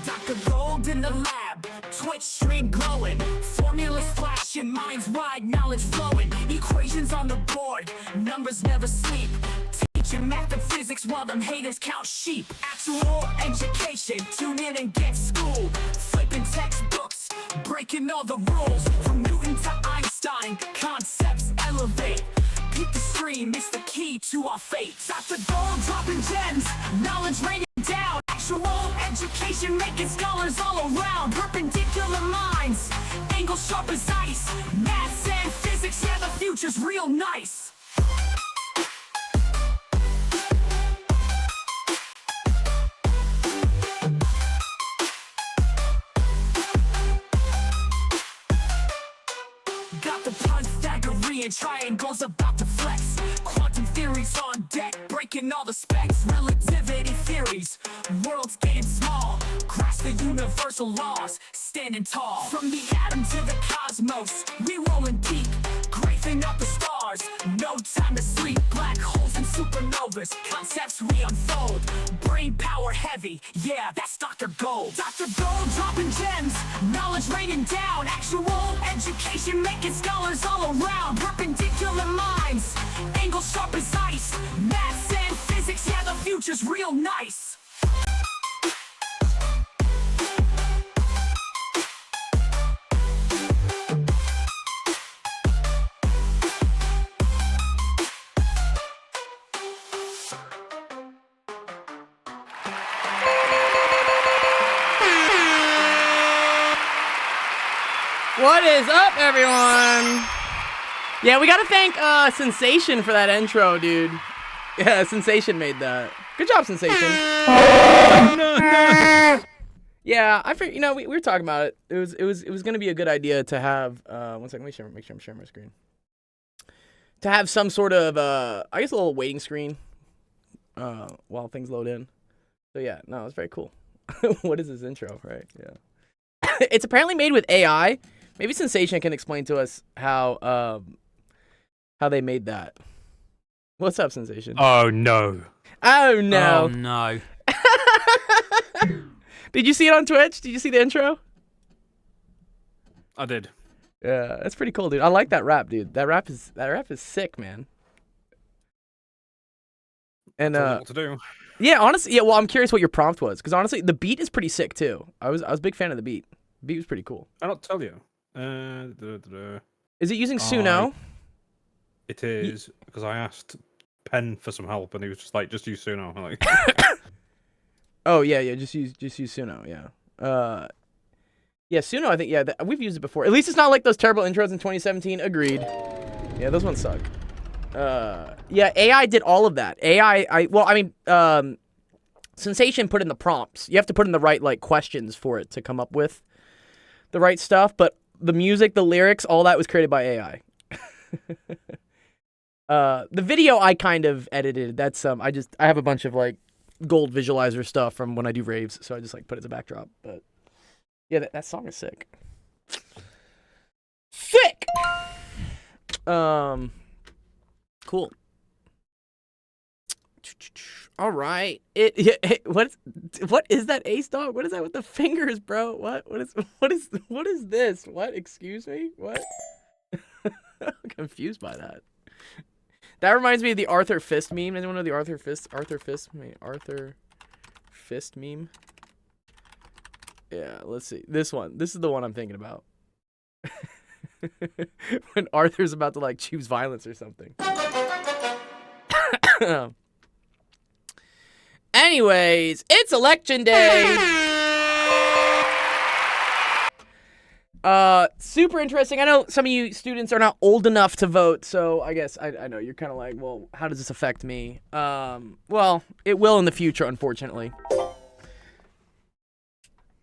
Dr. Gold in the lab, Twitch stream glowing, formulas flashing, minds wide, knowledge flowing, equations on the board, numbers never sleep. Teaching math and physics while them haters count sheep. Actual education, tune in and get schooled. Flipping textbooks, breaking all the rules. From Newton to Einstein, concepts elevate. Keep the stream, it's the key to our fate. Dr. Gold dropping gems, knowledge raining down. Actual education making scholars all around. Perpendicular minds, angles sharp as ice. Maths and physics, yeah, the future's real nice. Got the Pythagorean triangles about to flex. Quantum theories on deck, breaking all the specs. Relativity theories, worlds getting small. Grasp the universal laws, standing tall. From the atom to the cosmos, we rolling deep. Grazing up the stars, no time to sleep. Black holes and supernovas, concepts we unfold. Brain power heavy, yeah, that's Dr. Gold. Dr. Gold dropping gems, knowledge raining down. Actual education making scholars all around. Perpendicular minds, angles sharp as ice. Maths and physics, yeah, the future's real nice. What is up, everyone? Yeah, we gotta thank Sensation for that intro, dude. Yeah, Sensation made that. Good job, Sensation. No. Yeah, I figured, we were talking about it. It was gonna be a good idea to have. One second, let me make sure I'm sharing my screen. To have some sort of I guess a little waiting screen while things load in. So yeah, no, it's very cool. What is this intro, right? Yeah. It's apparently made with AI. Maybe Sensation can explain to us how they made that. What's up, Sensation? Oh no. Oh no. Oh no. Did you see it on Twitch? Did you see the intro? I did. Yeah, that's pretty cool, dude. I like that rap, dude. That rap is sick, man. And Tell me what to do. yeah, honestly, yeah. Well, I'm curious what your prompt was, because honestly, the beat is pretty sick too. I was a big fan of the beat. The beat was pretty cool. I'll not tell you. Is it using Suno? It is because I asked Penn for some help and he was just like, just use Suno. I'm like, Oh yeah, just use Suno, yeah. Yeah, Suno, I think, yeah, we've used it before. At least it's not like those terrible intros in 2017. Agreed. Yeah, those ones suck. Yeah, AI did all of that. Sensation put in the prompts. You have to put in the right questions for it to come up with the right stuff, but the music, the lyrics, all that was created by AI. The video I kind of edited. That's I have a bunch of gold visualizer stuff from when I do raves, so I just put it as a backdrop. But yeah, that song is sick. Sick. Cool. All right. What is that, Ace Dog? What is that with the fingers, bro? What is this? What? Excuse me? What? I'm confused by that. That reminds me of the Arthur Fist meme. Anyone know the Arthur Fist meme? Yeah, let's see. This one. This is the one I'm thinking about. When Arthur's about to choose violence or something. Anyways, it's election day. Super interesting. I know some of you students are not old enough to vote, so I guess I know you're kind of like, well, how does this affect me? Well, it will in the future, unfortunately.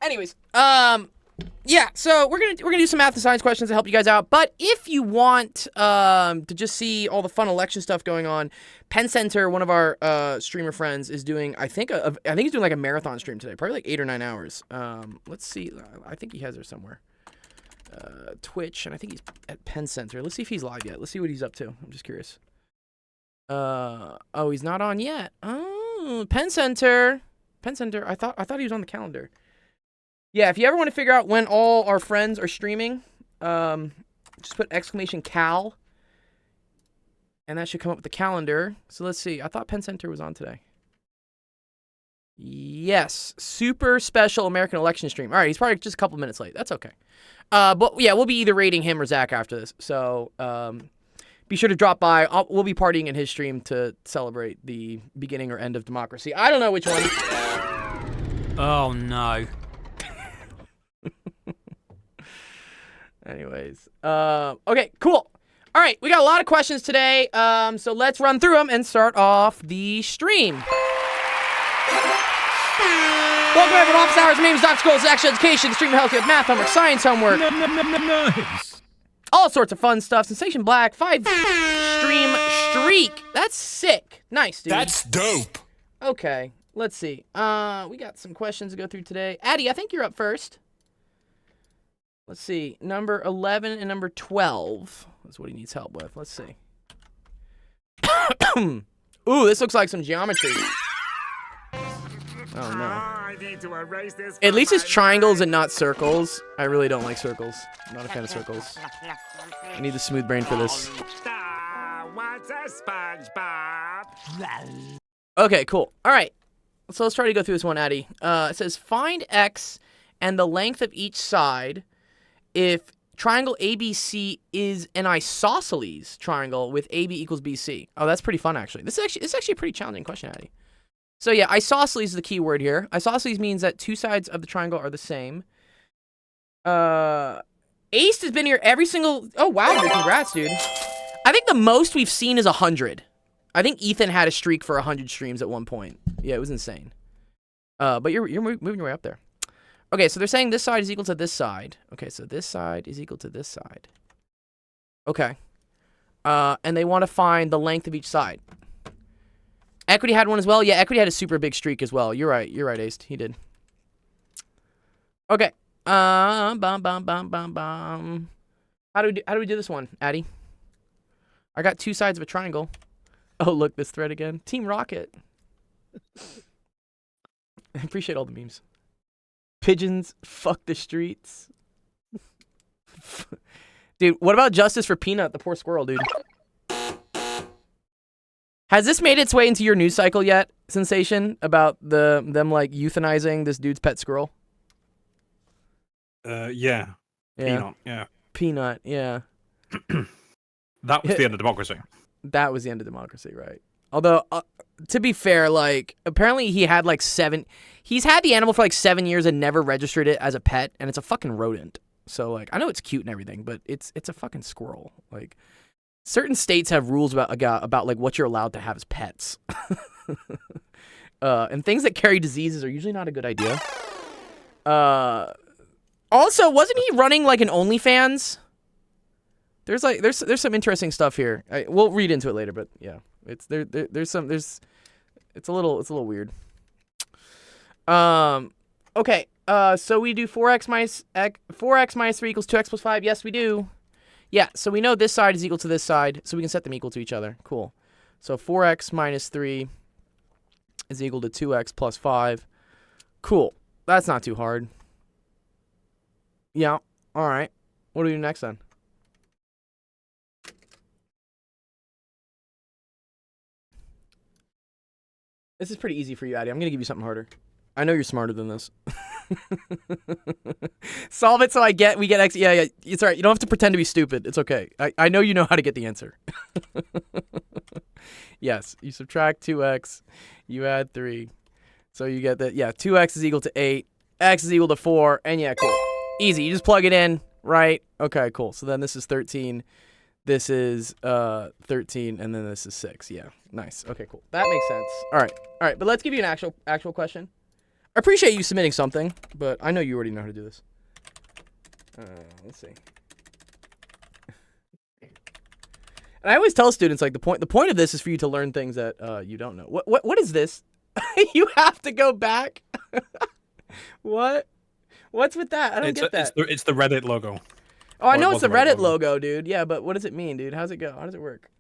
Anyways, yeah, so we're gonna do some math and science questions to help you guys out. But if you want to just see all the fun election stuff going on, Penn Center, one of our streamer friends, is doing I think he's doing a marathon stream today, probably 8 or 9 hours. Let's see, I think he has her somewhere. Twitch, and I think he's at Penn Center. Let's see if he's live yet. Let's see what he's up to. I'm just curious. Oh, he's not on yet. Oh, Penn Center. I thought he was on the calendar. Yeah, if you ever want to figure out when all our friends are streaming, just put !Cal, and that should come up with the calendar. So let's see. I thought Penn Center was on today. Yes, super special American election stream. All right, he's probably just a couple minutes late. That's okay. But yeah, we'll be either rating him or Zach after this. So be sure to drop by. We'll be partying in his stream to celebrate the beginning or end of democracy. I don't know which one. Oh no. Anyways, okay, cool. All right, we got a lot of questions today. So let's run through them and start off the stream. Welcome everyone, Office Hours, memes, Dr. School, Sexual Education, stream of healthcare, math homework, science homework. Nice. All sorts of fun stuff. Sensation Black, 5 stream streak. That's sick. Nice, dude. That's dope. Okay, let's see. We got some questions to go through today. Addy, I think you're up first. Let's see. Number 11 and number 12. That's what he needs help with. Let's see. Ooh, this looks like some geometry. Oh, no. I need to erase this. At least it's triangles and not circles. I really don't like circles. I'm not a fan of circles. I need the smooth brain for this. What's a SpongeBob? Okay, cool. All right. So let's try to go through this one, Addy. It says, find x and the length of each side if triangle ABC is an isosceles triangle with AB equals BC. Oh, that's pretty fun, actually. This is actually a pretty challenging question, Addy. So yeah, isosceles is the key word here. Isosceles means that two sides of the triangle are the same. Ace has been here every single... Oh, wow, dude, congrats, dude. I think the most we've seen is 100. I think Ethan had a streak for 100 streams at one point. Yeah, it was insane. But you're moving your way up there. Okay, so they're saying this side is equal to this side. Okay, so this side is equal to this side. Okay. And they want to find the length of each side. Equity had one as well. Yeah, Equity had a super big streak as well. You're right. You're right, Ace. He did. Okay. Bum, bum, bum, bum, bum. How do we do this one, Addy? I got two sides of a triangle. Oh, look, this thread again. Team Rocket. I appreciate all the memes. Pigeons, fuck the streets. Dude, what about justice for Peanut, the poor squirrel, dude? Has this made its way into your news cycle yet, Sensation? About them like euthanizing this dude's pet squirrel? Yeah. Peanut, yeah. Peanut, yeah. That was the end of democracy. That was the end of democracy, right? Although, to be fair, like, apparently he had like he's had the animal for like 7 years and never registered it as a pet, and it's a fucking rodent. So, like, I know it's cute and everything, but it's a fucking squirrel. Like, certain states have rules about like what you're allowed to have as pets. And things that carry diseases are usually not a good idea. Also, wasn't he running like an OnlyFans? There's some interesting stuff here. We'll read into it later, but yeah, it's it's a little weird. Okay. So we do 4x minus 3 equals 2x plus 5. Yes, we do. Yeah, so we know this side is equal to this side, so we can set them equal to each other. Cool. So 4x minus 3 is equal to 2x plus 5. Cool. That's not too hard. Yeah. All right. What do we do next then? This is pretty easy for you, Addy. I'm going to give you something harder. I know you're smarter than this. Solve it so we get X. Yeah, it's all right. You don't have to pretend to be stupid. It's okay. I know you know how to get the answer. Yes, you subtract 2x, you add 3. So you get that, yeah, 2x is equal to 8, x is equal to 4, and yeah, cool. Easy, you just plug it in, right? Okay, cool. So then this is 13, this is 13, and then this is 6. Yeah, nice. Okay, cool. That makes sense. All right, but let's give you an actual question. I appreciate you submitting something, but I know you already know how to do this. Let's see. And I always tell students, like, the point of this is for you to learn things that you don't know. What is this? You have to go back. What? What's with that? I don't get that. It's the Reddit logo. Oh, I know it's the Reddit logo, logo, dude. Yeah, but what does it mean, dude? How's it go? How does it work?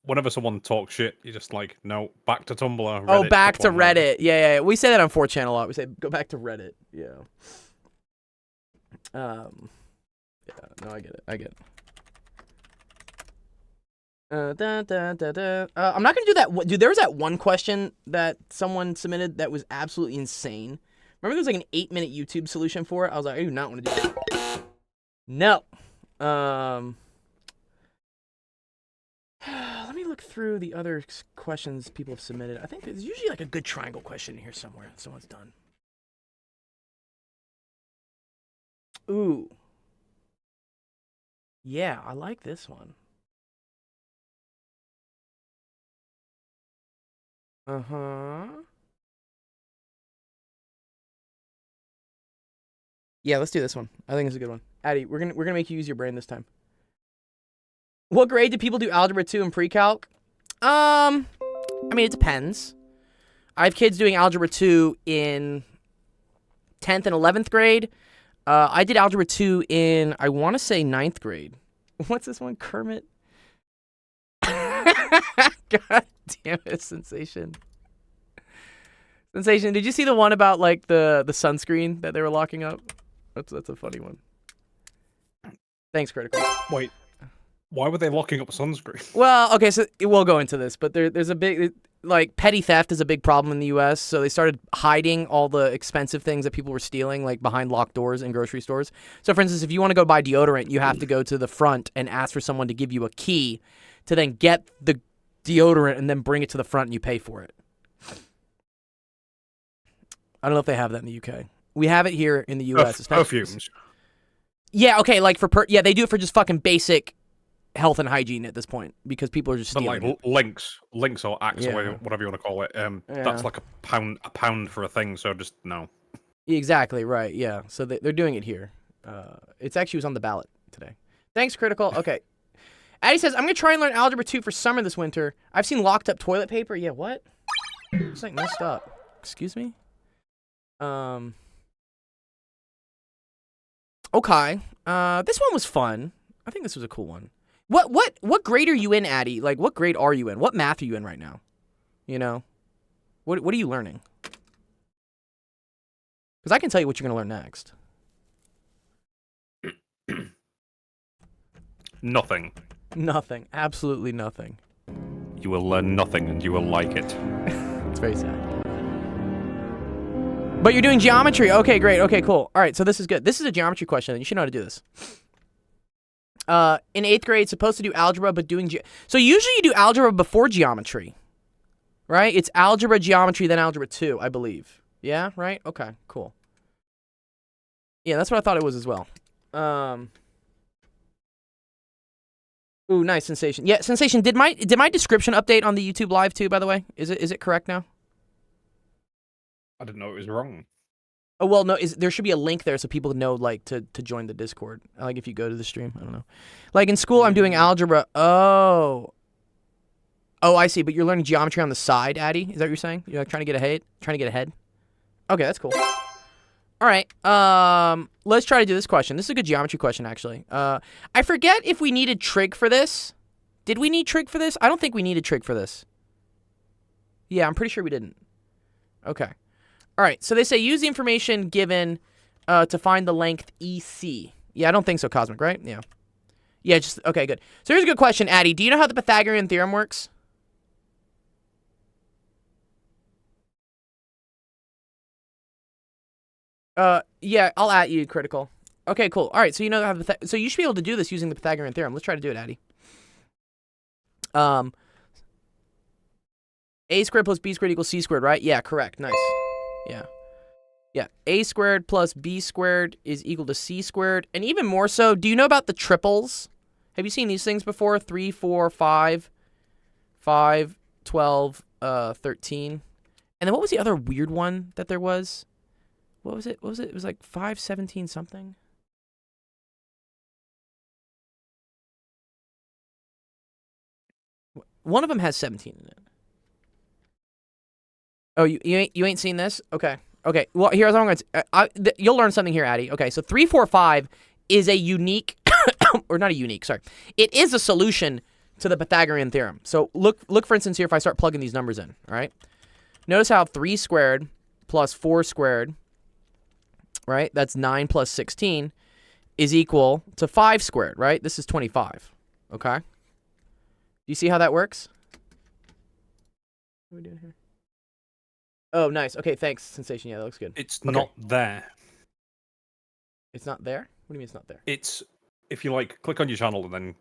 Whenever someone talks shit, you just like, no, back to Tumblr. Oh, back to Reddit. Yeah. We say that on 4chan a lot. We say, go back to Reddit. Yeah. Yeah, no, I get it. I get it. I'm not gonna do that. Dude, there was that one question that someone submitted that was absolutely insane. Remember, there was like an 8-minute YouTube solution for it. I was like, I do not want to do that. No. Let me look through the other questions people have submitted. I think there's usually like a good triangle question here somewhere that someone's done. Ooh. Yeah, I like this one. Uh-huh. Yeah, let's do this one. I think it's a good one. Addie, we're gonna make you use your brain this time. What grade do people do Algebra 2 and Pre-Calc? I mean, it depends. I have kids doing Algebra 2 in 10th and 11th grade. I did Algebra 2 in, I want to say 9th grade. What's this one? Kermit? God damn it, Sensation. Sensation, did you see the one about, like, the sunscreen that they were locking up? That's a funny one. Thanks, Critical. Wait, why were they locking up sunscreen? Well, okay, so we'll go into this, but there's a big, like, petty theft is a big problem in the U.S., so they started hiding all the expensive things that people were stealing, like, behind locked doors in grocery stores. So, for instance, if you want to go buy deodorant, you have to go to the front and ask for someone to give you a key to then get the deodorant and then bring it to the front and you pay for it. I don't know if they have that in the UK. We have it here in the U.S. Perfumes. Yeah, okay, like yeah, they do it for just fucking basic health and hygiene at this point because people are just But stealing like it. links or axe Yeah. or whatever you want to call it. Yeah. That's like a pound for a thing. So just no. Exactly, right, yeah. So they're doing it here. It's actually was on the ballot today. Thanks, Critical. Okay. Addie says, I'm going to try and learn Algebra 2 for summer this winter. I've seen locked up toilet paper. Yeah, what? It's like messed up. Excuse me? Okay. This one was fun. I think this was a cool one. What grade are you in, Addie? Like, what grade are you in? What math are you in right now? You know? What are you learning? Because I can tell you what you're going to learn next. Nothing. Nothing. Absolutely nothing. You will learn nothing and you will like it. It's very sad. But you're doing geometry. Okay, great. Okay, cool. All right, so this is good. This is a geometry question. You should know how to do this. In 8th grade, supposed to do algebra, but doing so usually you do algebra before geometry, right? It's algebra, geometry, then algebra 2, I believe. Yeah, right? Okay, cool. Yeah, that's what I thought it was as well. Ooh, nice, Sensation. Yeah, Sensation, did my description update on the YouTube live too, by the way? Is it correct now? I didn't know it was wrong. Oh, well, no, there should be a link there so people know, like, to join the Discord. Like, if you go to the stream, I don't know. Like, in school, I'm doing algebra. Oh, I see, but you're learning geometry on the side, Addie? Is that what you're saying? You're, like, trying to get ahead? Okay, that's cool. All right, let's try to do this question. This is a good geometry question, actually. I forget if we needed trig for this. Did we need trig for this? I don't think we needed trig for this. Yeah, I'm pretty sure we didn't. Okay. All right, so they say use the information given to find the length EC. Yeah, I don't think so, Cosmic, right? Yeah. Yeah, just, okay, good. So here's a good question, Addie. Do you know how the Pythagorean theorem works? Yeah, I'll at you, Critical. Okay, cool. All right, so you know how so you should be able to do this using the Pythagorean theorem. Let's try to do it, Addie. A squared plus B squared equals C squared, right? Yeah, correct. Nice. Yeah. Yeah. A squared plus B squared is equal to C squared. And even more so, do you know about the triples? Have you seen these things before? 3, 4, 5, 5, 12, 13. And then what was the other weird one that there was? What was it? What was it? It was like 5, 17 something. One of them has 17 in it. Oh, you ain't seen this? Okay. Okay. Well, here's how I'm going to... you'll learn something here, Addie. Okay, so 3, 4, 5 is a unique... or not a unique, sorry. It is a solution to the Pythagorean theorem. So look, for instance, here if I start plugging these numbers in, all right? Notice how 3 squared plus 4 squared, right? That's 9 plus 16. is equal to 5 squared, right? This is 25, okay? Do you see how that works? What are we doing here? Oh, nice. Okay, thanks, Sensation. Yeah, that looks good. It's Okay. not there. It's not there? What do you mean it's not there? It's if you like click on your channel and then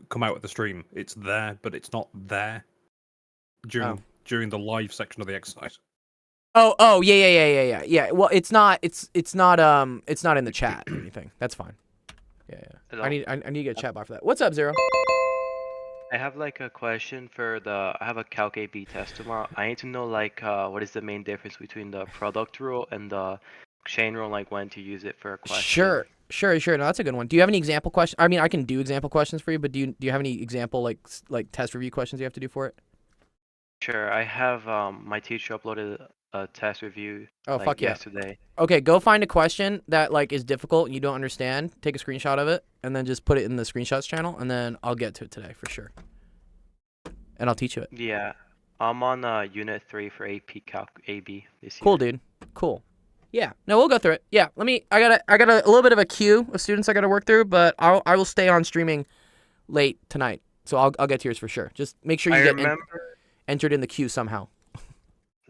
come out of the stream. It's there, but it's not there during the live section of the exercise. Oh, yeah. Well, it's not in the chat or anything. That's fine. Yeah. Hello? I need to get a chat bot for that. What's up, Zero? I have like a question for I have a Calc AB test tomorrow. I need to know like what is the main difference between the product rule and the chain rule, like when to use it for a question. Sure. No, that's a good one. Do you have any example questions? I mean, I can do example questions for you, but do you have any example like test review questions you have to do for it? Sure. I have my teacher uploaded a test review Fuck yeah. yesterday. Okay, go find a question that like is difficult and you don't understand. Take a screenshot of it and then just put it in the screenshots channel, and then I'll get to it today for sure. And I'll teach you it. Yeah. I'm on unit 3 for AP Calc AB this year. Cool, dude. Cool. Yeah. No, we'll go through it. Yeah. I got a little bit of a queue of students I got to work through, but I will stay on streaming late tonight, so I'll get to yours for sure. Just make sure you get entered in the queue somehow.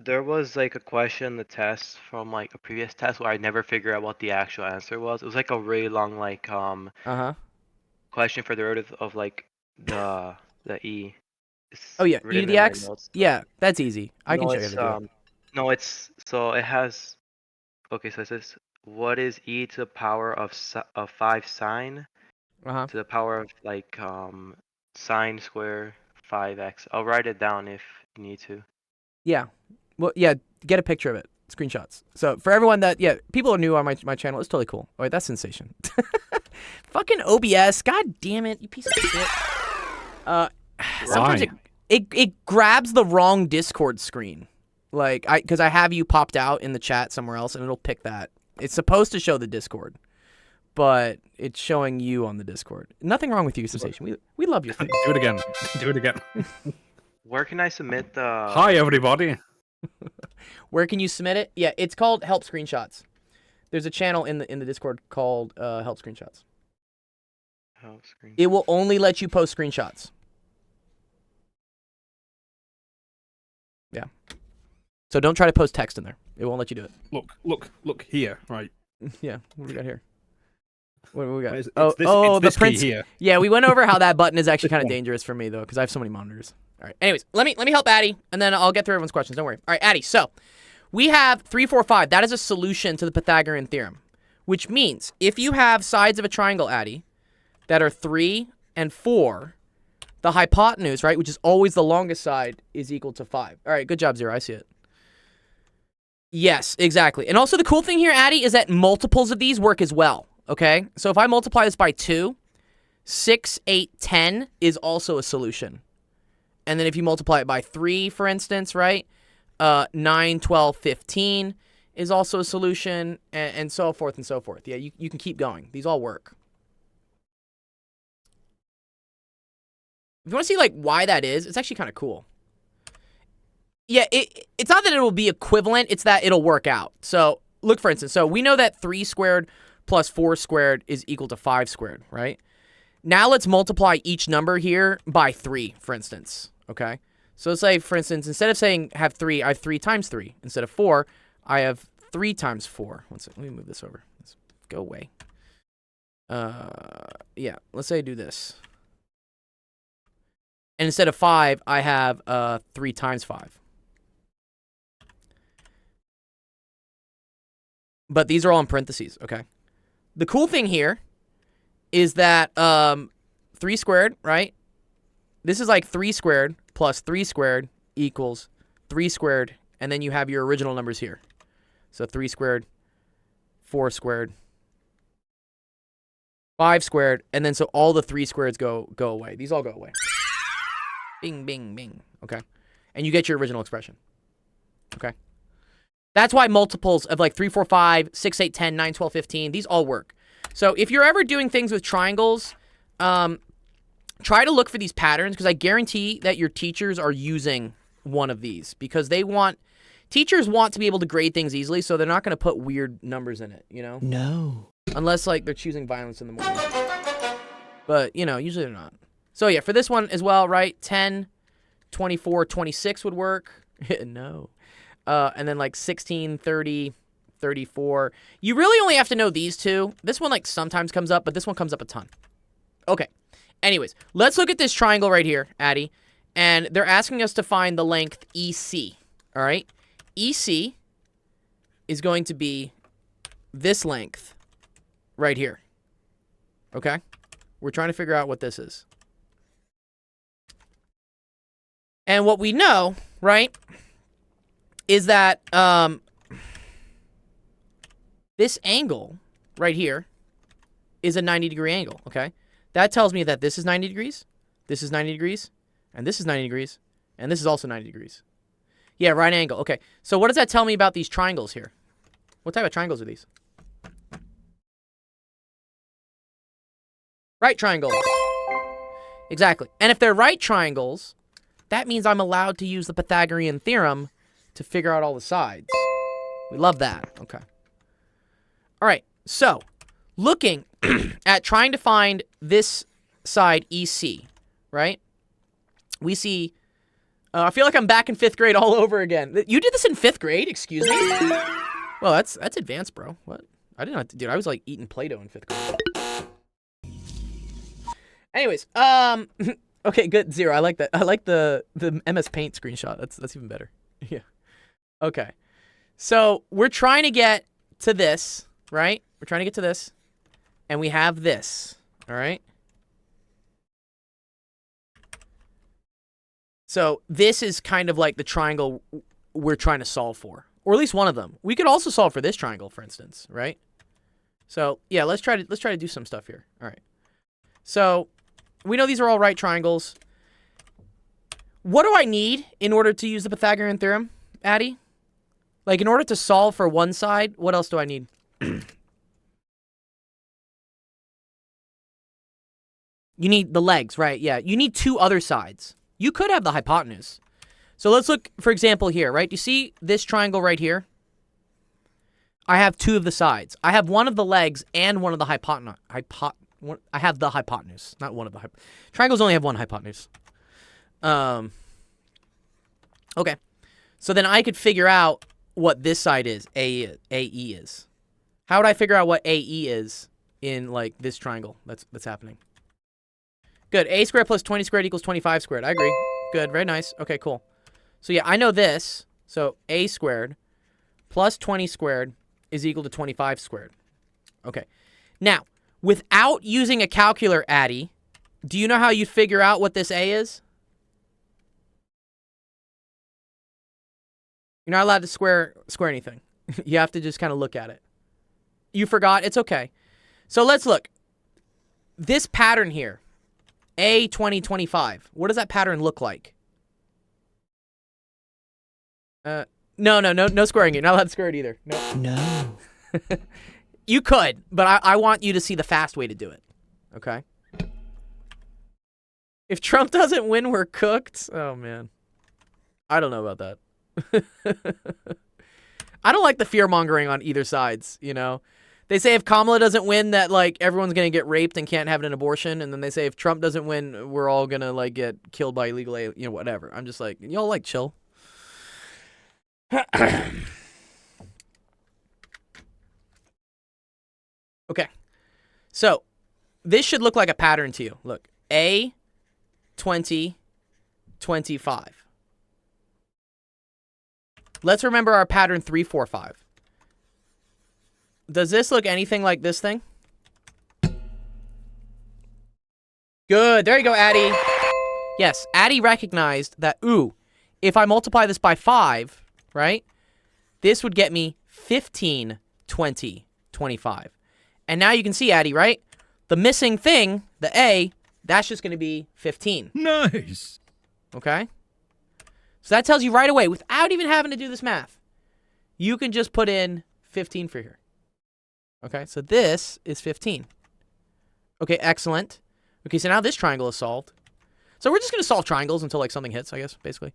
There was like a question in the test from like a previous test where I never figured out what the actual answer was. It was like a really long like question for the derivative of like the e. It's Oh yeah, e written to the in my x. notes. Yeah, that's easy. I can show you how it's, to do it. No, it's so it has. Okay, so it says what is e to the power of 5 sine Uh-huh. to the power of like sine square 5x. I'll write it down if you need to. Yeah. Well, yeah, get a picture of it. Screenshots. So for everyone that, people are new on my channel. It's totally cool. Oh, wait, that's Sensation. Fucking OBS. God damn it, you piece of shit. Sometimes it grabs the wrong Discord screen. Like, because I have you popped out in the chat somewhere else, and it'll pick that. It's supposed to show the Discord, but it's showing you on the Discord. Nothing wrong with you, Sensation. We love your face. Do it again. Do it again. Where can I submit the? Hi, everybody. Where can you submit it? Yeah, it's called Help Screenshots. There's a channel in the Discord called Help Screenshots. Help screen. It will only let you post screenshots. Yeah. So don't try to post text in there. It won't let you do it. Look here. Right. Yeah. What do we got here? What do we got? It's oh, this, the this key Prince. here. Yeah, we went over how that button is actually kind of dangerous for me though, because I have so many monitors. All right. Anyways, let me help Addy, and then I'll get through everyone's questions. Don't worry. All right, Addy. So we have 3, 4, 5. That is a solution to the Pythagorean theorem, which means if you have sides of a triangle, Addy, that are 3 and 4, the hypotenuse, right, which is always the longest side, is equal to 5. All right. Good job, Zero. I see it. Yes, exactly. And also the cool thing here, Addy, is that multiples of these work as well. Okay? So if I multiply this by 2, 6, 8, 10 is also a solution. And then if you multiply it by 3, for instance, right? 9, 12, 15 is also a solution, and so forth and so forth. Yeah, you can keep going. These all work. If you want to see like why that is, it's actually kind of cool. Yeah, it's not that it will be equivalent, it's that it'll work out. So look, for instance, so we know that 3 squared plus 4 squared is equal to 5 squared, right? Now let's multiply each number here by 3, for instance, okay? So let's say, for instance, instead of saying have 3, I have 3 times 3. Instead of 4, I have 3 times 4. One second, let me move this over. Let's go away. Yeah, let's say I do this. And instead of 5, I have 3 times 5. But these are all in parentheses, okay? The cool thing here is that 3 squared, right? This is like 3 squared plus 3 squared equals 3 squared, and then you have your original numbers here. So 3 squared, 4 squared, 5 squared, and then so all the 3 squareds go away. These all go away. Bing, bing, bing, okay? And you get your original expression, okay? That's why multiples of like 3, 4, 5, 6, 8, 10, 9, 12, 15, these all work. So if you're ever doing things with triangles, try to look for these patterns, because I guarantee that your teachers are using one of these, because teachers want to be able to grade things easily, so they're not going to put weird numbers in it, you know? No. Unless, like, they're choosing violence in the morning. But, you know, usually they're not. So, yeah, for this one as well, right? 10, 24, 26 would work. No. And then, like, 16, 30, 34. You really only have to know these two. This one, like, sometimes comes up, but this one comes up a ton. Okay. Anyways, let's look at this triangle right here, Addy. And they're asking us to find the length EC. All right? EC is going to be this length right here. Okay? We're trying to figure out what this is. And what we know, right, is that this angle right here is a 90-degree angle, okay? That tells me that this is 90 degrees, this is 90 degrees, and this is 90 degrees, and this is also 90 degrees. Yeah, right angle. Okay, so what does that tell me about these triangles here? What type of triangles are these? Right triangles. Exactly. And if they're right triangles, that means I'm allowed to use the Pythagorean theorem to figure out all the sides. We love that. Okay. All right, so looking at trying to find this side EC, right? We see, I feel like I'm back in 5th grade all over again. You did this in 5th grade? Excuse me? Well, that's advanced, bro. What? I didn't have to, dude, I was like eating Play-Doh in 5th grade. Anyways, okay, good, Zero. I like that. I like the MS Paint screenshot. That's even better. Yeah. Okay. So we're trying to get to this, right? We're trying to get to this. And we have this, all right? So this is kind of like the triangle we're trying to solve for. Or at least one of them. We could also solve for this triangle, for instance, right? So, yeah, let's try to do some stuff here. All right. So, we know these are all right triangles. What do I need in order to use the Pythagorean theorem, Addy? Like, in order to solve for one side, what else do I need? You need the legs, right? Yeah, you need two other sides. You could have the hypotenuse. So let's look, for example, here, right? Do you see this triangle right here? I have two of the sides. I have one of the legs and one of the hypotenuse. I have the hypotenuse, not one of the triangles only have one hypotenuse. Okay. So then I could figure out what this side is, AE is. How would I figure out what AE is in, like, this triangle that's happening? Good. A squared plus 20 squared equals 25 squared. I agree. Good. Very nice. Okay, cool. So, yeah, I know this. So, A squared plus 20 squared is equal to 25 squared. Okay. Now, without using a calculator, Addy, do you know how you figure out what this A is? You're not allowed to square anything. You have to just kind of look at it. You forgot? It's okay. So, let's look. This pattern here. A2025. What does that pattern look like? No squaring it. You're not allowed to square it either. No. You could, but I want you to see the fast way to do it. Okay? If Trump doesn't win, we're cooked. Oh, man. I don't know about that. I don't like the fear-mongering on either sides, you know? They say if Kamala doesn't win, that, like, everyone's going to get raped and can't have an abortion. And then they say if Trump doesn't win, we're all going to, like, get killed by illegal, you know, whatever. I'm just like, y'all, like, chill. Okay. So, this should look like a pattern to you. Look, A, 20, 25. Let's remember our pattern 3, 4, 5. Does this look anything like this thing? Good. There you go, Addy. Yes, Addy recognized that, ooh, if I multiply this by 5, right, this would get me 15, 20, 25. And now you can see, Addy, right? The missing thing, the A, that's just going to be 15. Nice. Okay? So that tells you right away, without even having to do this math, you can just put in 15 for here. Okay, so this is 15. Okay, excellent. Okay, so now this triangle is solved. So we're just going to solve triangles until, like, something hits, I guess, basically.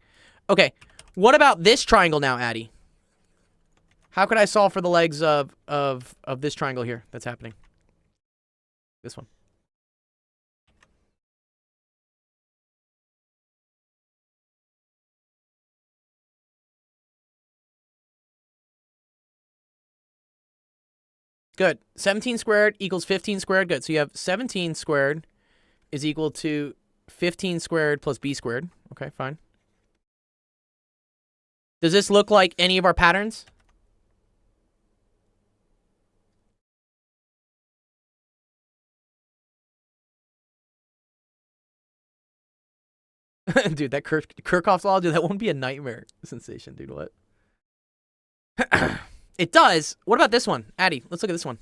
Okay, what about this triangle now, Addy? How could I solve for the legs of this triangle here that's happening? This one. Good. 17 squared equals 15 squared. Good. So you have 17 squared is equal to 15 squared plus b squared. Okay, fine. Does this look like any of our patterns? Dude, that Kirchhoff's law, dude, that won't be a nightmare sensation, dude. What? It does. What about this one? Addy, let's look at this one.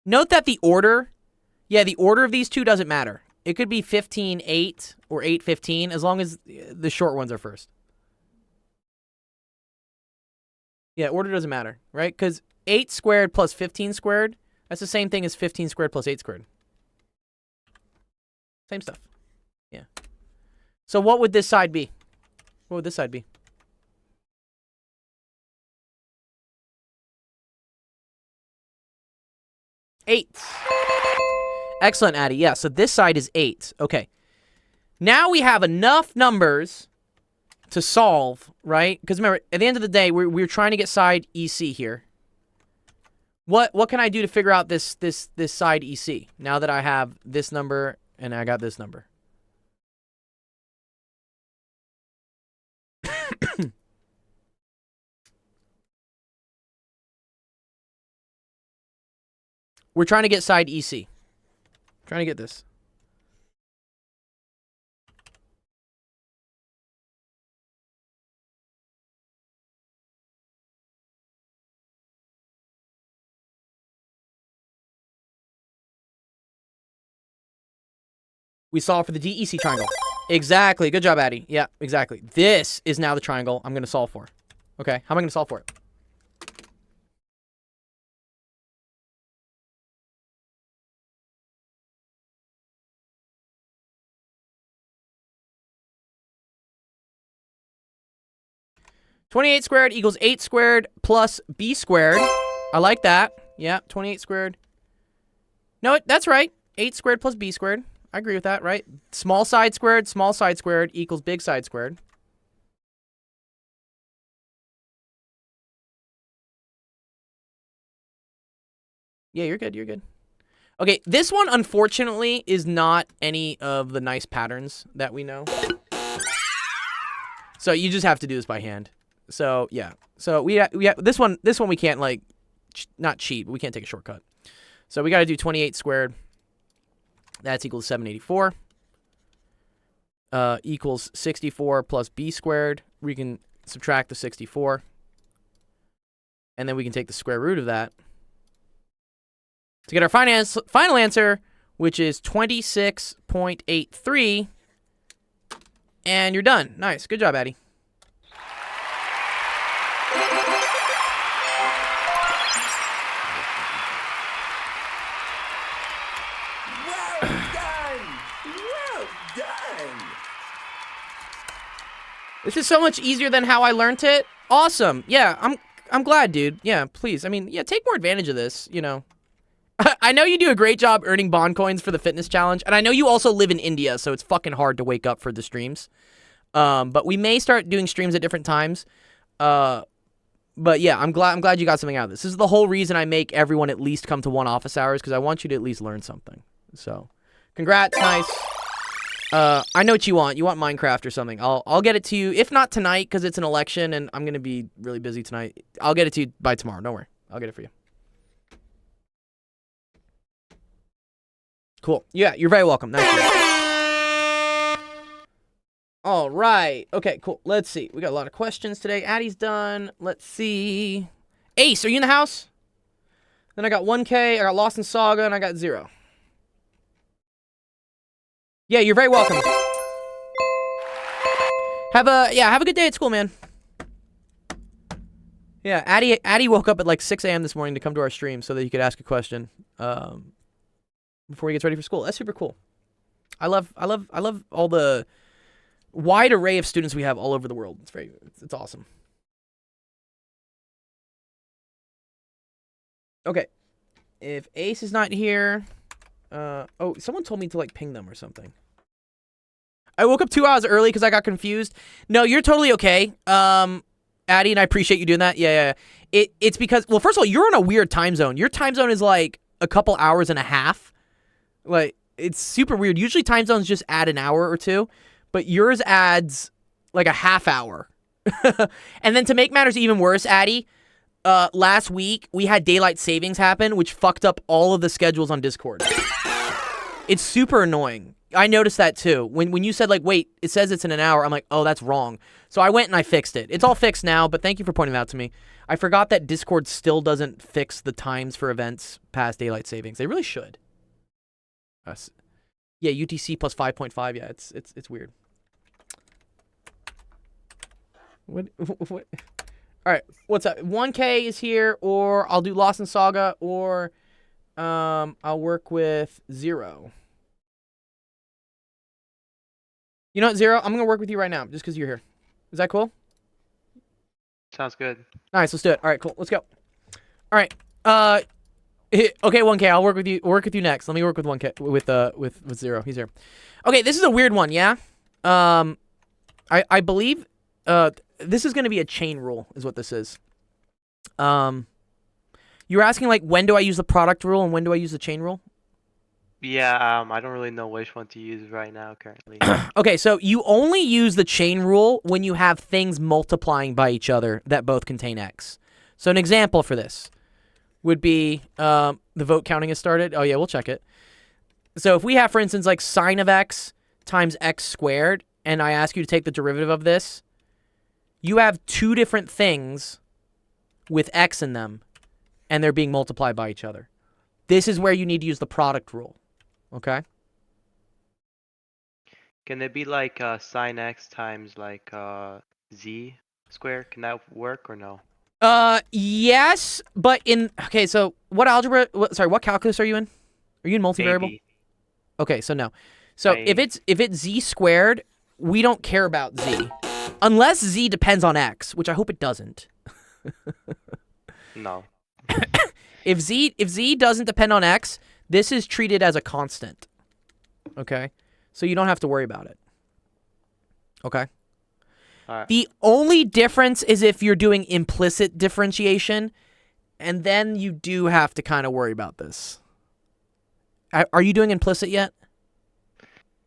Note that the order, the order of these two doesn't matter. It could be 15-8 or 8-15 as long as the short ones are first. Yeah, order doesn't matter, right? Because 8 squared plus 15 squared, that's the same thing as 15 squared plus 8 squared. Same stuff. Yeah. So what would this side be? What would this side be? Eight. Excellent, Addy. Yeah, so this side is 8. Okay. Now we have enough numbers to solve, right? Because remember, at the end of the day, we're trying to get side EC here. What can I do to figure out this side EC now that I have this number and I got this number? We're trying to get side EC. Trying to get this. We solve for the DEC triangle. Exactly. Good job, Addy. Yeah, exactly. This is now the triangle I'm going to solve for. Okay, how am I going to solve for it? (28 squared equals 8 squared plus b squared. I like that. Yeah, 28 squared. No, that's right. 8 squared plus b squared. I agree with that, right? Small side squared equals big side squared. Yeah, you're good, you're good. Okay, this one, unfortunately, is not any of the nice patterns that we know. So you just have to do this by hand. So, yeah. So we this one we can't, like, not cheat, but we can't take a shortcut. So we got to do 28 squared. That's equal to 784. Equals 64 plus b squared. We can subtract the 64. And then we can take the square root of that to get our final answer, which is 26.83. And you're done. Nice. Good job, Addy. This is so much easier than how I learned it. Awesome. Yeah, I'm glad, dude. Yeah, please. I mean, yeah, take more advantage of this, you know. I know you do a great job earning bond coins for the fitness challenge, and I know you also live in India, so it's fucking hard to wake up for the streams. But we may start doing streams at different times. But yeah, I'm glad you got something out of this. This is the whole reason I make everyone at least come to one office hours, because I want you to at least learn something. So, congrats, nice. I know what you want. You want Minecraft or something. I'll get it to you. If not tonight, because it's an election and I'm gonna be really busy tonight. I'll get it to you by tomorrow. Don't worry. I'll get it for you. Cool. Yeah, you're very welcome. Nice. All right. Okay, cool. Let's see. We got a lot of questions today. Addy's done. Let's see. Ace, are you in the house? Then I got 1K. I got Lost in Saga, and I got 0. Yeah, you're very welcome. Have a good day at school, man. Yeah, Addy woke up at like 6 a.m. this morning to come to our stream so that he could ask a question before he gets ready for school. That's super cool. I love all the wide array of students we have all over the world. It's awesome. Okay. If Ace is not here, oh, someone told me to like ping them or something. I woke up 2 hours early because I got confused. No, you're totally okay. Addie, and I appreciate you doing that. Yeah. It's because, well, first of all, you're in a weird time zone. Your time zone is like a couple hours and a half. Like, it's super weird. Usually time zones just add an hour or two, but yours adds like a half hour. And then to make matters even worse, Addie, last week we had daylight savings happen, which fucked up all of the schedules on Discord. It's super annoying. I noticed that too. When you said like, wait, it says it's in an hour, I'm like, oh, that's wrong. So I went and I fixed it. It's all fixed now, but thank you for pointing that out to me. I forgot that Discord still doesn't fix the times for events past daylight savings. They really should. Yeah, UTC plus 5.5. Yeah, it's weird. What? All right, what's up? 1K is here, or I'll do Lost in Saga, or I'll work with Zero. You know what, Zero? I'm gonna work with you right now, just because you're here. Is that cool? Sounds good. Nice, let's do it. All right, cool. Let's go. All right. Okay, 1K. I'll work with you. Work with you next. Let me work with 1K with Zero. He's here. Okay, this is a weird one. Yeah. I believe this is going to be a chain rule, is what this is. You were asking like when do I use the product rule and when do I use the chain rule? Yeah, I don't really know which one to use right now currently. Okay, so you only use the chain rule when you have things multiplying by each other that both contain X. So an example for this would be the vote counting has started. Oh yeah, we'll check it. So if we have, for instance, like sine of X times X squared, and I ask you to take the derivative of this, you have two different things with X in them, and they're being multiplied by each other. This is where you need to use the product rule. Okay? Can it be like sine x times like z squared? Can that work or no? Yes, but okay, so what algebra, what calculus are you in? Are you in multivariable? Maybe. Okay, so no. So if it's z squared, we don't care about z. Unless z depends on x, which I hope it doesn't. No. If z doesn't depend on x, this is treated as a constant. Okay? So you don't have to worry about it. Okay? All right. The only difference is if you're doing implicit differentiation, and then you do have to kind of worry about this. Are you doing implicit yet?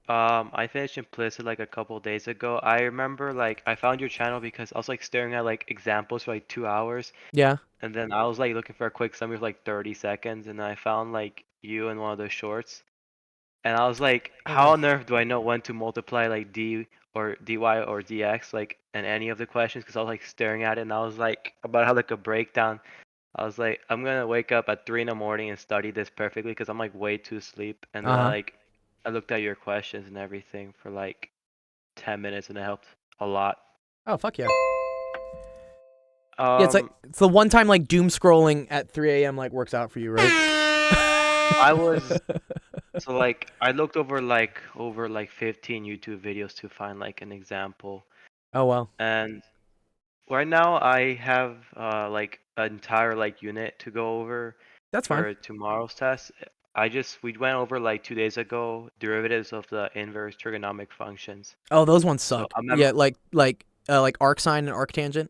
I finished implicit like a couple days ago. I remember like I found your channel because I was like staring at like examples for like 2 hours. Yeah. And then I was like looking for a quick summary of like 30 seconds, and then I found like you in one of those shorts. And I was like, how on earth do I know when to multiply like d or dy or dx like in any of the questions? Because I was like staring at it, and I was like about to have like a breakdown. I was like, I'm gonna wake up at 3 in the morning and study this perfectly because I'm like way too asleep. And then I looked at your questions and everything for like 10 minutes, and it helped a lot. Oh, fuck yeah. Yeah, it's the one time like doom scrolling at 3 a.m. like works out for you, right? I was so like I looked over like 15 YouTube videos to find like an example. Oh well. And right now I have like an entire like unit to go over That's for fine. tomorrow's test. We went over like 2 days ago derivatives of the inverse trigonomic functions. Oh, those ones So suck. I'm Yeah, like arcsine and arctangent.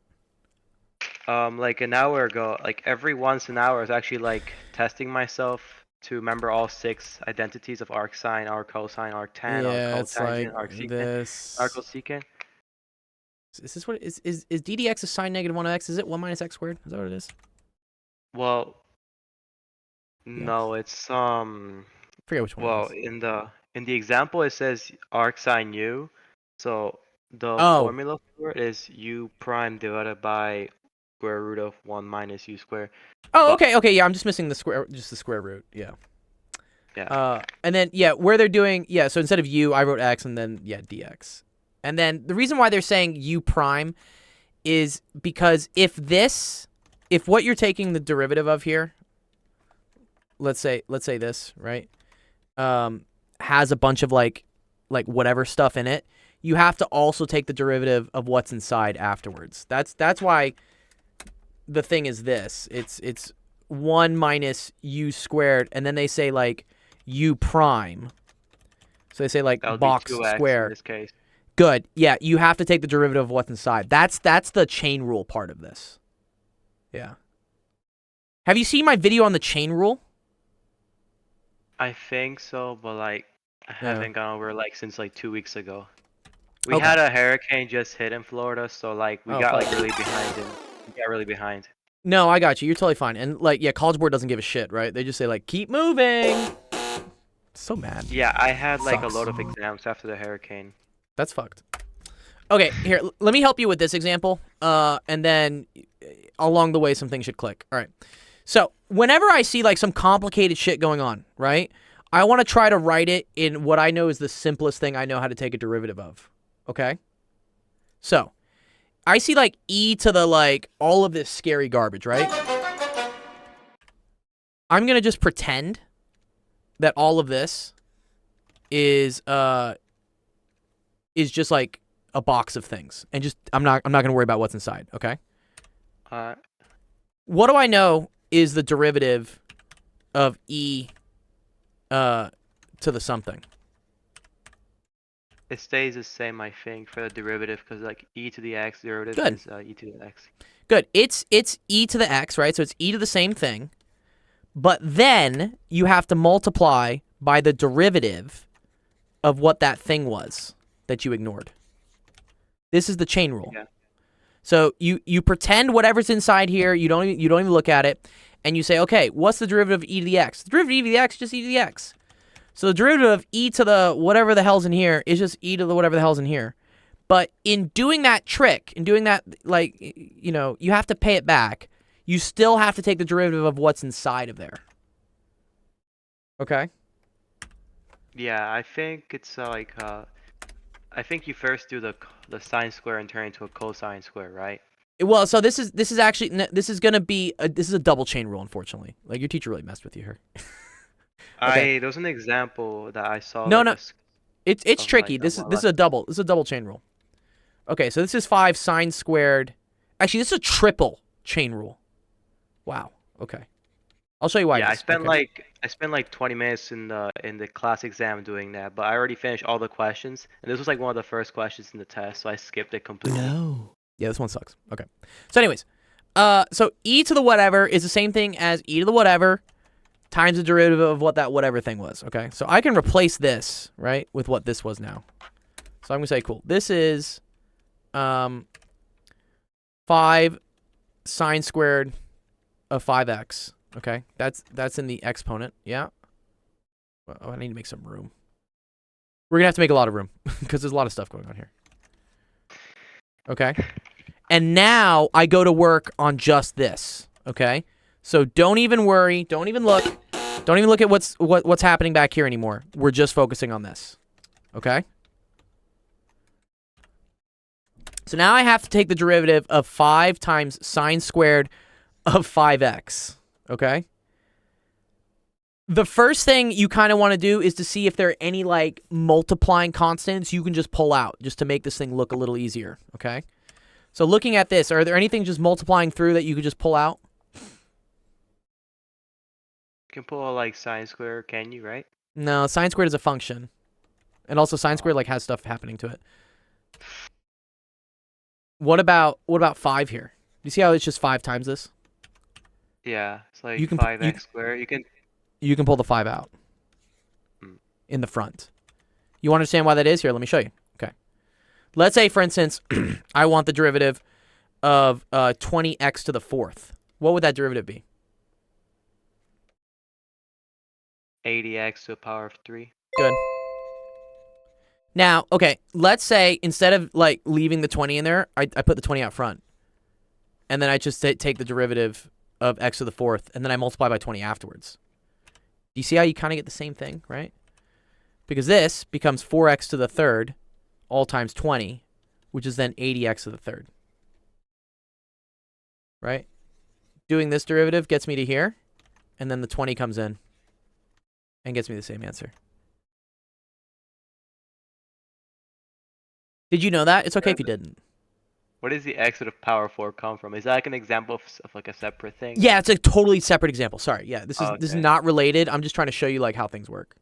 like an hour ago, like every once an hour I was actually like testing myself to remember all 6 identities of arcsine, arccosine, arctan, Yeah, it's arcotangent, like arcsecant, this. arcosecant. Is this what is ddx a sine negative 1 of x? Is it 1 minus x squared? Is that what it is? Well, no, it's I forget which one. well, it is. in the example it says arcsine u, so the Oh. formula for it is u prime divided by square root of 1 minus u squared. Oh, But- okay. Yeah, I'm just missing the square root. Yeah. Yeah. And then where they're doing so instead of u, I wrote x, and then dx. And then the reason why they're saying u prime is because if what you're taking the derivative of here, let's say this, right? Has a bunch of like whatever stuff in it, you have to also take the derivative of what's inside afterwards. That's why the thing is this. It's 1 minus u squared, and then they say like u prime. So they say like That would box be 2x square. in this case. Good. Yeah, you have to take the derivative of what's inside. That's the chain rule part of this. Yeah. Have you seen my video on the chain rule? I think so, but like I Yeah. haven't gone over like since like 2 weeks ago. We Okay. had a hurricane just hit in Florida, so like we Oh, got like fuck. really behind him. We got really behind. No, I got you. You're totally fine. And like, yeah, College Board doesn't give a shit, right? They just say like, keep moving. So mad. Yeah, I had like Sucks. a load of exams after the hurricane. That's fucked. Okay, here, let me help you with this example. And then along the way, some things should click. All right. So whenever I see like some complicated shit going on, right? I want to try to write it in what I know is the simplest thing I know how to take a derivative of. Okay? So I see like e to the like all of this scary garbage, right? I'm going to just pretend that all of this is just like a box of things, and just I'm not going to worry about what's inside, okay? What do I know is the derivative of e to the something? It stays the same, I think, for the derivative, because like e to the x derivative Good. is e to the x. Good. It's e to the x, right? So it's e to the same thing. But then you have to multiply by the derivative of what that thing was that you ignored. This is the chain rule. Yeah. So you pretend whatever's inside here, you don't even look at it, and you say, okay, what's the derivative of e to the x? The derivative of e to the x is just e to the x. So the derivative of e to the whatever the hell's in here is just e to the whatever the hell's in here. But in doing that trick, in doing that, like, you know, you have to pay it back. You still have to take the derivative of what's inside of there. Okay? Yeah, I think it's like I think you first do the sine square and turn it into a cosine square, right? Well, so this is actually this is gonna be this is a double chain rule, unfortunately. Like your teacher really messed with you here. Okay. There was an example that I saw. No, like, no. a s- It's of, tricky. like, This is what this is a double chain rule. Okay, so this is 5 sine squared. Actually, this is a triple chain rule. Wow. Okay. I'll show you why. Yeah, I this- spent okay. like 20 minutes in the class exam doing that, but I already finished all the questions, and this was like one of the first questions in the test, so I skipped it completely. No. Yeah, this one sucks. Okay. So anyways, so e to the whatever is the same thing as e to the whatever times the derivative of what that whatever thing was. Okay. So I can replace this, right, with what this was now. So I'm going to say, cool. This is 5 sine squared of 5x. Okay. That's in the exponent. Yeah. Oh, I need to make some room. We're going to have to make a lot of room because there's a lot of stuff going on here. Okay. And now I go to work on just this. Okay. So don't even worry. Don't even look. Don't even look at what's happening back here anymore. We're just focusing on this. Okay. So now I have to take the derivative of 5 times sine squared of 5x. Okay. The first thing you kind of want to do is to see if there are any like multiplying constants you can just pull out just to make this thing look a little easier. Okay. So looking at this, are there anything just multiplying through that you could just pull out? You can pull like sine square, can you, right? No, sine squared is a function. And also sine squared like has stuff happening to it. What about 5 here? You see how it's just 5 times this? Yeah, it's like You can 5x squared. You can pull the 5 out Hmm. in the front. You understand why that is? Here, let me show you. Okay. Let's say, for instance, I want the derivative of 20x to the 4th. What would that derivative be? 80x to the power of 3. Good. Now, okay, let's say instead of like leaving the 20 in there, I put the 20 out front. And then I just take the derivative of x to the 4th, and then I multiply by 20 afterwards. Do you see how you kind of get the same thing, right? Because this becomes 4x to the 3rd, all times 20, which is then 80x to the 3rd. Right? Doing this derivative gets me to here, and then the 20 comes in and gets me the same answer. Did you know that? It's okay if you didn't. Where does the x to the power 4 come from? Is that like an example of like a separate thing? Yeah, it's a totally separate example. Sorry. Yeah, this is Okay. not related. I'm just trying to show you like how things work.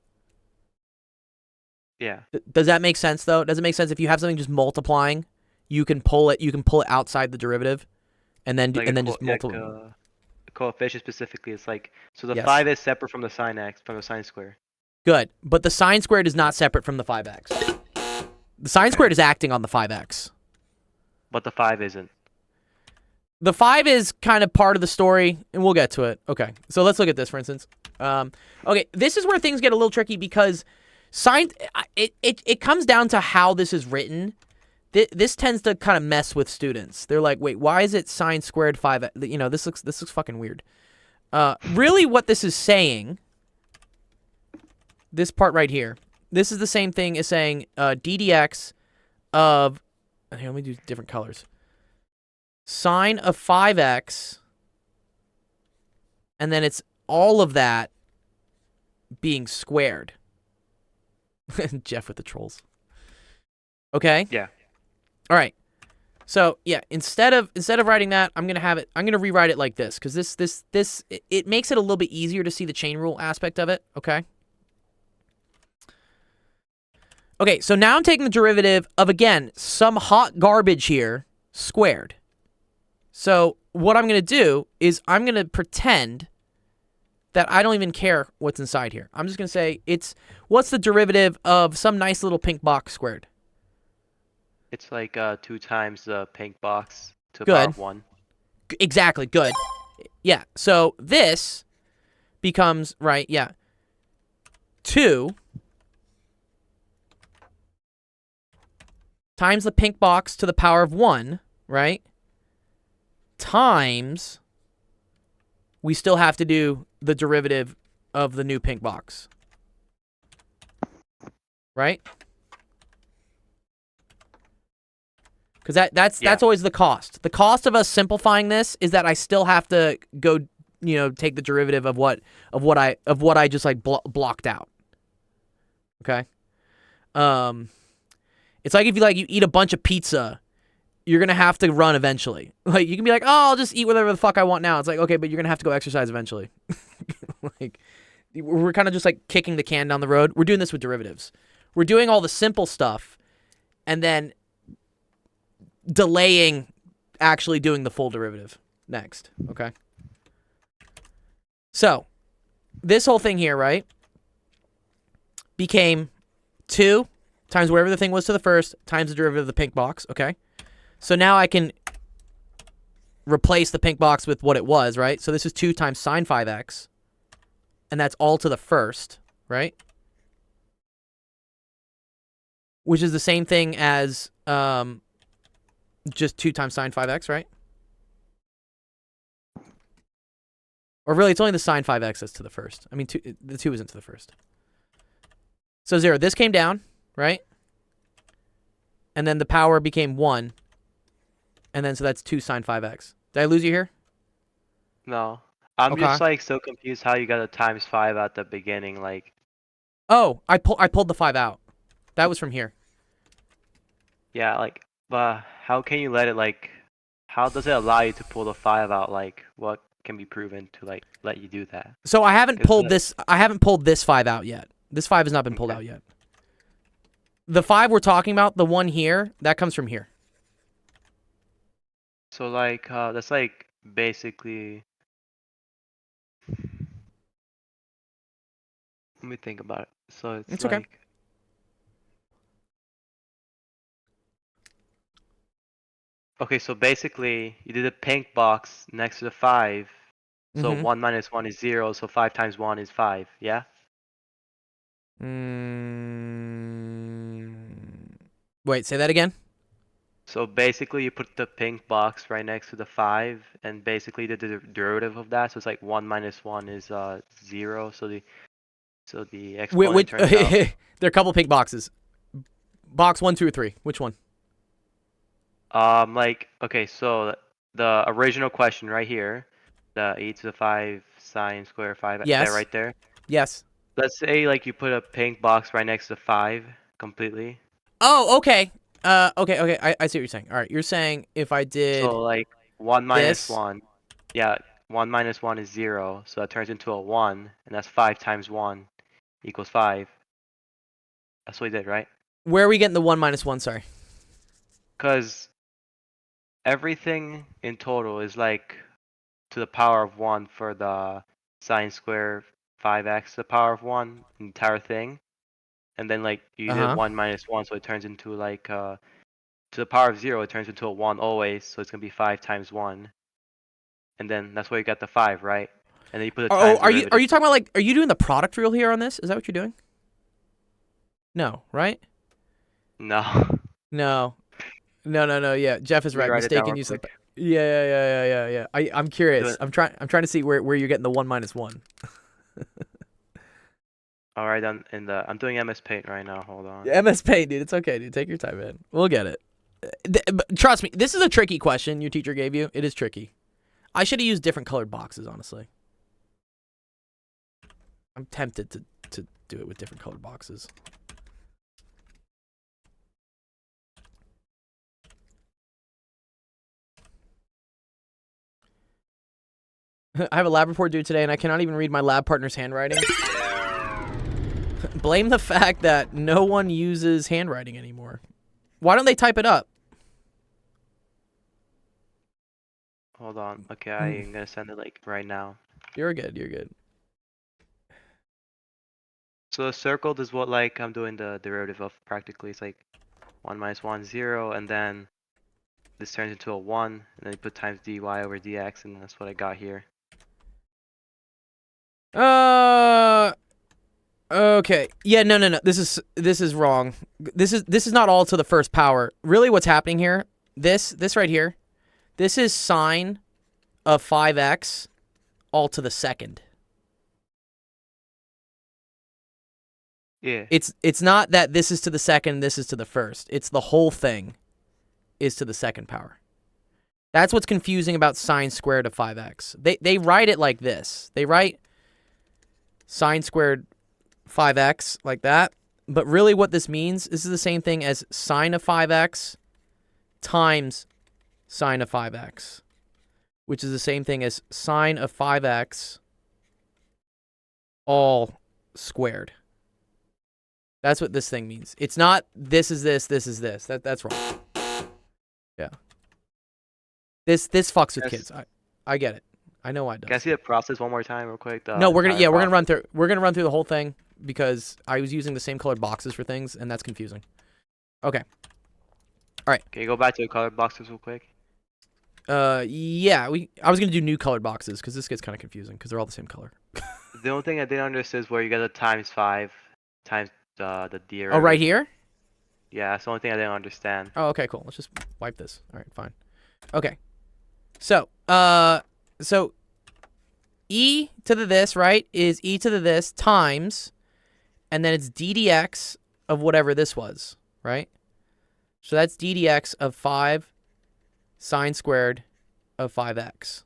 Yeah. Does that make sense though? Does it make sense if you have something just multiplying, you can pull it outside the derivative, and then Like just multiply. Coefficient specifically, it's like so the Yes. 5 is separate from the sine x from the sine square. Good, but the sine squared is not separate from the 5x. The sine squared is acting on the 5x. But the 5 isn't. The 5 is kind of part of the story, and we'll get to it. Okay, so let's look at this, for instance. Okay, this is where things get a little tricky because it comes down to how this is written. This tends to kind of mess with students. They're like, wait, why is it sine squared 5? You know, this looks fucking weird. Really, what this is saying, this part right here, this is the same thing as saying d dx of. Here, let me do different colors. Sine of 5x, and then it's all of that being squared. Jeff with the trolls. Okay? Yeah. All right. So, yeah, instead of writing that, I'm going to rewrite it like this cuz it makes it a little bit easier to see the chain rule aspect of it, okay? Okay, so now I'm taking the derivative of, again, some hot garbage here, squared. So what I'm going to do is I'm going to pretend that I don't even care what's inside here. I'm just going to say what's the derivative of some nice little pink box squared? It's like 2 times the pink box to the Good. power of 1. Exactly, good. Yeah, so this becomes, right, yeah, 2 times the pink box to the power of 1, right? Times, we still have to do the derivative of the new pink box. Right? Because that's always the cost. The cost of us simplifying this is that I still have to go, take the derivative of what I just like blocked out. Okay? It's like if you eat a bunch of pizza, you're going to have to run eventually. Like, you can be like, oh, I'll just eat whatever the fuck I want now. It's like, okay, but you're going to have to go exercise eventually. Like, we're kind of just like kicking the can down the road. We're doing this with derivatives. We're doing all the simple stuff and then delaying actually doing the full derivative next, okay? So, this whole thing here, right, became 2 times whatever the thing was to the first times the derivative of the pink box, okay? So now I can replace the pink box with what it was, right? So this is 2 times sine 5x, and that's all to the first, right? Which is the same thing as just 2 times sine 5x, right? Or really, it's only the sine 5x that's to the first. I mean, the 2 isn't to the first. So 0. This came down, right? And then the power became 1. And then so that's 2 sine 5x. Did I lose you here? No. I'm Okay. just like so confused how you got a times 5 at the beginning, like. Oh, I pulled the 5 out. That was from here. Yeah, like, but how can you let it, like, how does it allow you to pull the 5 out? Like, what can be proven to, like, let you do that? So I haven't Isn't pulled it- this. I haven't pulled this 5 out yet. This 5 has not been pulled Okay. out yet. The 5 we're talking about, the one here, that comes from here. So, like, that's, like, basically. Let me think about it. So, It's like. okay. Okay, so basically, you did a pink box next to the 5. So Mhm. 1 minus 1 is 0, so 5 times 1 is 5, yeah? Wait, say that again? So basically, you put the pink box right next to the 5, and basically the derivative of that. So it's like 1 minus 1 is 0. So the exponent turns out. There are a couple pink boxes. Box 1, 2, or 3. Which one? Like, okay, so the original question right here, the e to the 5 sine square 5, Yes. that right there. Yes. Let's say like you put a pink box right next to 5 completely. Oh, okay. Okay. I see what you're saying. All right, you're saying if I did So like 1 minus this- 1. Yeah, 1 minus 1 is 0, so that turns into a 1, and that's 5 times 1 equals 5. That's what we did, right? where are we getting the 1 minus 1? Sorry. Because everything in total is like to the power of 1 for the sine square 5x to the power of 1 entire thing. And then like you Uh-huh. did 1 minus 1, so it turns into like to the power of 0, it turns into a 1 always, so it's gonna be 5 times 1. And then that's where you got the 5, right? And then you put the times Are you derivative. talking about like are you doing the product rule here on this? Is that what you're doing? No, right? No. No. Yeah, Jeff is Let me right. write it down Mistaken real use of quick. Yeah. I'm curious. it. I'm trying to see where you're getting the 1 minus 1. All right, I'm doing MS Paint right now. Hold on. Yeah, MS Paint, dude. It's okay, dude. Take your time, man. We'll get it. But trust me, this is a tricky question your teacher gave you. It is tricky. I should have used different colored boxes, honestly. I'm tempted to do it with different colored boxes. I have a lab report due today, and I cannot even read my lab partner's handwriting. Blame the fact that no one uses handwriting anymore. Why don't they type it up? Hold on. Okay, I'm gonna send it like right now. You're good. So circled is what like I'm doing the derivative of practically. It's like 1 minus 1, 0, and then this turns into a 1, and then you put times dy over dx, and that's what I got here. Okay. Yeah, no. This is wrong. This is not all to the first power. Really what's happening here, this right here, this is sine of 5x all to the second. Yeah. It's not that this is to the second, this is to the first. It's the whole thing is to the second power. That's what's confusing about sine squared of 5x. They write it like this. They write sine squared 5x like that. But really what this means, this is the same thing as sine of 5x times sine of 5x, which is the same thing as sine of 5x all squared. That's what this thing means. It's not this is this is this. That's wrong. Yeah. This fucks with Yes. kids. I get it. I know I Can I don't. see the process one more time real quick? No, we're gonna entire process. run through the whole thing because I was using the same colored boxes for things and that's confusing. Okay. Can you go back to the colored boxes real quick? Yeah, I was gonna do new colored boxes because this gets kind of confusing because they're all the same color. The only thing I didn't understand is where you get the times 5 times the derivative. Oh, right here? Yeah, that's the only thing I didn't understand. Oh, okay, cool. Let's just wipe this. All right, fine. Okay. So, e to the this, right, is e to the this times, and then it's ddx of whatever this was, right? So that's ddx of 5 sine squared of 5x.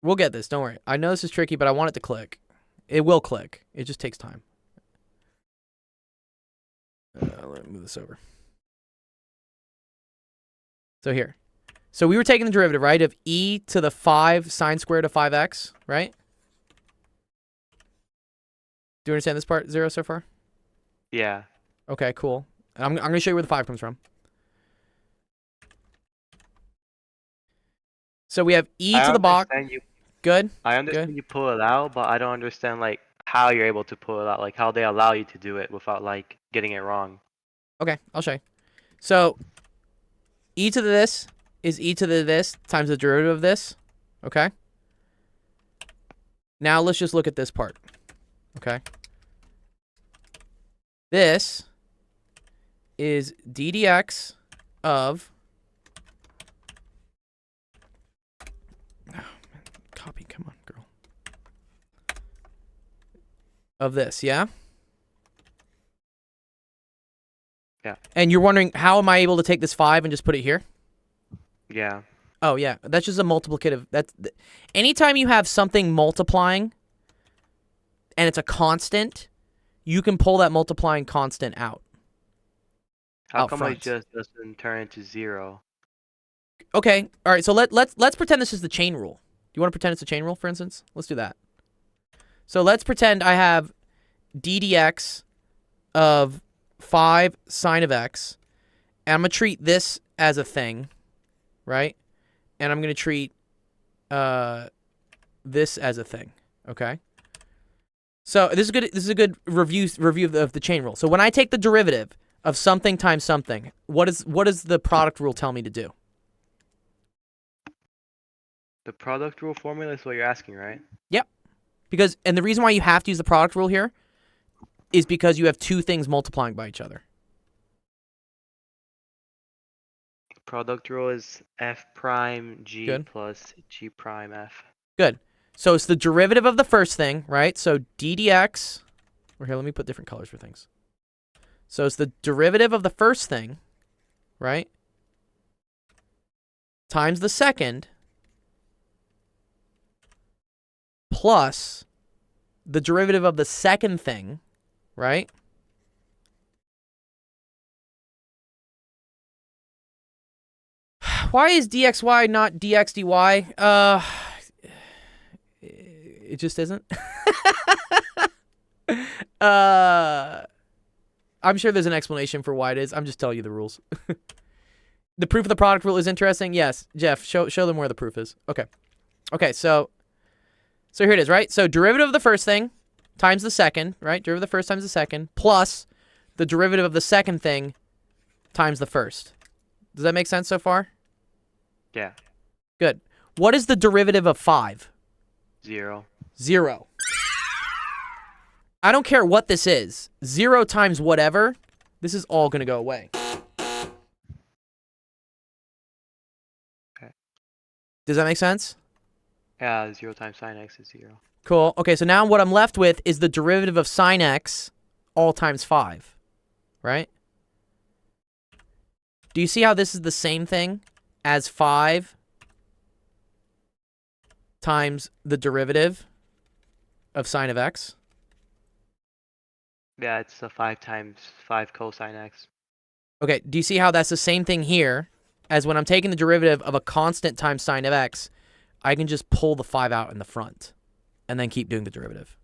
We'll get this. Don't worry. I know this is tricky, but I want it to click. It will click. It just takes time. Let me move this over. So here. So we were taking the derivative, right, of e to the 5 sine squared of 5x, right? Do you understand this part, Zero, so far? Yeah. Okay, cool. I'm going to show you where the 5 comes from. So we have e to the box. Good. I understand you pull it out, but I don't understand like how you're able to pull it out, like how they allow you to do it without like getting it wrong. Okay, I'll show you. So e to the this is e to the this times the derivative of this. Okay. Now let's just look at this part. Okay. This is ddx of copy, come on, girl. Of this, yeah? Yeah. And you're wondering, how am I able to take this 5 and just put it here? Yeah. Oh, yeah. That's just a multiplicative. Anytime you have something multiplying and it's a constant, you can pull that multiplying constant out. How out come front. it just doesn't turn into 0? Okay. All right. So let's pretend this is the chain rule. Do you want to pretend it's a chain rule, for instance? Let's do that. So let's pretend I have d dx of 5 sine of x, and I'm going to treat this as a thing, right? And I'm going to treat this as a thing, okay? So this is good. This is a good review of the chain rule. So when I take the derivative of something times something, what does the product rule tell me to do? The product rule formula is what you're asking, right? Yep. And the reason why you have to use the product rule here is because you have two things multiplying by each other. Product rule is f prime g Good. plus g prime f. Good. So it's the derivative of the first thing, right? So d dx, or here, let me put different colors for things. So it's the derivative of the first thing, right? Times the second, plus the derivative of the second thing, right? Why is dxy not dx dy? It just isn't. I'm sure there's an explanation for why it is. I'm just telling you the rules. The proof of the product rule is interesting. Yes, Jeff, show them where the proof is. Okay. Okay, so here it is, right? So derivative of the first thing times the second, right? Derivative of the first times the second, plus the derivative of the second thing times the first. Does that make sense so far? Yeah. Good. What is the derivative of 5? 0. 0. I don't care what this is. 0 times whatever, this is all going to go away. Okay. Does that make sense? Yeah, 0 times sine x is 0. Cool. Okay, so now what I'm left with is the derivative of sine x all times 5, right? Do you see how this is the same thing as 5 times the derivative of sine of x? Yeah, it's a 5 times 5 cosine x. Okay, do you see how that's the same thing here as when I'm taking the derivative of a constant times sine of x, I can just pull the 5 out in the front and then keep doing the derivative.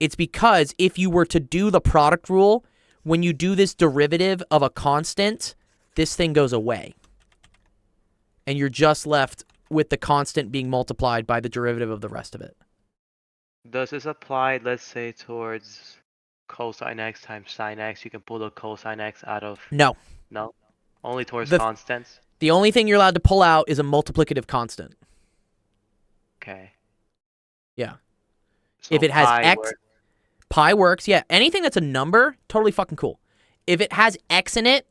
It's because if you were to do the product rule, when you do this derivative of a constant, this thing goes away. And you're just left with the constant being multiplied by the derivative of the rest of it. Does this apply, let's say, towards cosine x times sine x? You can pull the cosine x out of... No. No? Only towards The- constants? The only thing you're allowed to pull out is a multiplicative constant. Okay. Yeah. So If it has pi x, works. pi works. Yeah, anything that's a number, totally fucking cool. If it has x in it,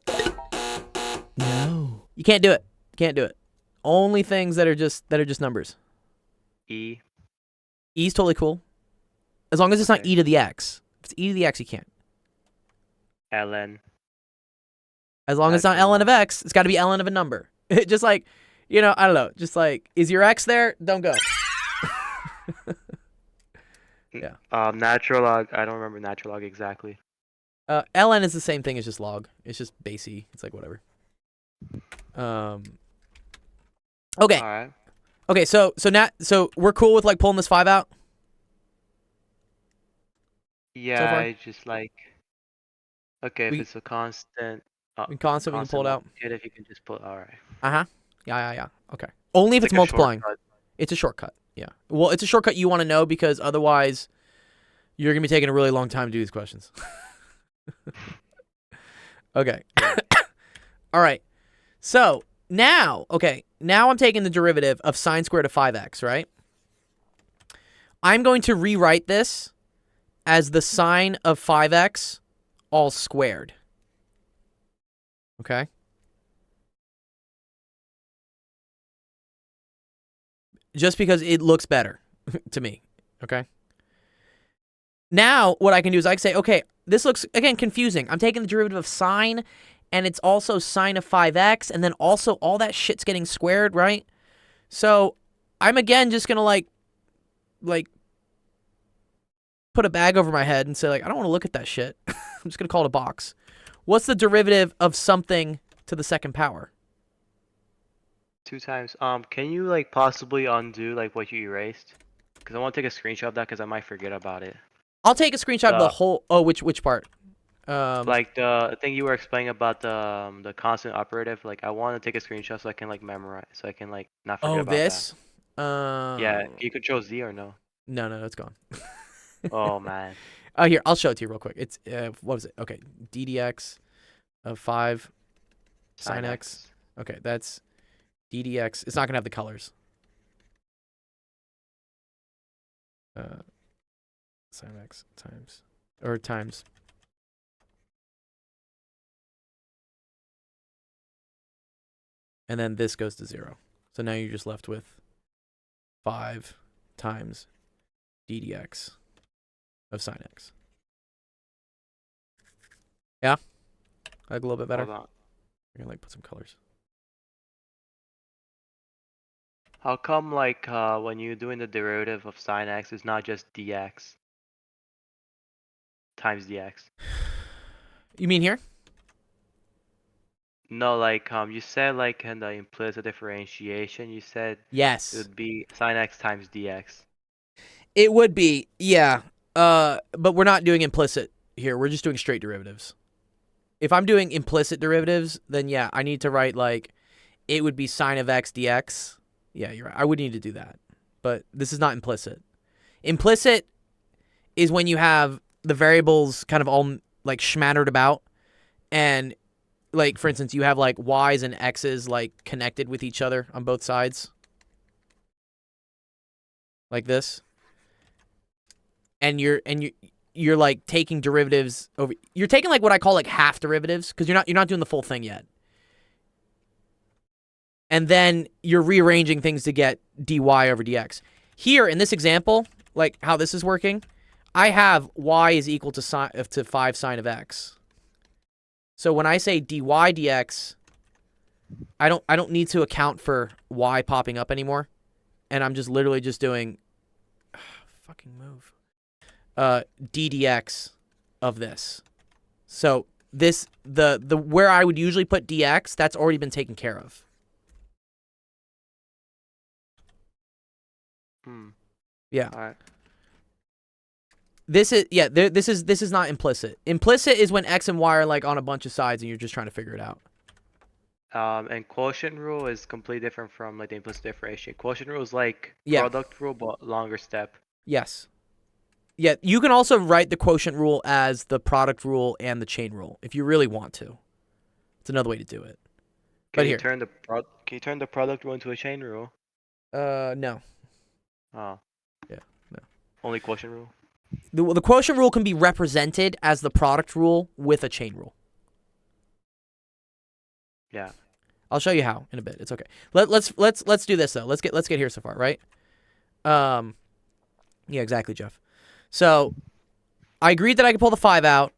no, you can't do it. Can't do it. Only things that are just numbers. E. E's totally cool, as long as it's not Okay. e to the x. If it's e to the x, you can't. ln. As long as it's not That's ln of x, it's got to be ln of a number. Just like, I don't know. Just like, is your x there? Don't go. Yeah. Natural log. I don't remember natural log exactly. Ln is the same thing as just log. It's just base e. It's like whatever. Okay. All right. Okay. So we're cool with like pulling this 5 out. Yeah, far? I just like... Okay, We- if it's a constant... Constant, we can pull it out. If you can just pull... Alright. Yeah. Okay. Only if it's Like a multiplying. shortcut. It's a shortcut. Yeah. Well, it's a shortcut you want to know because otherwise you're going to be taking a really long time to do these questions. Okay. All right. So now I'm taking the derivative of sine squared of 5x, right? I'm going to rewrite this as the sine of 5x all squared. Okay? Just because it looks better to me, okay? Now, what I can do is I can say, okay, this looks, again, confusing. I'm taking the derivative of sine, and it's also sine of 5x, and then also all that shit's getting squared, right? So I'm again just gonna like put a bag over my head and say like I don't want to look at that shit. I'm just gonna call it a box. What's the derivative of something to the second power? 2 times. Can you like possibly undo like what you erased? Because I want to take a screenshot of that because I might forget about it. I'll take a screenshot of the whole. Oh, which part? Like the thing you were explaining about the constant operative. Like I want to take a screenshot so I can like memorize, so I can like not forget about this. that. Yeah, you control Z or no? No, it's gone. Oh man. Oh, here, I'll show it to you real quick. It's what was it? Okay, ddx of 5 sine x. Okay, that's ddx. It's not gonna have the colors. Sine x times. And then this goes to 0. So now you're just left with 5 times ddx of sine x. Yeah? Like a little bit better? Hold on. We're gonna like put some colors. How come like when you're doing the derivative of sine x, it's not just dx times dx? You mean here? No, like you said like in the implicit differentiation, you said it Yes. would be sine x times dx. It would be, yeah. But we're not doing implicit here. We're just doing straight derivatives. If I'm doing implicit derivatives, then yeah, I need to write like it would be sine of x dx. Yeah, you're right. I would need to do that. But this is not implicit. Implicit is when you have the variables kind of all like schmattered about, and like for instance, you have like y's and x's like connected with each other on both sides. Like this. And you're like taking derivatives over. You're taking like what I call like half derivatives because you're not doing the full thing yet. And then you're rearranging things to get dy over dx. Here in this example, like how this is working, I have y is equal to 5 sine of x. So when I say dy dx, I don't need to account for y popping up anymore, and I'm just literally just doing fucking move. ddx of this. So this the where I would usually put dx, that's already been taken care of. Yeah. All right. This is not implicit. Implicit is when x and y are like on a bunch of sides and you're just trying to figure it out. And quotient rule is completely different from like the implicit differentiation. Quotient rule is like Yeah. product rule but longer step. Yes. Yeah, you can also write the quotient rule as the product rule and the chain rule if you really want to. It's another way to do it. Can you turn the product rule into a chain rule? No. Oh. Yeah, no. Only quotient rule? The quotient rule can be represented as the product rule with a chain rule. Yeah. I'll show you how in a bit. It's okay. Let's do this though. Let's get here so far, right? Yeah, exactly, Jeff. So I agreed that I could pull the 5 out,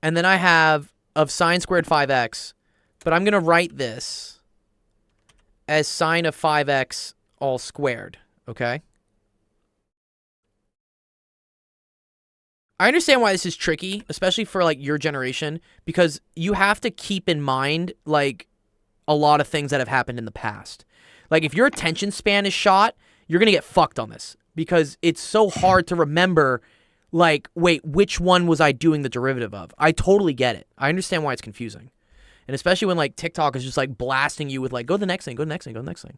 and then I have of sine squared 5x, but I'm gonna write this as sine of 5x all squared. Okay. I understand why this is tricky, especially for like your generation, because you have to keep in mind like a lot of things that have happened in the past. Like if your attention span is shot, you're going to get fucked on this because it's so hard to remember like, wait, which one was I doing the derivative of? I totally get it. I understand why it's confusing. And especially when like TikTok is just like blasting you with like, go to the next thing, go to the next thing, go to the next thing.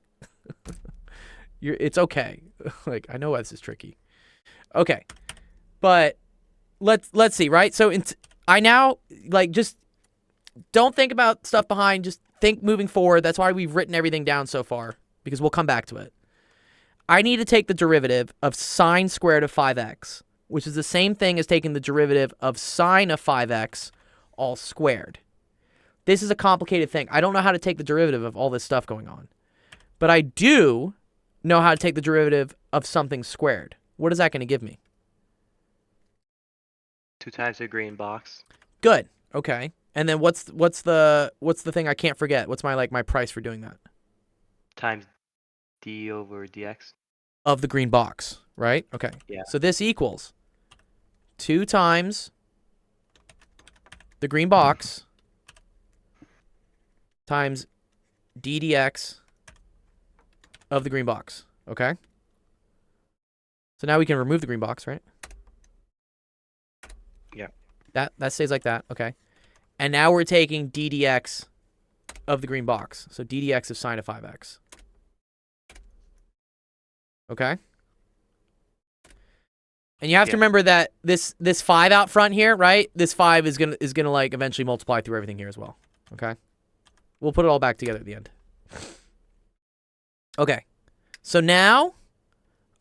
It's okay. Like, I know why this is tricky. Okay. But let's see, right? So I now like just don't think about stuff behind, just think moving forward. That's why we've written everything down so far, because we'll come back to it. I need to take the derivative of sine squared of 5x, which is the same thing as taking the derivative of sine of 5x all squared. This is a complicated thing. I don't know how to take the derivative of all this stuff going on. But I do know how to take the derivative of something squared. What is that going to give me? 2 times the green box. Good. Okay. And then what's the thing I can't forget? What's my price for doing that? Times d over dx. Of the green box, right? Okay. Yeah. So this equals 2 times the green box times d dx of the green box. Okay. So now we can remove the green box, right? Yeah. That stays like that. Okay. And now we're taking d dx of the green box. So d dx of sine of 5x. Okay. And you have to remember that this 5 out front here, right? This 5 is gonna like eventually multiply through everything here as well. Okay. We'll put it all back together at the end. Okay. So now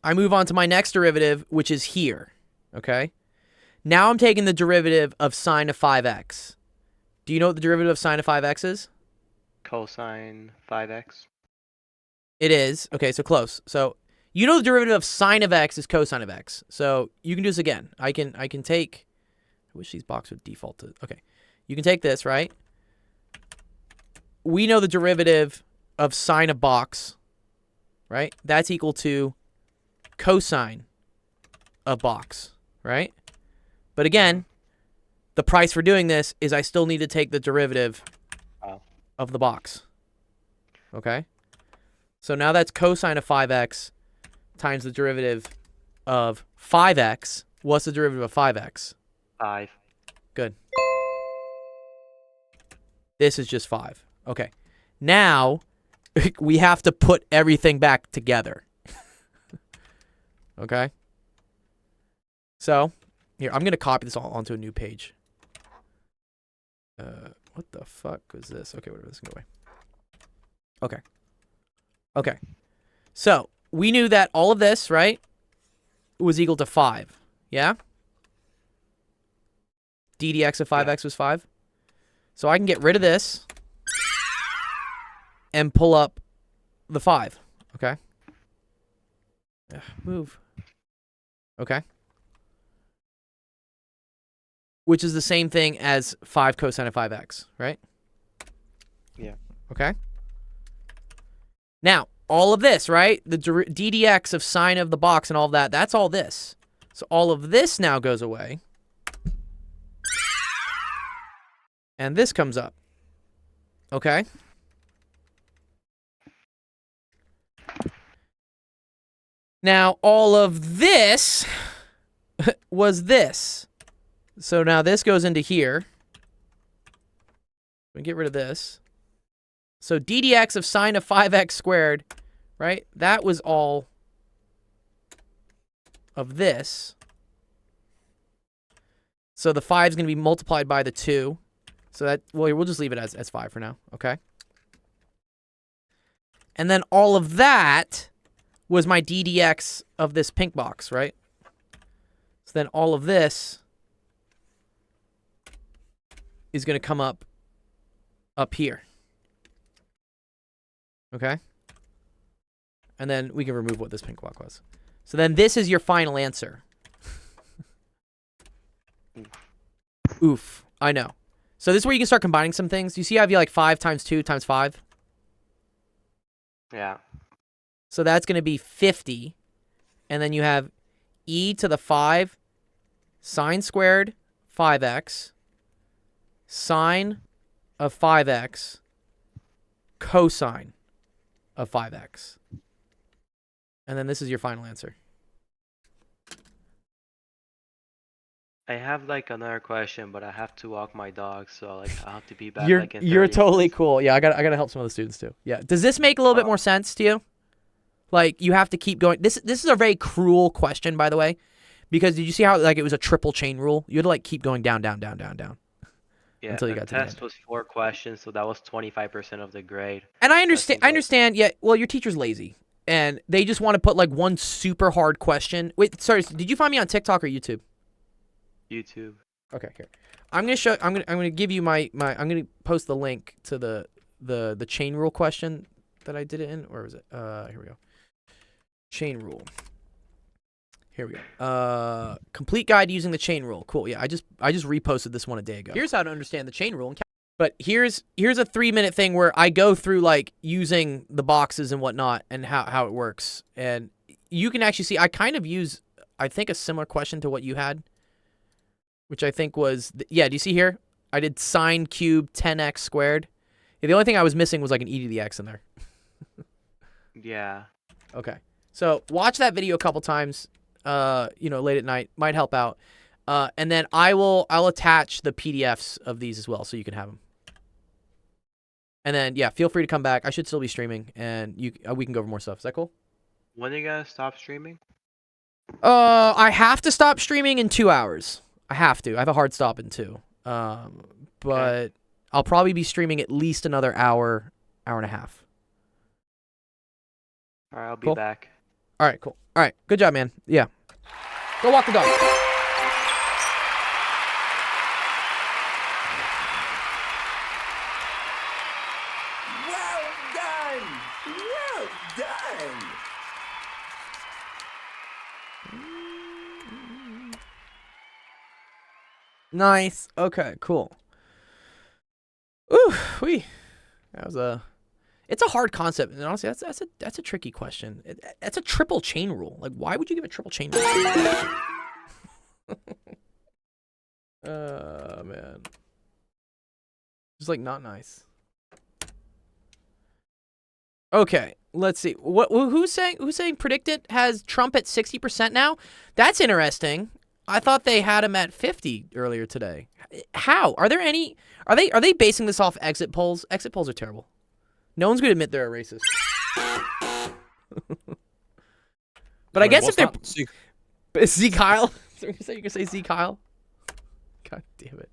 I move on to my next derivative, which is here. Okay. Now I'm taking the derivative of sine of 5x. Do you know what the derivative of sine of 5x is? Cosine 5x. It is. Okay, so close. So you know the derivative of sine of x is cosine of x. So you can do this again. I can take, I wish these boxes would default to, okay. You can take this, right? We know the derivative of sine of box, right? That's equal to cosine of box, right? But again, the price for doing this is I still need to take the derivative of the box. Okay? So now that's cosine of 5x times the derivative of 5x. What's the derivative of 5x? 5. Good. This is just 5. Okay. Now, we have to put everything back together. Okay? So, here, I'm going to copy this all onto a new page. What the fuck was this? Okay, whatever, this can go away. Okay. Okay. So, we knew that all of this, right, was equal to 5. Yeah? d dx of 5x was 5. So I can get rid of this and pull up the 5. Okay? Move. Okay. Which is the same thing as 5 cosine of 5x, right? Yeah. Okay? Now, all of this, right? The d dx of sine of the box and all of that, that's all this. So all of this now goes away. And this comes up. Okay? Now, all of this was this. So now this goes into here. We get rid of this. So d dx of sine of 5x squared, right? That was all of this. So the 5 is going to be multiplied by the 2. So that, well, we'll just leave it as 5 for now, okay? And then all of that was my d dx of this pink box, right? So then all of this is going to come up here. Okay? And then we can remove what this pink block was. So then this is your final answer. Oof. I know. So this is where you can start combining some things. Do you see how I have like 5 times 2 times 5? Yeah. So that's going to be 50. And then you have e to the 5 sine squared 5x sine of 5x cosine of 5x. And then this is your final answer. I have like another question, but I have to walk my dog, so like I'll have to be back You're like in you're 30 totally minutes. cool. Yeah, I gotta help some other students too. Yeah. Does this make a little bit more sense to you? Like you have to keep going. This is a very cruel question, by the way, because did you see how like it was a triple chain rule? You had to like keep going down, down, down, down, down. Yeah, Until you the got to the test end. was 4 questions, so that was 25% of the grade. And I seems like- understand. Yeah. Well, your teacher's lazy, and they just want to put like one super hard question. Wait, sorry. Did you find me on TikTok or YouTube? YouTube. Okay, here. I'm gonna give you my I'm gonna post the link to the chain rule question that I did it in. Where was it? Here we go. Chain rule. Here we go. Complete guide using the chain rule. Cool. Yeah, I just reposted this one a day ago. Here's how to understand the chain rule. But here's a 3-minute thing where I go through like using the boxes and whatnot and how it works. And you can actually see I kind of use, I think, a similar question to what you had, which I think was, yeah, do you see here? I did sine cube 10x squared. Yeah, the only thing I was missing was like an e to the x in there. Yeah. Okay. So watch that video a couple times, late at night. Might help out. And then I'll attach the PDFs of these as well so you can have them. And then, yeah, feel free to come back. I should still be streaming, and we can go over more stuff. Is that cool? When are you gonna stop streaming? I have to stop streaming in 2 hours. I have to. I have a hard stop in 2. But I'll probably be streaming at least another hour and a half. All right, I'll be Cool. back. All right, cool. All right, good job, man. Yeah. Go walk the dog. Well done! Well done! Nice. Okay, cool. Ooh, that was it's a hard concept, and honestly, that's a tricky question. That's a triple chain rule. Like, why would you give a triple chain rule? Man, just like not nice. Okay, let's see. Who's saying Predict has Trump at 60% now? That's interesting. I thought they had him at 50 earlier today. How? Are they basing this off exit polls? Exit polls are terrible. No one's going to admit they're a racist. But I guess if they're Z Kyle, so you can say Z Kyle. God damn it.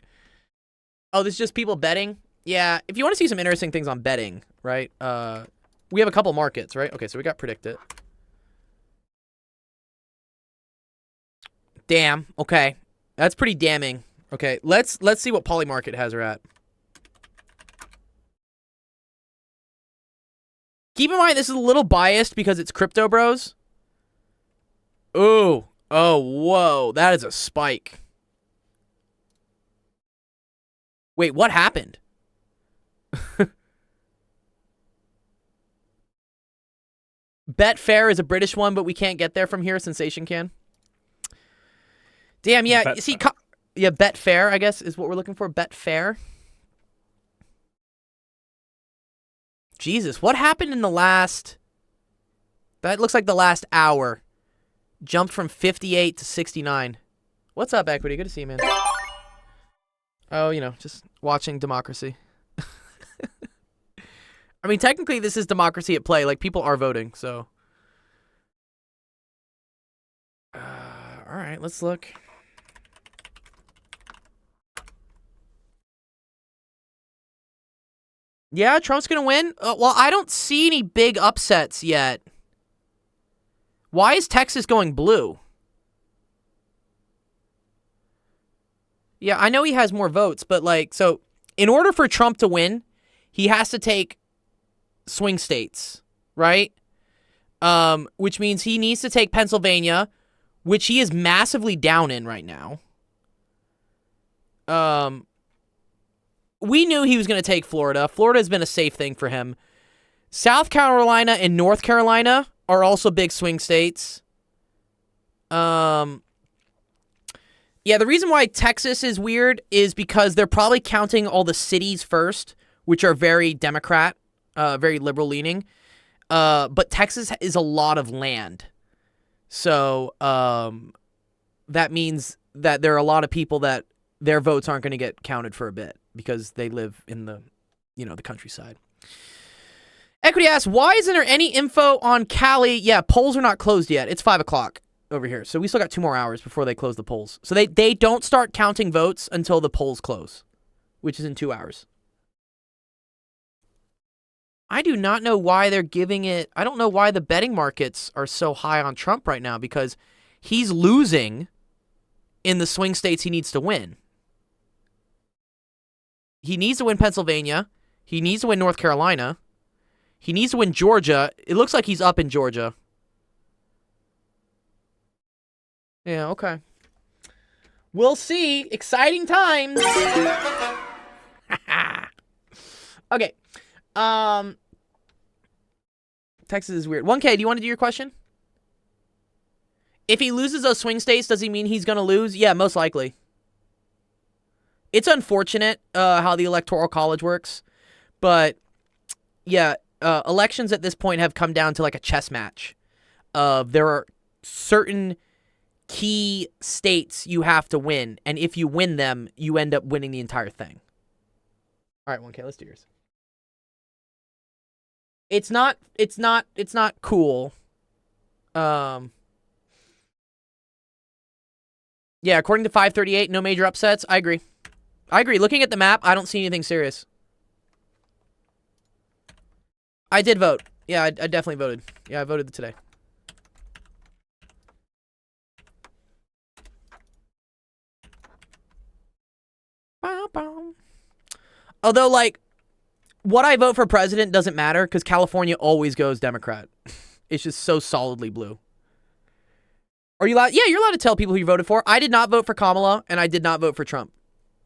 Oh, this is just people betting. Yeah, if you want to see some interesting things on betting, right? We have a couple markets, right? Okay, so we got Predict It. Damn. Okay, that's pretty damning. Okay, let's see what Polymarket has her at. Keep in mind this is a little biased because it's Crypto Bros. Ooh. Oh, whoa. That is a spike. Wait, what happened? Betfair is a British one, but we can't get there from here. Sensation can. Damn, yeah. See, yeah, Betfair, I guess, is what we're looking for. Betfair. Jesus, what happened in the last... That looks like the last hour. Jumped from 58 to 69. What's up, Equity? Good to see you, man. Oh, just watching democracy. I mean, technically, this is democracy at play. Like, people are voting, so... all right, let's look. Yeah, Trump's going to win? Well, I don't see any big upsets yet. Why is Texas going blue? Yeah, I know he has more votes, but so in order for Trump to win, he has to take swing states, right? Which means he needs to take Pennsylvania, which he is massively down in right now. We knew he was going to take Florida. Florida has been a safe thing for him. South Carolina and North Carolina are also big swing states. Yeah, the reason why Texas is weird is because they're probably counting all the cities first, which are very Democrat, very liberal-leaning. But Texas is a lot of land. So that means that there are a lot of people that their votes aren't going to get counted for a bit because they live in the, the countryside. Equity asks, why isn't there any info on Cali? Yeah, polls are not closed yet. It's 5 o'clock over here. So we still got 2 more hours before they close the polls. So they don't start counting votes until the polls close, which is in 2 hours. I do not know why they're giving it. I don't know why the betting markets are so high on Trump right now because he's losing in the swing states he needs to win. He needs to win Pennsylvania. He needs to win North Carolina. He needs to win Georgia. It looks like he's up in Georgia. Yeah, okay. We'll see. Exciting times. Okay. Texas is weird. 1K, do you want to do your question? If he loses those swing states, does he mean he's going to lose? Yeah, most likely. It's unfortunate how the Electoral College works. But, yeah, elections at this point have come down to like a chess match. There are certain key states you have to win. And if you win them, you end up winning the entire thing. All right, 1K, let's do yours. It's not cool. Yeah, according to 538, no major upsets. I agree. Looking at the map, I don't see anything serious. I did vote. Yeah, I definitely voted. Yeah, I voted today. Although, like, what I vote for president doesn't matter because California always goes Democrat. It's just so solidly blue. Are you allowed? Yeah, you're allowed to tell people who you voted for. I did not vote for Kamala, and I did not vote for Trump.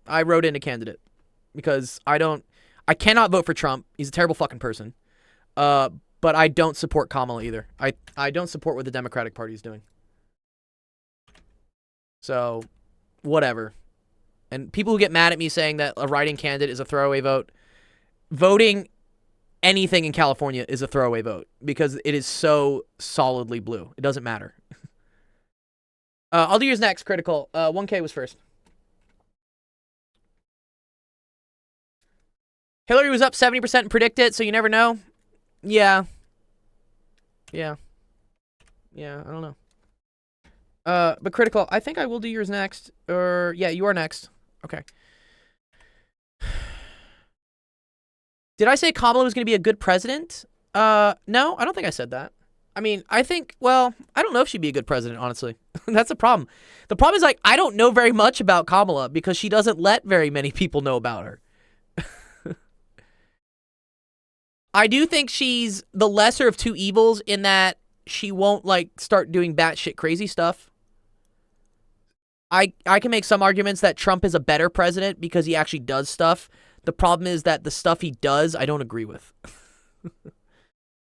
I wrote in a candidate because I cannot vote for Trump. He's a terrible fucking person. But I don't support Kamala either. I don't support what the Democratic Party is doing. So, whatever. And people who get mad at me saying that a write-in candidate is a throwaway vote, voting anything in California is a throwaway vote because it is so solidly blue. It doesn't matter. I'll do yours next, Critical. 1K was first. Hillary was up 70% predicted, so you never know. Yeah. I don't know. But Critical, I think I will do yours next. Or, yeah, you are next. Okay. Did I say Kamala was going to be a good president? No, I don't think I said that. I mean, I think, well, I don't know if she'd be a good president, honestly. That's the problem. The problem is, like, I don't know very much about Kamala because she doesn't let very many people know about her. I do think she's the lesser of two evils in that she won't, like, start doing batshit crazy stuff. I can make some arguments that Trump is a better president because he actually does stuff. The problem is that the stuff he does, I don't agree with.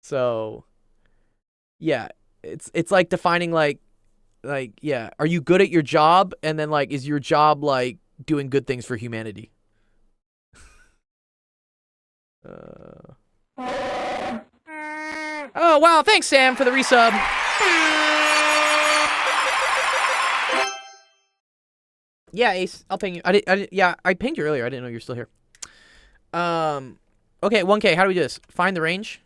So, yeah, it's like defining like, yeah, are you good at your job? And then, like, is your job, like, doing good things for humanity? Oh, wow, thanks, Sam, for the resub. Yeah, Ace, I'll ping you. I pinged you earlier. I didn't know you were still here. Okay, 1K, how do we do this? Find the range.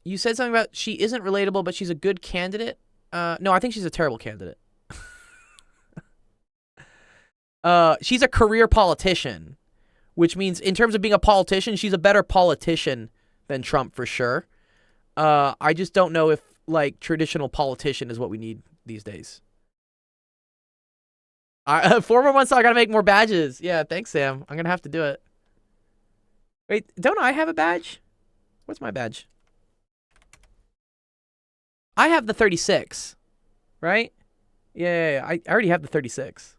You said something about she isn't relatable, but she's a good candidate. No, I think she's a terrible candidate. She's a career politician, which means in terms of being a politician, she's a better politician than Trump for sure. I just don't know if, like, traditional politician is what we need these days. 4 more months, so I gotta make more badges. Yeah, thanks, Sam. I'm gonna have to do it. Wait, don't I have a badge? What's my badge? I have the 36, right? Yeah. I already have the 36.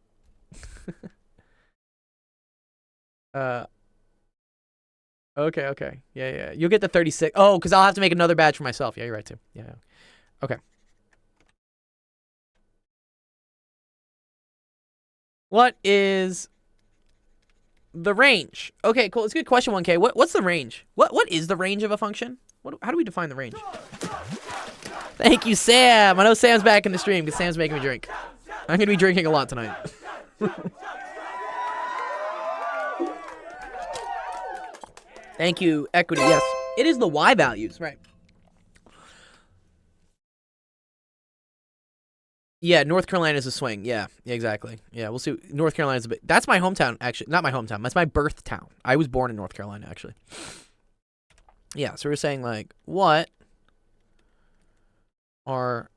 Okay. Yeah. You'll get the 36. Oh, because I'll have to make another badge for myself. Yeah, you're right, too. Yeah. Okay. What is the range? Okay, cool. It's a good question, 1K. What's the range? What is the range of a function? How do we define the range? Thank you, Sam. I know Sam's back in the stream because Sam's making me drink. I'm going to be drinking a lot tonight. Thank you, Equity. Yes, it is the Y values, right? Yeah, North Carolina is a swing. Yeah, exactly. Yeah, we'll see. North Carolina's a bit. That's my hometown, actually. Not my hometown. That's my birth town. I was born in North Carolina, actually. Yeah, so we're saying, like, what are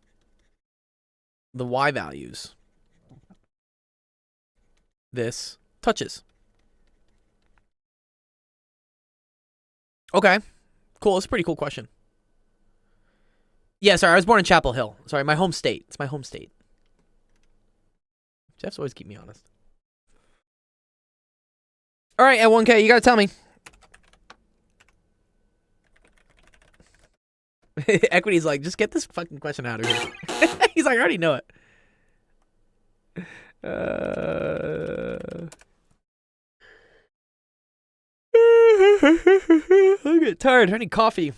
the Y values this touches? Okay, cool. It's a pretty cool question. Yeah, sorry, I was born in Chapel Hill. Sorry, my home state. It's my home state. Jeff's always keep me honest. All right, at 1K, you gotta tell me. Equity's like, just get this fucking question out of here. He's like, I already know it. I get tired. I need coffee.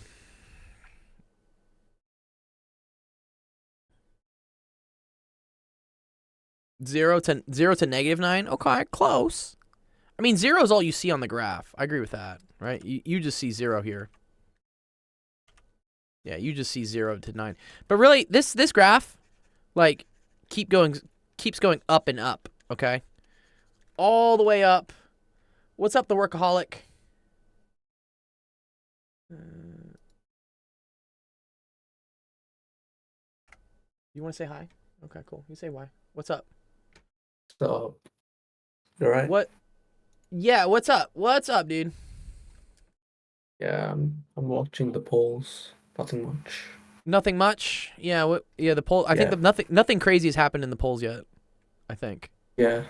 Zero to -9. Okay, close. I mean, 0 is all you see on the graph. I agree with that, right? You just see 0 here. Yeah, you just see 0 to 9. But really, this graph, like, keeps going up and up. Okay, all the way up. What's up, the workaholic? You want to say hi? Okay, cool. You say why. What's up? So, you alright? What? Yeah, what's up? What's up, dude? Yeah, I'm watching the polls. Nothing much. Nothing much. Yeah, yeah, the poll. I think nothing crazy has happened in the polls yet. I think. Yeah.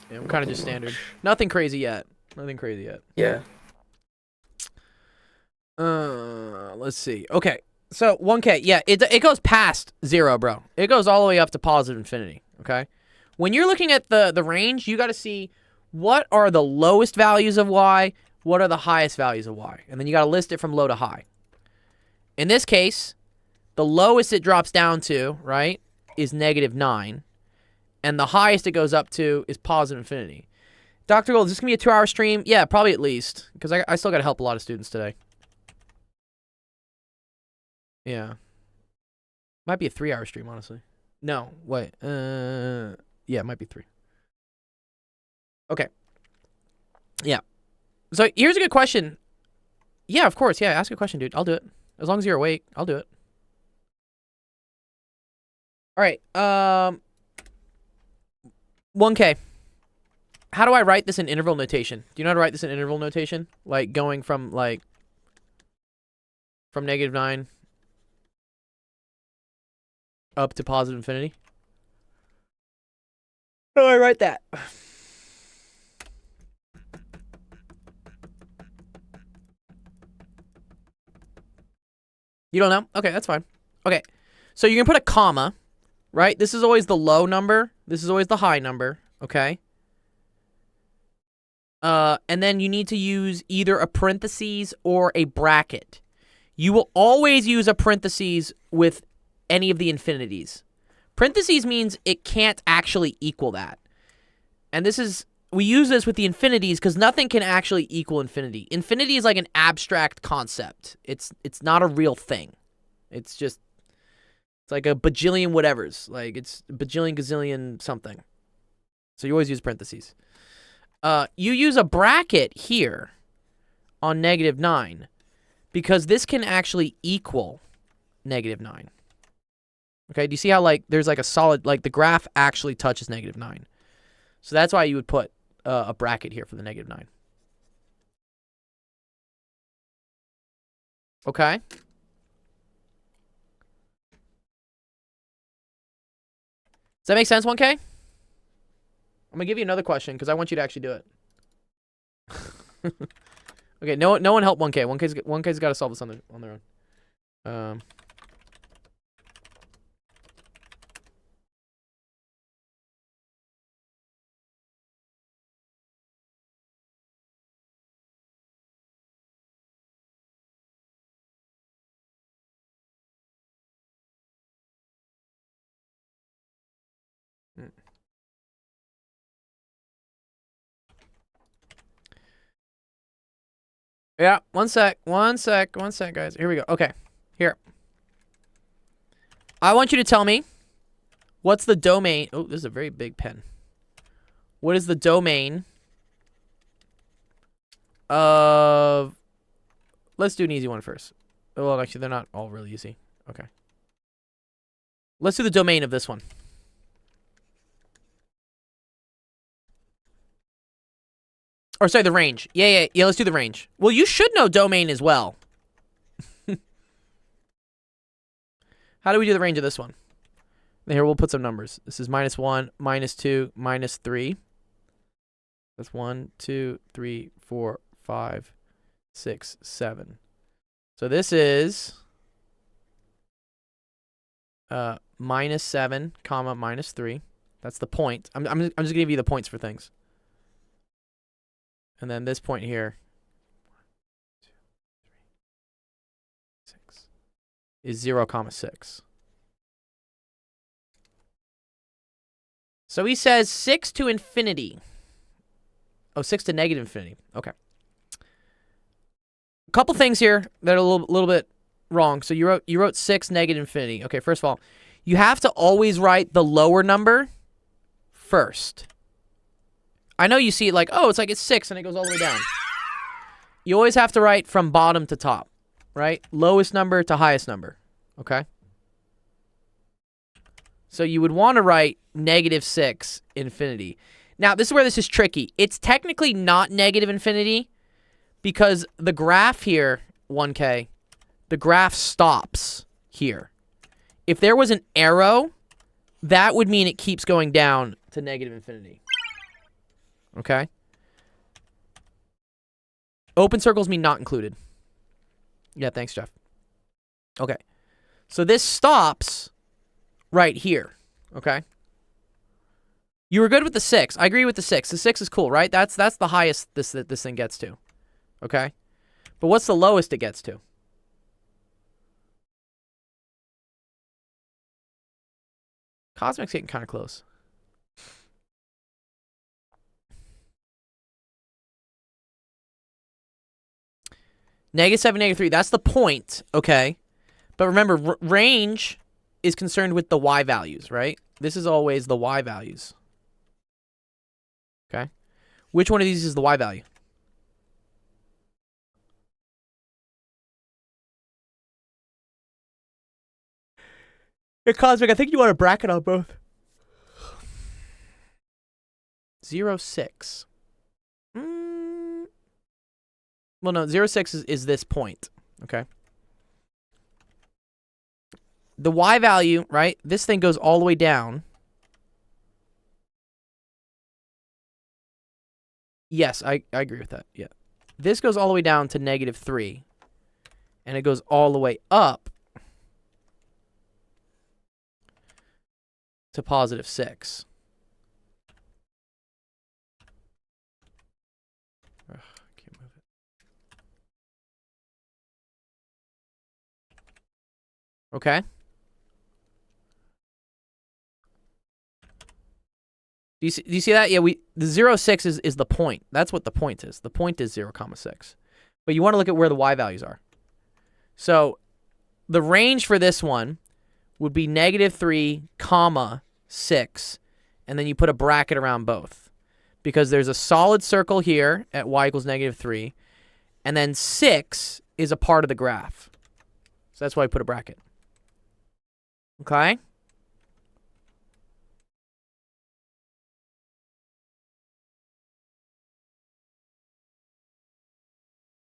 Yeah, we're kind of just Nothing standard. much. Nothing crazy yet. Nothing crazy yet. Yeah. Let's see. Okay, so 1K. Yeah, it goes past 0, bro. It goes all the way up to positive infinity. Okay, when you're looking at the range, you got to see what are the lowest values of y, what are the highest values of y, and then you got to list it from low to high. In this case, the lowest it drops down to, right, is -9, and the highest it goes up to is positive infinity. Dr. Gold, is this gonna be a 2-hour stream? Yeah, probably at least, because I still got to help a lot of students today. Yeah. Might be a 3-hour stream, honestly. No, wait. Yeah, it might be 3. Okay. Yeah. So here's a good question. Yeah, of course. Yeah, ask a question, dude. I'll do it. As long as you're awake, I'll do it. All right. 1K. How do I write this in interval notation? Do you know how to write this in interval notation? Like going from -9 up to positive infinity? How do I write that? You don't know? Okay, that's fine. Okay, so you're going to put a comma, right? This is always the low number. This is always the high number, okay? And then you need to use either a parentheses or a bracket. You will always use a parentheses with any of the infinities. Parentheses means it can't actually equal that. And we use this with the infinities because nothing can actually equal infinity. Infinity is like an abstract concept. It's not a real thing. It's like a bajillion whatevers. Like it's bajillion gazillion something. So you always use parentheses. You use a bracket here on -9 because this can actually equal -9. Okay, do you see how like there's like a solid, like the graph actually touches -9. So that's why you would put a bracket here for the -9. Okay. Does that make sense, 1K? I'm gonna give you another question because I want you to actually do it. Okay, no one help 1K. 1K's got to solve this on their own. Yeah, one sec, guys. Here we go. Okay, here. I want you to tell me what's the domain. Oh, this is a very big pen. What is the domain of... Let's do an easy one first. Well, actually, they're not all really easy. Okay. Let's do the domain of this one. Or sorry, the range. Yeah, let's do the range. Well, you should know domain as well. How do we do the range of this one? Here, we'll put some numbers. This is -1, -2, -3. That's 1, 2, 3, 4, 5, 6, 7. So this is minus 7, comma, minus 3. That's the point. I'm just going to give you the points for things. And then this point here, 1, 2, 3, 6, is 0, comma 6. So he says 6 to infinity. Oh, 6 to negative infinity. Okay. A couple things here that are a little bit wrong. So you wrote 6 negative infinity. Okay, first of all, you have to always write the lower number first. I know you see it like, oh, it's 6 and it goes all the way down. You always have to write from bottom to top, right? Lowest number to highest number, okay? So you would want to write negative 6 infinity. Now, this is where this is tricky. It's technically not negative infinity because the graph here, 1K, the graph stops here. If there was an arrow, that would mean it keeps going down to negative infinity. Okay? Open circles mean not included. Yeah, thanks, Jeff. Okay. So this stops right here. Okay? You were good with the 6. I agree with the 6. The 6 is cool, right? That's the highest this thing gets to. Okay? But what's the lowest it gets to? Cosmic's getting kind of close. -7, -3. That's the point, okay? But remember, range is concerned with the y values, right? This is always the y values. Okay? Which one of these is the y value? Hey, Cosmic, I think you want a bracket on both. 0, 6. Well, no, 0, 6 is this point, okay? The y value, right? This thing goes all the way down. Yes, I agree with that, yeah. This goes all the way down to -3. And it goes all the way up to +6. Ugh, can't move it. Okay. Do you see that? Yeah, the 0, 6 is the point. That's what the point is. The point is 0, 6. But you want to look at where the y values are. So the range for this one would be -3, 6, and then you put a bracket around both. Because there's a solid circle here at y equals -3, and then 6 is a part of the graph. So that's why I put a bracket. Okay?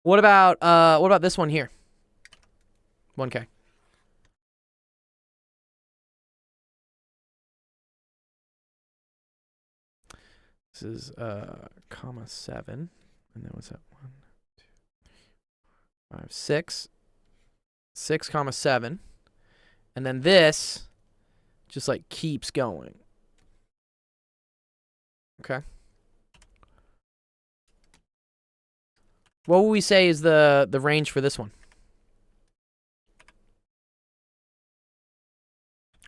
What about this one here? 1K. This is -7, and then what's that? 1, 2, 5, 6, 6, 7, and then this just like keeps going. Okay. What would we say is the range for this one?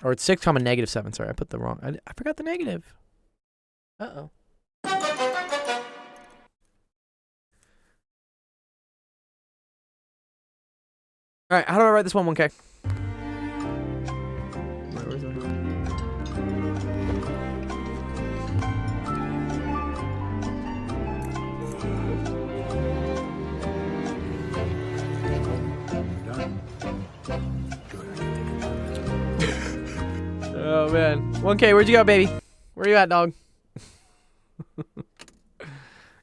Or it's 6, -7. Sorry, I put the wrong. I forgot the negative. Uh-oh. All right, how do I write this one, 1K? Where is it? Oh, man. 1K, where'd you go, baby? Where you at, dog?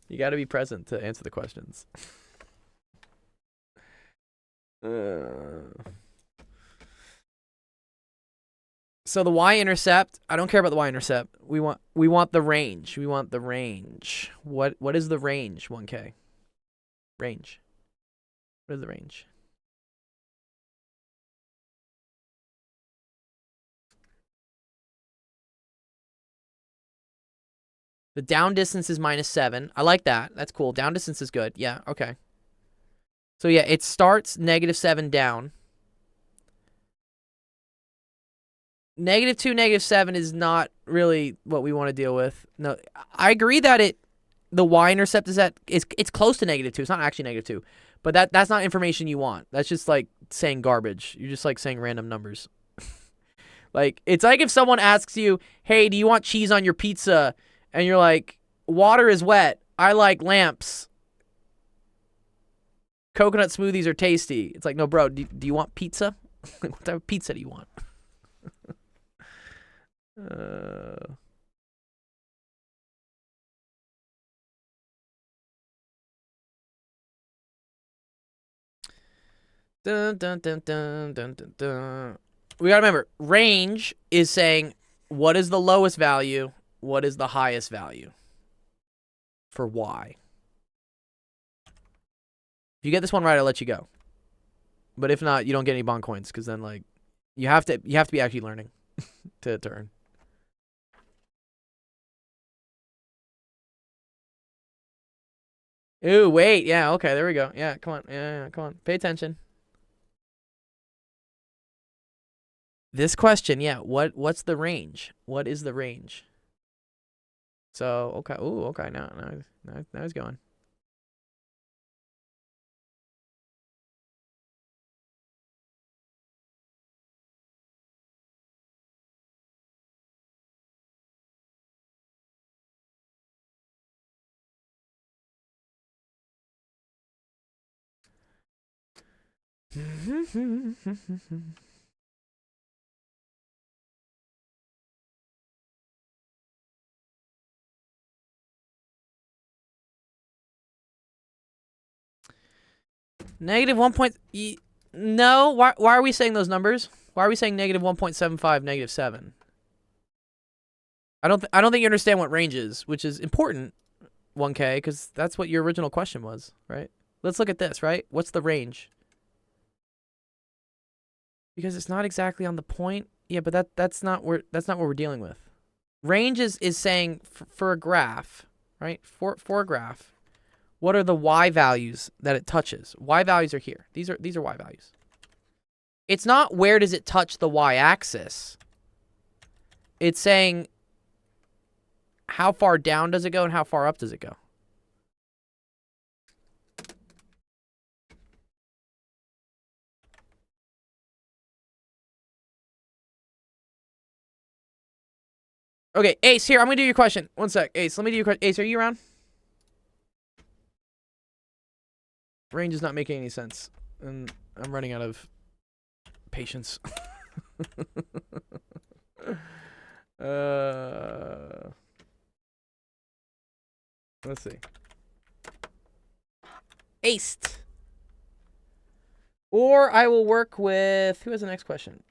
You got to be present to answer the questions. So the y-intercept, I don't care about the y-intercept. We want the range. We want the range. What is the range, 1K? Range. What is the range? The down distance is -7. I like that. That's cool. Down distance is good. Yeah, okay. So yeah, it starts -7 down. -2, -7 is not really what we want to deal with. No, I agree that the y-intercept it's close to -2. It's not actually -2, but that's not information you want. That's just like saying garbage. You're just like saying random numbers. Like it's like if someone asks you, "Hey, do you want cheese on your pizza?" and you're like, "Water is wet. I like lamps. Coconut smoothies are tasty." It's like, no, bro. Do you want pizza? What type of pizza do you want? Dun, dun, dun, dun, dun, dun, dun. We gotta remember, range is saying what is the lowest value, what is the highest value for y. If you get this one right, I'll let you go. But if not, you don't get any bond coins, because then like you have to be actually learning to earn. Ooh, wait, yeah, okay, there we go. Yeah, come on, yeah, come on, pay attention. This question, yeah, what's the range? What is the range? So, okay, ooh, okay, now he's going. -1. No, why are we saying those numbers? Why are we saying -1.75, -7? I don't think you understand what range is, which is important, 1K, because that's what your original question was, right? Let's look at this, right? What's the range? Because it's not exactly on the point. Yeah, but that's not what we're dealing with. Range is saying for a graph, right? For a graph, what are the y values that it touches? Y values are here. These are y values. It's not where does it touch the y-axis. It's saying how far down does it go and how far up does it go. Okay, Ace, here, I'm going to do your question. One sec. Ace, let me do your question. Ace, are you around? Range is not making any sense. And I'm running out of patience. Let's see. Aced. Or I will work with... Who has the next question?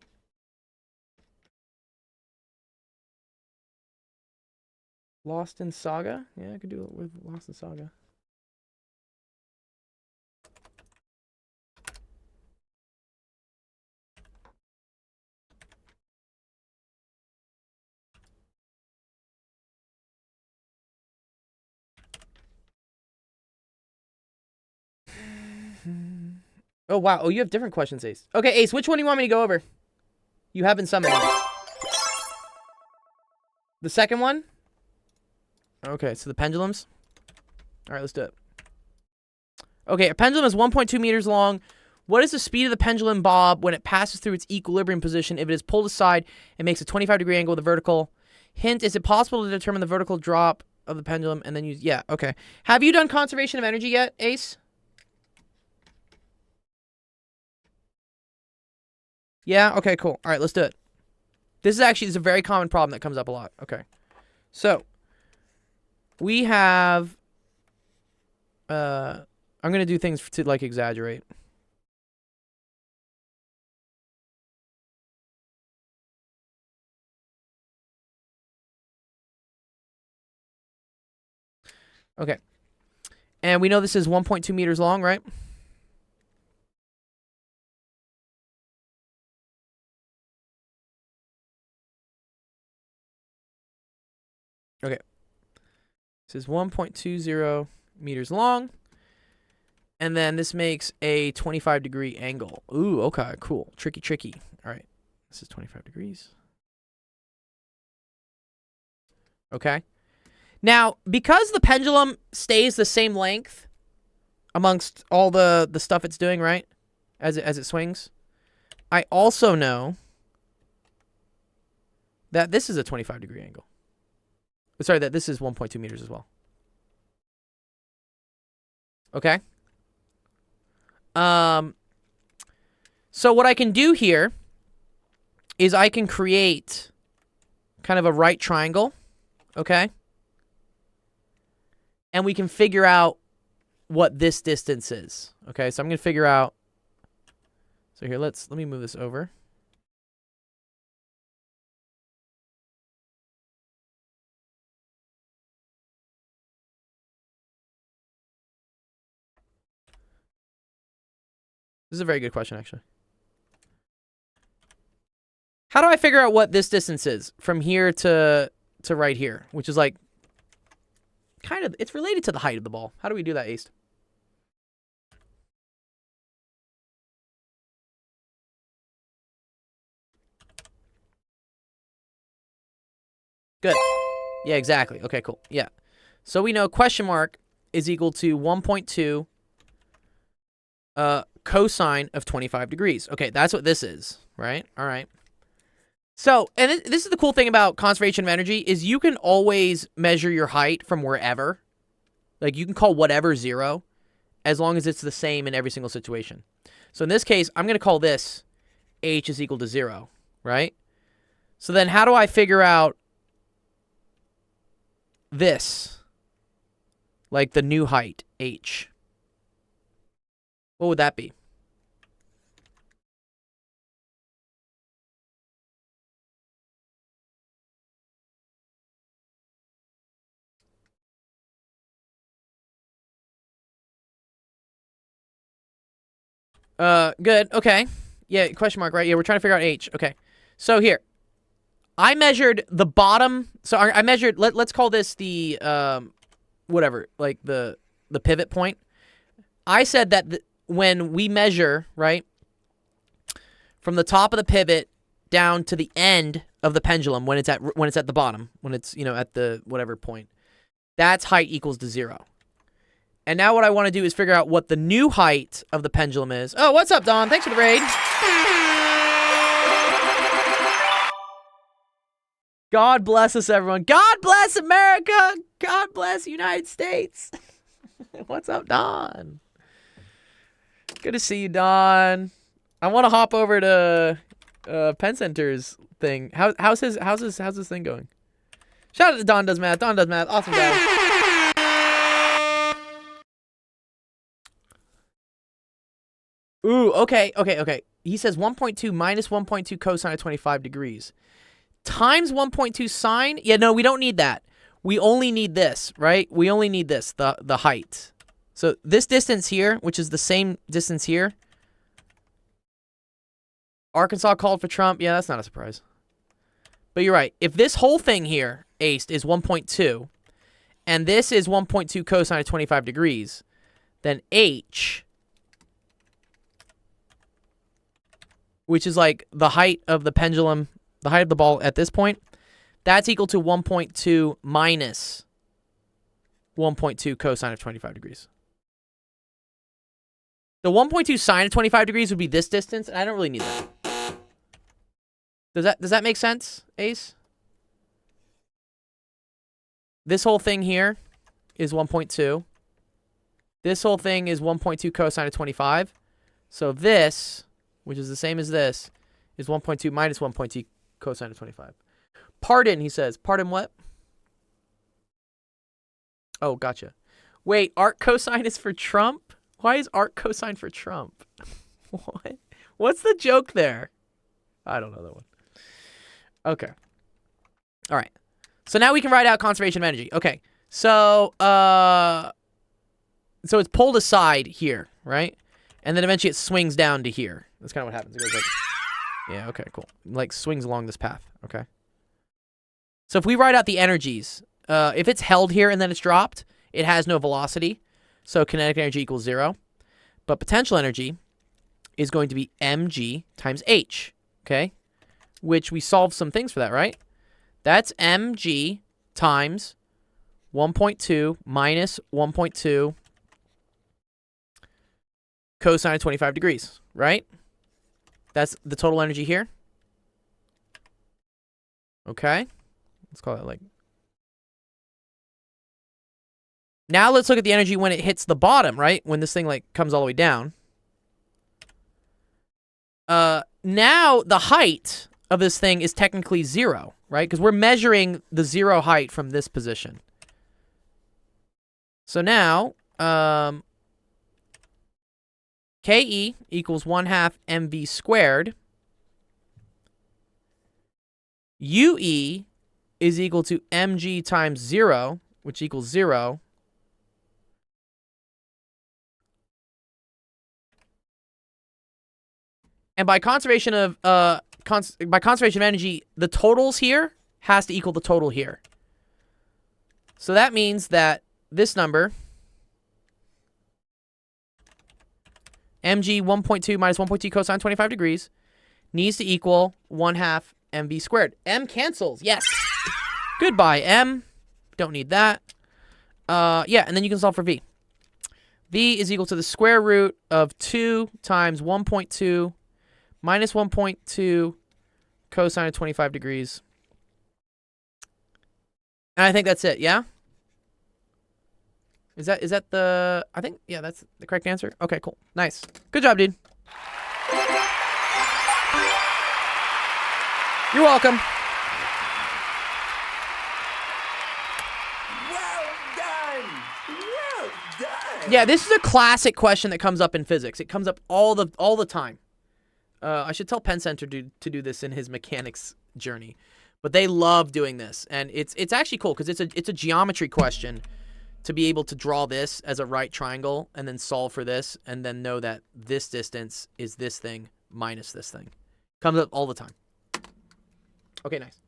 Lost in Saga? Yeah, I could do it with Lost in Saga. Oh, wow. Oh, you have different questions, Ace. Okay, Ace, which one do you want me to go over? You haven't summoned it. The second one? Okay, so the pendulums. All right, let's do it. Okay, a pendulum is 1.2 meters long. What is the speed of the pendulum bob when it passes through its equilibrium position if it is pulled aside and makes a 25-degree angle with the vertical? Hint, is it possible to determine the vertical drop of the pendulum and then use... Yeah, okay. Have you done conservation of energy yet, Ace? Yeah? Okay, cool. All right, let's do it. This is a very common problem that comes up a lot. Okay. So, we have... I'm going to do things to, like, exaggerate. Okay. And we know this is 1.2 meters long, right? Okay. This is 1.20 meters long. And then this makes a 25-degree angle. Ooh, okay, cool. Tricky, tricky. All right. This is 25 degrees. Okay. Now, because the pendulum stays the same length amongst all the stuff it's doing, right? As it swings, I also know that this is a 25-degree angle. Sorry, that this is 1.2 meters as well. Okay. So what I can do here is I can create kind of a right triangle, okay? And we can figure out what this distance is. Okay, so I'm going to figure out. So here, let me move this over. This is a very good question, actually. How do I figure out what this distance is from here to right here, which is like kind of, it's related to the height of the ball. How do we do that, Ace? Good. Yeah, exactly. Okay, cool. Yeah. So we know question mark is equal to 1.2 cosine of 25 degrees. Okay, that's what this is, right? All right. So, and this is the cool thing about conservation of energy is you can always measure your height from wherever. Like, you can call whatever 0 as long as it's the same in every single situation. So in this case, I'm going to call this h is equal to 0, right? So then how do I figure out this? Like the new height, h. What would that be? Good. Okay. Yeah, question mark, right? Yeah, we're trying to figure out h. Okay. So here. I measured the bottom. So I measured, let's call this the, whatever, like the pivot point. I said that when we measure, right, from the top of the pivot down to the end of the pendulum, when it's at the bottom, when it's, you know, at the whatever point, that's height equals to 0. And now what I want to do is figure out what the new height of the pendulum is. Oh, what's up, Don? Thanks for the raid. God bless us, everyone. God bless America. God bless the United States. What's up, Don? Good to see you, Don. I want to hop over to Penn Center's thing. How's his thing going? Shout out to Don Does Math. Don Does Math. Awesome guy. Ooh, okay. He says 1.2 minus 1.2 cosine of 25 degrees. Times 1.2 sine? Yeah, no, we don't need that. We only need this, right? We only need this, the height. So this distance here, which is the same distance here. Arkansas called for Trump. Yeah, that's not a surprise. But you're right. If this whole thing here, aced, is 1.2, and this is 1.2 cosine of 25 degrees, then h, which is like the height of the pendulum, the height of the ball at this point, that's equal to 1.2 minus 1.2 cosine of 25 degrees. The 1.2 sine of 25 degrees would be this distance, and I don't really need that. Does that make sense, Ace? This whole thing here is 1.2. This whole thing is 1.2 cosine of 25. So this, which is the same as this, is 1.2 minus 1.2 cosine of 25. Pardon, he says. Pardon what? Oh, gotcha. Wait, arc cosine is for Trump? Why is arc cosine for Trump? What? What's the joke there? I don't know that one. Okay. All right. So now we can write out conservation of energy. Okay. So so it's pulled aside here, right? And then eventually it swings down to here. That's kind of what happens. It goes like, yeah, okay, cool. Like swings along this path, okay? So if we write out the energies, if it's held here and then it's dropped, it has no velocity. So kinetic energy equals 0. But potential energy is going to be mg times h, okay? Which we solved some things for that, right? That's mg times 1.2 minus 1.2 cosine of 25 degrees, right? That's the total energy here. Okay. Let's call it like... Now let's look at the energy when it hits the bottom, right? When this thing like comes all the way down. Now the height of this thing is technically 0, right? Because we're measuring the 0 height from this position. So now, Ke equals 1/2 mv squared. Ue is equal to mg times 0, which equals 0. And by conservation of energy, the totals here has to equal the total here. So that means that this number, mg 1.2 minus 1.2 cosine 25 degrees, needs to equal 1/2 mv squared. M cancels. Yes. Goodbye, M. Don't need that. Yeah, and then you can solve for v. V is equal to the square root of 2 times 1.2 minus 1.2 cosine of 25 degrees. And I think that's it, yeah? Is that the... I think, yeah, that's the correct answer. Okay, cool. Nice. Good job, dude. You're welcome. Well done! Well done! Yeah, this is a classic question that comes up in physics. It comes up all the time. I should tell Penn Center to do this in his mechanics journey, but they love doing this, and it's actually cool because it's a geometry question to be able to draw this as a right triangle and then solve for this and then know that this distance is this thing minus this thing. Comes up all the time. Okay, nice.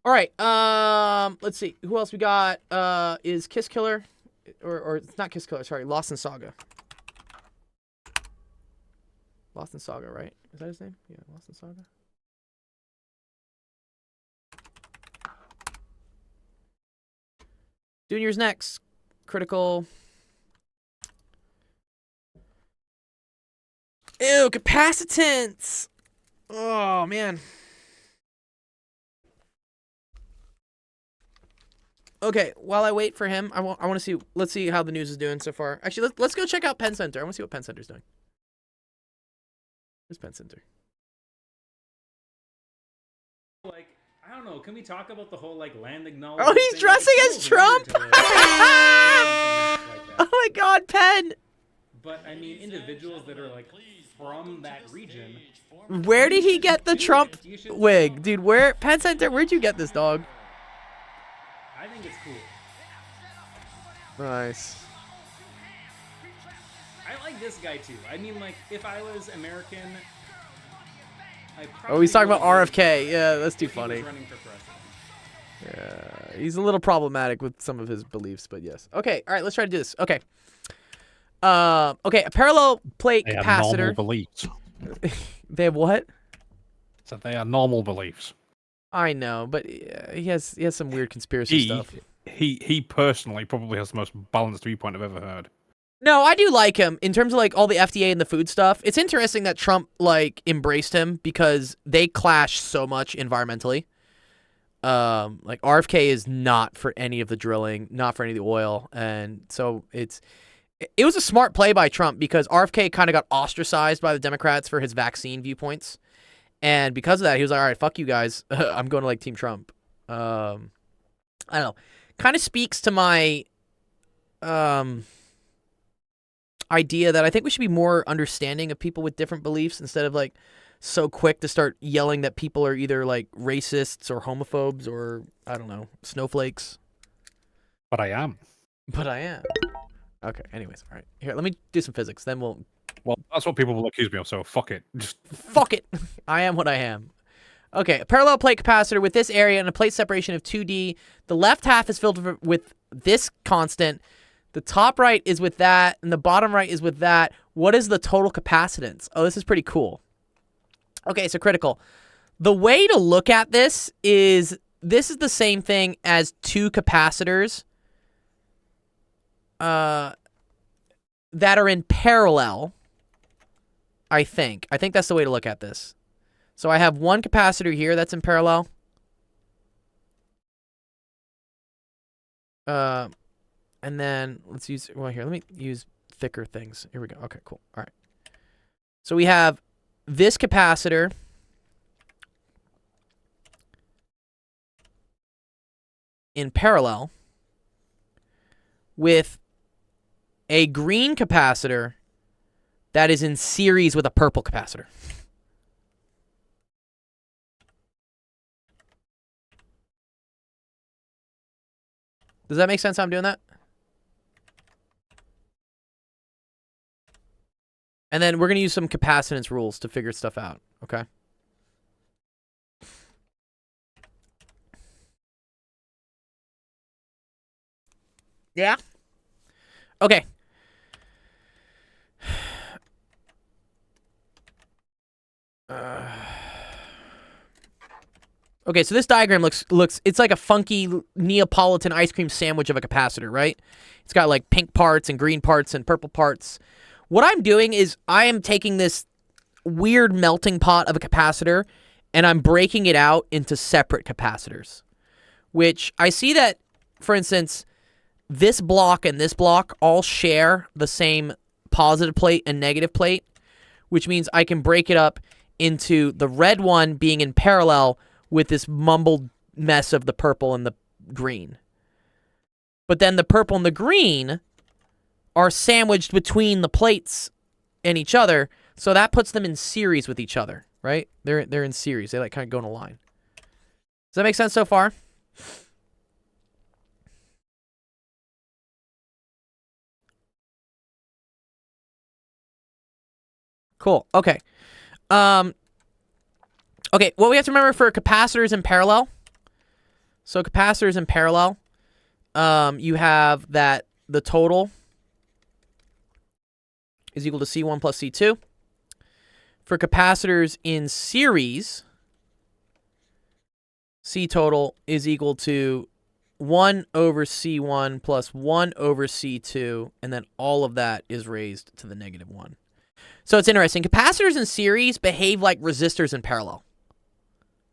All right, let's see who else we got. Is Kiss Killer or it's not Kiss Killer? Sorry, Lost in Saga. Lost in Saga, right? Is that his name? Yeah, Lost in Saga. Junior's next. Critical. Ew, capacitance! Oh, man. Okay, while I wait for him, I want to see... Let's see how the news is doing so far. Actually, let's go check out Penn Center. I want to see what Penn Center's doing. Where's Penn Center? Like, I don't know. Can we talk about the whole like land acknowledgement? Oh, he's thing? dressing Like, as it's so weird Trump! to, like, like Oh that. my god, Penn! But I mean, individuals that are like from that region. Where did he get the Trump You should wig? know. Dude, where... Penn Center, where'd you get this, dog? I think it's cool. Nice. I like this guy too. I mean, like, if I was American, I Oh, probably he's talking about would vote RFK. Yeah, that's too if he was funny. running for president. Yeah, he's a little problematic with some of his beliefs, but yes. Okay, all right, let's try to do this. Okay. Okay, a parallel plate They are normal capacitor. beliefs. They have what? So they are normal beliefs. I know, but he has some weird conspiracy stuff. He personally probably has the most balanced viewpoint I've ever heard. No, I do like him in terms of like all the FDA and the food stuff. It's interesting that Trump like embraced him because they clash so much environmentally. Like RFK is not for any of the drilling, not for any of the oil, and so it was a smart play by Trump because RFK kind of got ostracized by the Democrats for his vaccine viewpoints, and because of that, he was like, "All right, fuck you guys, I'm going to like Team Trump." I don't know, kind of speaks to my idea that I think we should be more understanding of people with different beliefs instead of like so quick to start yelling that people are either like racists or homophobes or I don't know, snowflakes. But I am. But I am. Okay, anyways, all right. Here, let me do some physics, then we'll... Well, that's what people will accuse me of, so fuck it. Just Fuck it! I am what I am. Okay, a parallel plate capacitor with this area and a plate separation of 2D. The left half is filled with this constant. The top right is with that, and the bottom right is with that. What is the total capacitance? Oh, this is pretty cool. Okay, so critical. The way to look at this is the same thing as two capacitors that are in parallel, I think. I think that's the way to look at this. So I have one capacitor here that's in parallel. And then let's use, well, here, let me use thicker things. Here we go. Okay, cool. All right. So we have this capacitor in parallel with a green capacitor that is in series with a purple capacitor. Does that make sense how I'm doing that? And then we're going to use some capacitance rules to figure stuff out, okay? Yeah? Okay. Okay, so this diagram looks it's like a funky Neapolitan ice cream sandwich of a capacitor, right? It's got like pink parts and green parts and purple parts. What I'm doing is I am taking this weird melting pot of a capacitor and I'm breaking it out into separate capacitors, which I see that, for instance, this block and this block all share the same positive plate and negative plate, which means I can break it up into the red one being in parallel with this mumbled mess of the purple and the green. But then the purple and the green are sandwiched between the plates and each other, so that puts them in series with each other, right? They're in series. They like kind of go in a line. Does that make sense so far? Cool. Okay. Okay, what we have to remember for capacitors in parallel. So capacitors in parallel, you have that the total is equal to C1 plus C2. For capacitors in series, C total is equal to 1 over C1 plus 1 over C2, and then all of that is raised to the negative 1. So it's interesting. Capacitors in series behave like resistors in parallel.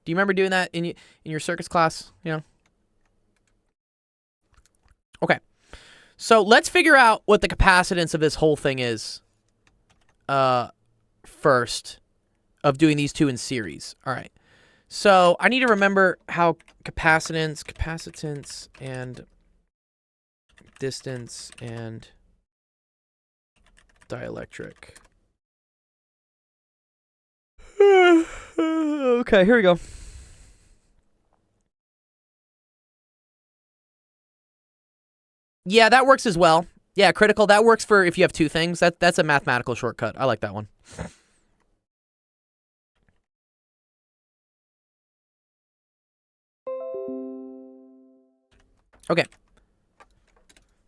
Do you remember doing that in your circuits class? Yeah. Okay. So let's figure out what the capacitance of this whole thing is first of doing these two in series. All right. So I need to remember how capacitance, and distance and dielectric. Okay, here we go. Yeah, that works as well. Yeah, critical. That works for if you have two things. That's a mathematical shortcut. I like that one. Okay.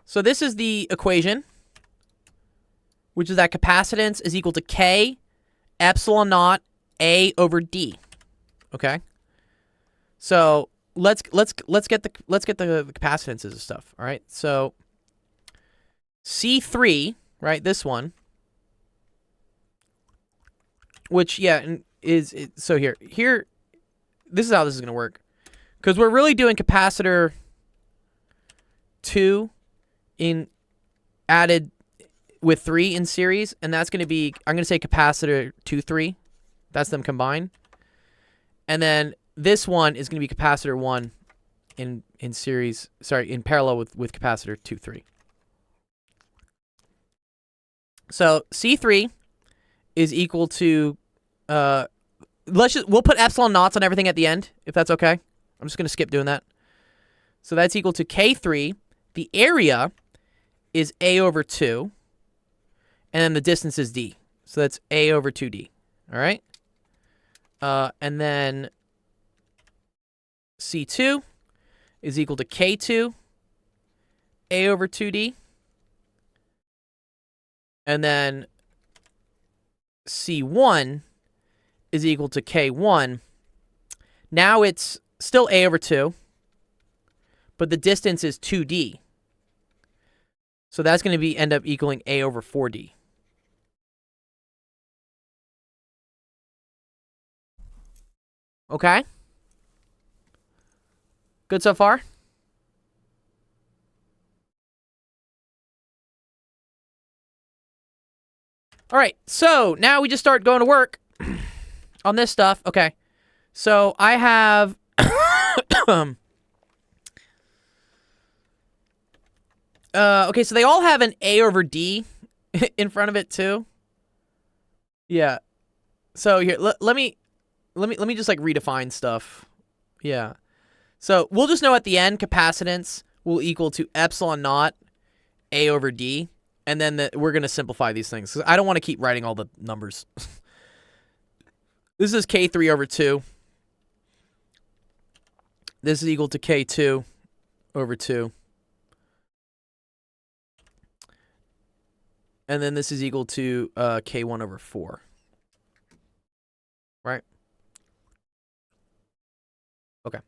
So this is the equation, which is that capacitance is equal to K epsilon naught A over D. Okay. So let's get the capacitances and stuff. All right. So C3, right? This one, which so here. This is how this is gonna work, because we're really doing capacitor 2 in added with 3 in series, and that's going to be, I'm going to say capacitor 2, 3. That's them combined. And then this one is going to be capacitor 1 in series, sorry, in parallel with capacitor 2, 3. So C3 is equal to, we'll put epsilon naughts on everything at the end, if that's okay. I'm just going to skip doing that. So that's equal to K3. The area is A over 2, and then the distance is D. So that's A over 2D, all right? And then C2 is equal to K2, A over 2D. And then C1 is equal to K1. Now it's still A over 2, but the distance is 2D. So that's going to end up equaling A over 4D. Okay? Good so far? All right, so now we just start going to work on this stuff. Okay, so I have... okay, so they all have an A over D in front of it too. Yeah. So here, let me just like redefine stuff. Yeah. So we'll just know at the end capacitance will equal to epsilon naught A over D, and then we're gonna simplify these things because I don't want to keep writing all the numbers. This is K3 over 2. This is equal to K2 over 2. And then this is equal to K1 over 4. Right? Okay.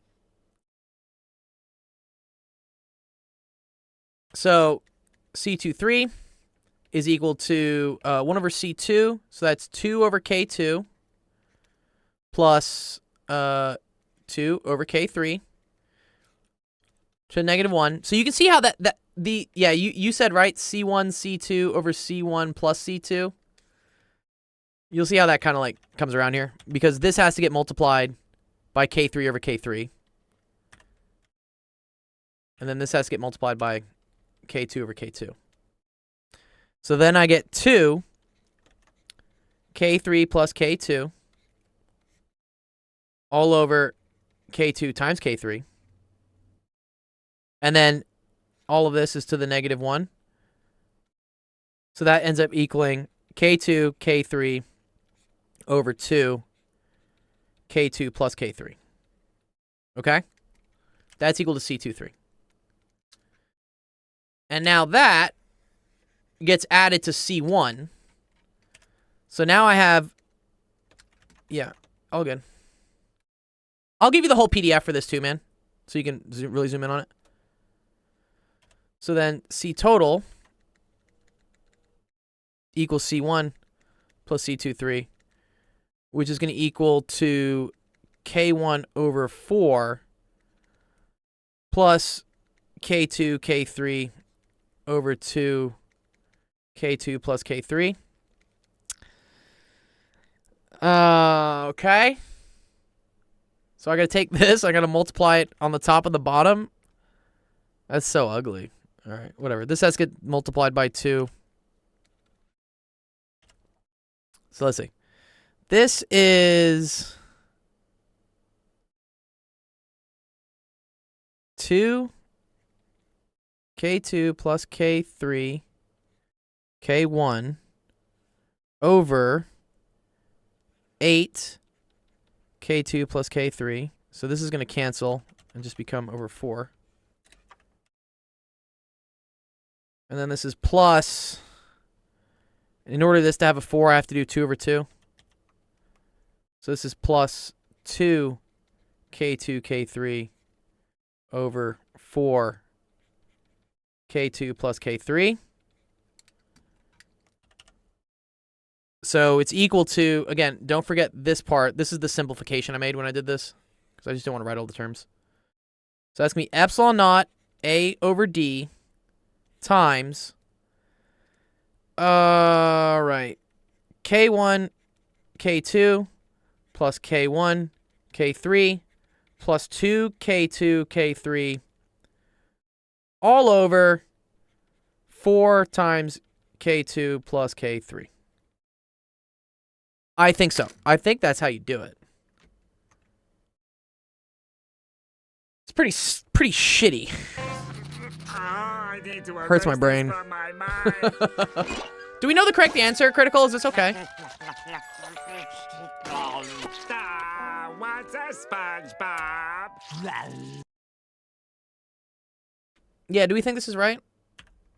So C23 is equal to 1 over C2. So that's 2 over K2 plus 2 over K3 to negative 1. So you can see how you said, right, C1, C2 over C1 plus C2. You'll see how that kind of like comes around here because this has to get multiplied by K3 over K3. And then this has to get multiplied by K2 over K2. So then I get 2 K3 plus K2 all over K2 times K3. And then all of this is to the negative 1. So that ends up equaling K2, K3 over 2, K2 plus K3. Okay? That's equal to C23. And now that gets added to C1. So now I have... Yeah, all good. I'll give you the whole PDF for this too, man. So you can really zoom in on it. So then C total equals C1 plus C23, which is going to equal to K1 over 4 plus K2, K3 over 2, K2 plus K3. Okay. So I got to take this. I got to multiply it on the top and the bottom. That's so ugly. All right, whatever. This has to get multiplied by 2. So let's see. This is 2 K2 plus K3 K1 over 8 K2 plus K3. So this is going to cancel and just become over 4. And then this is plus. In order for this to have a 4, I have to do 2 over 2. So this is plus 2 K2 K3 over 4 K2 plus K3. So it's equal to, again, don't forget this part. This is the simplification I made when I did this, because I just don't want to write all the terms. So that's going to be epsilon naught A over D times, right, K1, K2 plus K1, K3 plus 2 K2, K3 all over 4 times K2 plus K3. I think so. I think that's how you do it. It's pretty shitty. I need to Hurts my erase this brain. from my mind. Do we know the correct answer, Critical? Is this okay? What's a SpongeBob? Yeah, do we think this is right?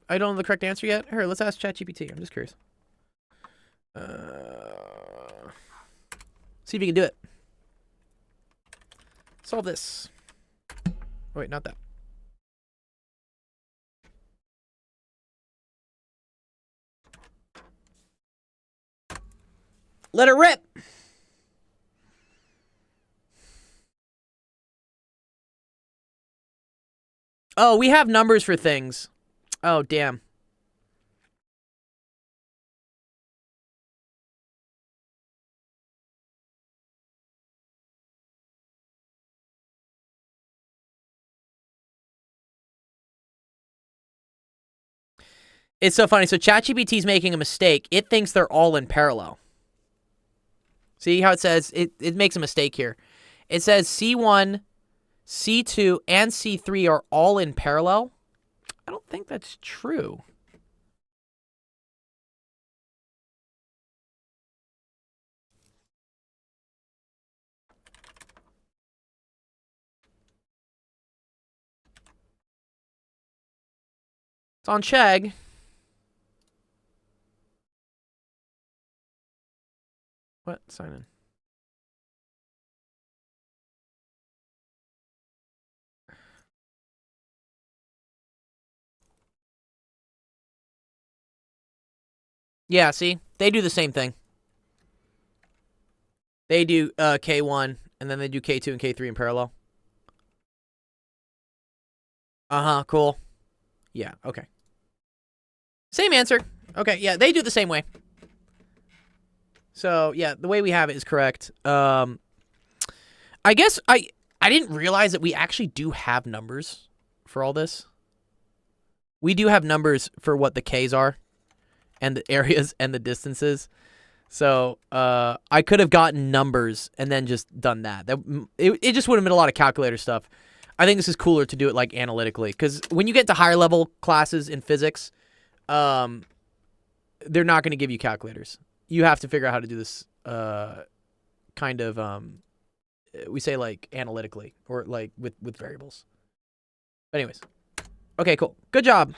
I don't know the correct answer yet. Here, let's ask ChatGPT. I'm just curious. See if you can do it. Solve this. Oh, wait, not that. Let it rip. Oh, we have numbers for things. Oh, damn. It's so funny. So ChatGPT is making a mistake. It thinks they're all in parallel. See how it says it makes a mistake here. It says C1, C2, and C3 are all in parallel. I don't think that's true. It's on Chegg. What? Sign in. Yeah, see? They do the same thing. They do K1, and then they do K2 and K3 in parallel. Uh-huh, cool. Yeah, okay. Same answer. Okay, yeah, they do the same way. So, yeah, the way we have it is correct. I guess I didn't realize that we actually do have numbers for all this. We do have numbers for what the Ks are and the areas and the distances. So, I could have gotten numbers and then just done that. It just would have been a lot of calculator stuff. I think this is cooler to do it like analytically, because when you get to higher level classes in physics, they're not going to give you calculators. You have to figure out how to do this kind of, we say like analytically or like with variables. But anyways. Okay, cool. Good job.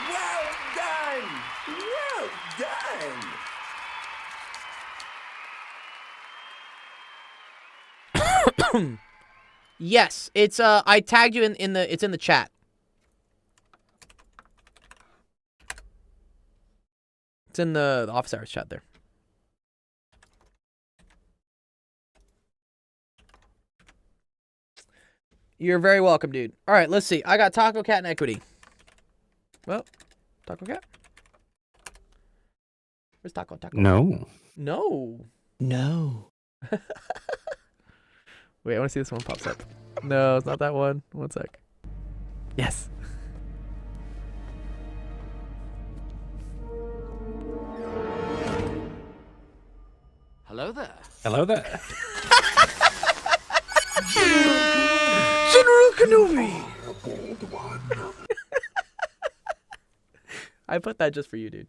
Well done! Well done! Yes, it's I tagged you in the it's in the chat. It's in the office hours chat there. You're very welcome, dude. All right, let's see. I got Taco Cat and Equity. Well, Taco Cat? Where's Taco? Taco? No. No. No. Wait, I want to see this one pops up. No, it's not that one. One sec. Yes. Hello there. Hello there. General Kenobi! I put that just for you, dude.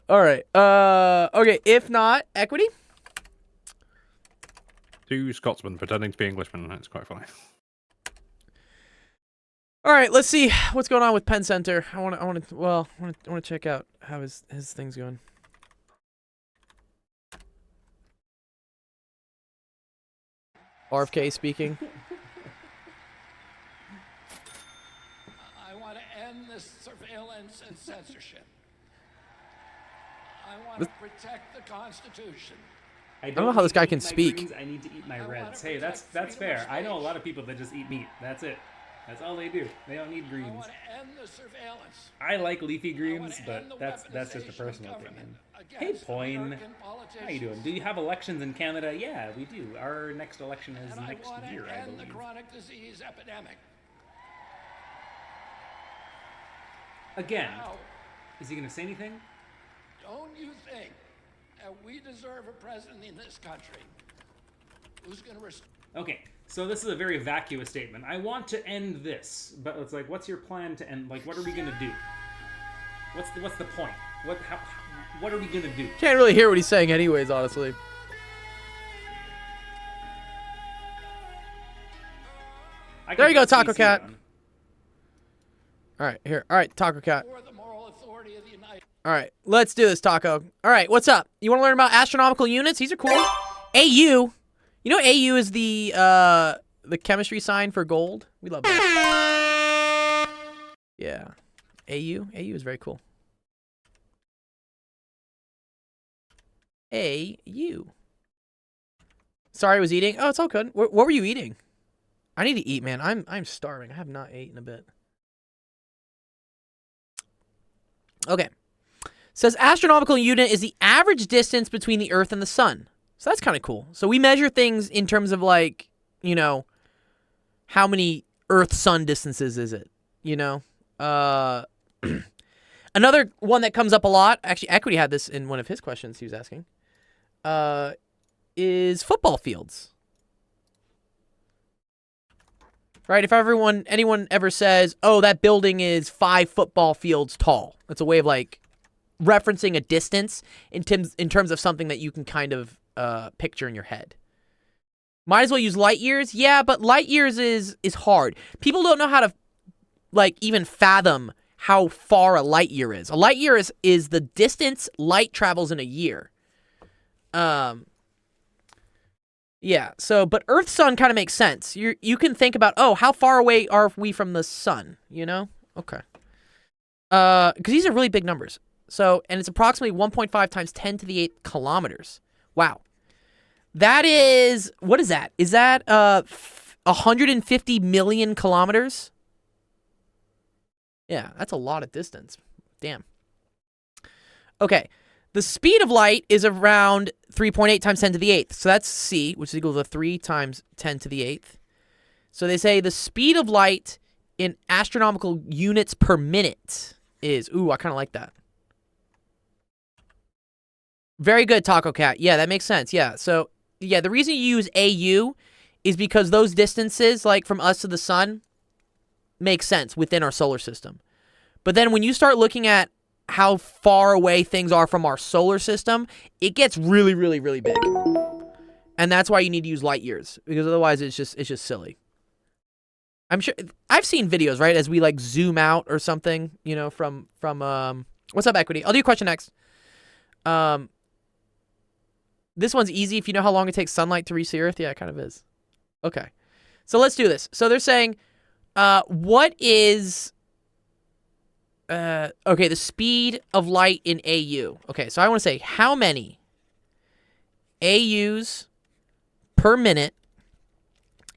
All right. Okay, if not, Equity? Two Scotsmen pretending to be Englishmen. That's quite funny. All right, let's see what's going on with Penn Center. I want to check out how his thing's going. RFK speaking. I want to end this surveillance and censorship. I want to protect the Constitution. I don't know how this guy need to can eat my speak. greens, I need to eat my reds. Hey, that's fair. I know a lot of people that just eat meat. That's it. That's all they do. They don't need I greens. want to end the surveillance. I like leafy greens, I wanna but end the that's just a weaponization personal of opinion. government Hey, against Poyne. American How you doing? Do you have elections in Canada? Yeah, we do. Our next election is And next I want year, to I end the believe. chronic disease epidemic. Again, Now, is he going to say anything? Don't you think that we deserve a president in this country who's going to Okay, so this is a very vacuous statement. I want to end this, but it's like, what's your plan to end? Like, what are we gonna do? What's the point? What are we gonna do? Can't really hear what he's saying, anyways. Honestly. There you go, Taco Cat. All right, here. All right, Taco Cat. the moral authority of the United All right, let's do this, Taco. All right, what's up? You want to learn about astronomical units? These are cool. AU. You know AU is the chemistry sign for gold? We love that. Yeah. AU is very cool. AU. Sorry, I was eating. Oh, it's all good. What were you eating? I need to eat, man. I'm starving. I have not eaten a bit. Okay. Says astronomical unit is the average distance between the Earth and the Sun. So that's kind of cool. So we measure things in terms of, like, you know, how many Earth-Sun distances is it? You know? Another one that comes up a lot, actually Equity had this in one of his questions he was asking, is football fields. Right? If anyone ever says, oh, that building is 5 football fields tall, it's a way of, like, referencing a distance in terms of something that you can kind of picture in your head. Might as well use light years. Yeah, but light years is hard. People don't know how to, like, even fathom how far a light year is. A light year is the distance light travels in a year. Yeah, so, but Earth Sun kind of makes sense. You can think about, oh, how far away are we from the sun, you know? Okay. Because these are really big numbers. So, and it's approximately 1.5 times 10 to the 8th kilometers. Wow. That is, what is that? Is that 150 million kilometers? Yeah, that's a lot of distance. Damn. Okay. The speed of light is around 3.8 times 10 to the 8th. So that's c, which is equal to 3 times 10 to the 8th. So they say the speed of light in astronomical units per minute is... Ooh, I kind of like that. Very good, Taco Cat. Yeah, that makes sense. Yeah, so, yeah, the reason you use AU is because those distances, like from us to the sun, make sense within our solar system. But then when you start looking at how far away things are from our solar system, it gets really, really, really big. And that's why you need to use light years, because otherwise it's just silly. I'm sure I've seen videos, right, as we like zoom out or something, you know, from what's up, Equity? I'll do a question next. This one's easy. If you know how long it takes sunlight to reach the Earth, yeah, it kind of is. Okay. So let's do this. So they're saying what is okay, the speed of light in AU. Okay, so I want to say how many AUs per minute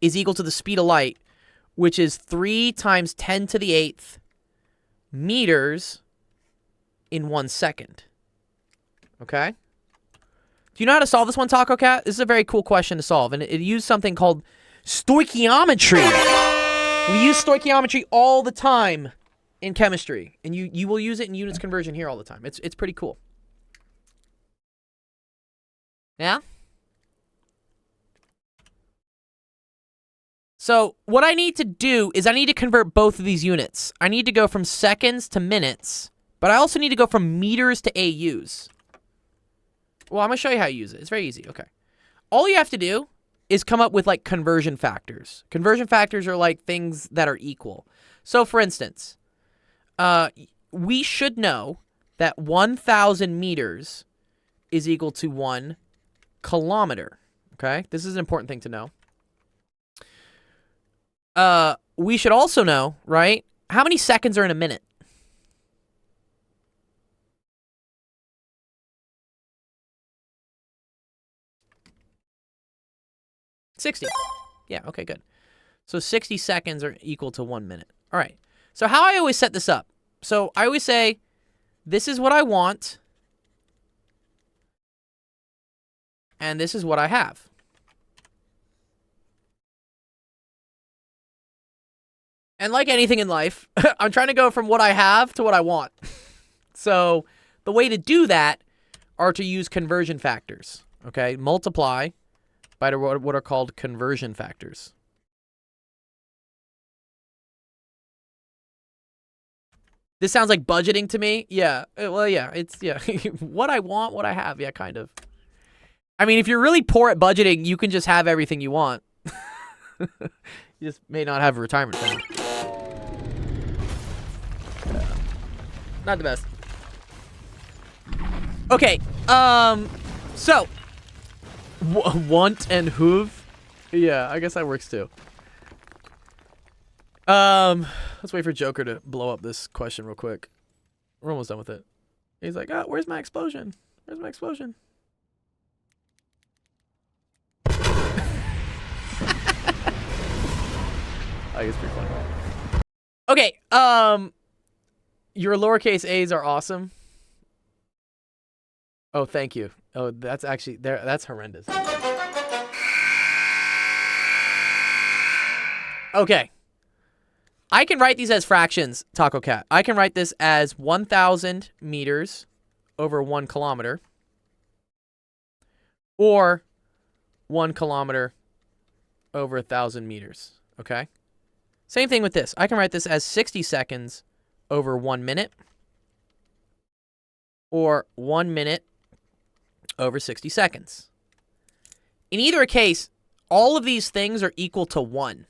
is equal to the speed of light, which is 3 times 10 to the 8th meters in 1 second. Okay? Do you know how to solve this one, Taco Cat? This is a very cool question to solve, and it used something called stoichiometry. We use stoichiometry all the time in chemistry, and you will use it in units conversion here all the time. It's pretty cool. Yeah? So what I need to do is I need to convert both of these units. I need to go from seconds to minutes, but I also need to go from meters to AUs. Well, I'm going to show you how you use it. It's very easy. Okay. All you have to do is come up with, like, conversion factors. Conversion factors are, like, things that are equal. So, for instance, we should know that 1,000 meters is equal to 1 kilometer. Okay? This is an important thing to know. We should also know, right, how many seconds are in a minute? $60. Yeah, okay, good. So 60 seconds are equal to 1 minute. All right. So how I always set this up. So I always say, this is what I want. And this is what I have. And like anything in life, I'm trying to go from what I have to what I want. So The way to do that are to use conversion factors. Okay, multiply by what are called conversion factors. This sounds like budgeting to me. Yeah, well, yeah, it's, yeah. What I want, what I have. Yeah, kind of. I mean, if you're really poor at budgeting, you can just have everything you want. You just may not have a retirement plan. Not the best. Okay, so. Want and hoof? Yeah, I guess that works too. Let's wait for Joker to blow up this question real quick. We're almost done with it. He's like, oh, where's my explosion? Where's my explosion? I guess pretty funny. Okay, your lowercase a's are awesome. Oh, thank you. Oh, that's actually there. That's horrendous. Okay. I can write these as fractions, Taco Cat. I can write this as 1,000 meters over 1 kilometer. Or 1 kilometer over 1,000 meters. Okay? Same thing with this. I can write this as 60 seconds over 1 minute. Or 1 minute over 60 seconds. In either case, all of these things are equal to 1.